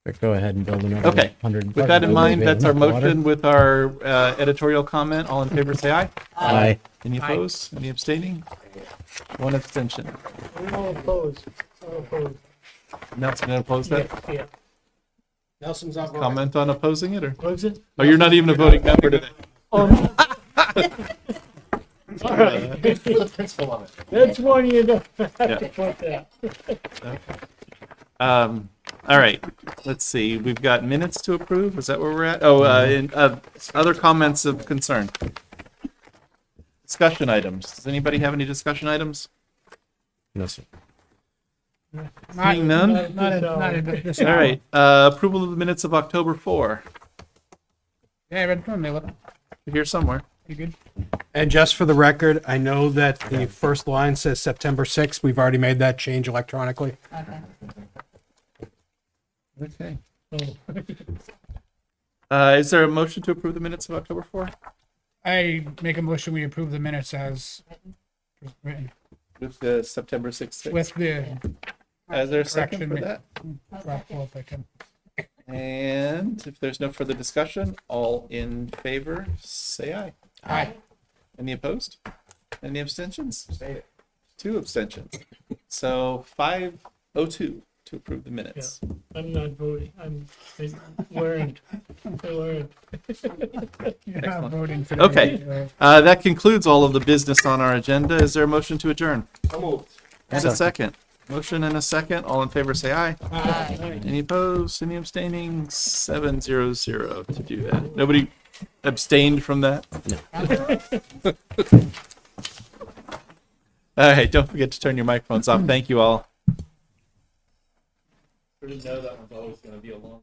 But go ahead and build another Okay. 100. With that in mind, that's our Water. motion with our editorial comment. All in favor, say aye. Aye. Any opposed? Any abstaining? One abstention. All opposed. All opposed. Nelson, gonna oppose that? Yeah. Nelson's on board. Comment on opposing it, or? Was it? Oh, you're not even a voting member today. Oh, no. All right. That's one you don't have to put that. All right, let's see. We've got minutes to approve. Is that where we're at? Oh, other comments of concern. Discussion items. Does anybody have any discussion items? No, sir. Seeing none? Not in this All hour. right, approval of the minutes of October 4. Yeah, I read them. They look Here somewhere. pretty good. And just for the record, I know that the first line says September 6th. We've already made that change electronically. Okay. Okay. Oh. Is there a motion to approve the minutes of October 4? I make a motion we approve the minutes as written With the September 6th. with the Is there a second for correction. that? Well, if I can. And if there's no further discussion, all in favor, say aye. Aye. Any opposed? Any abstentions? 2 abstentions. So 502 to approve the minutes. I'm not voting. I learned. I learned. You're not voting today. Okay, that concludes all of the business on our agenda. Is there a motion to adjourn? And a second. Motion and a second. All in favor, say aye. Aye. Any opposed? Any abstaining? 700 to do that. Nobody abstained from that? No. All right, don't forget to turn your microphones off. Thank you all. I didn't know that one's always going to be a long.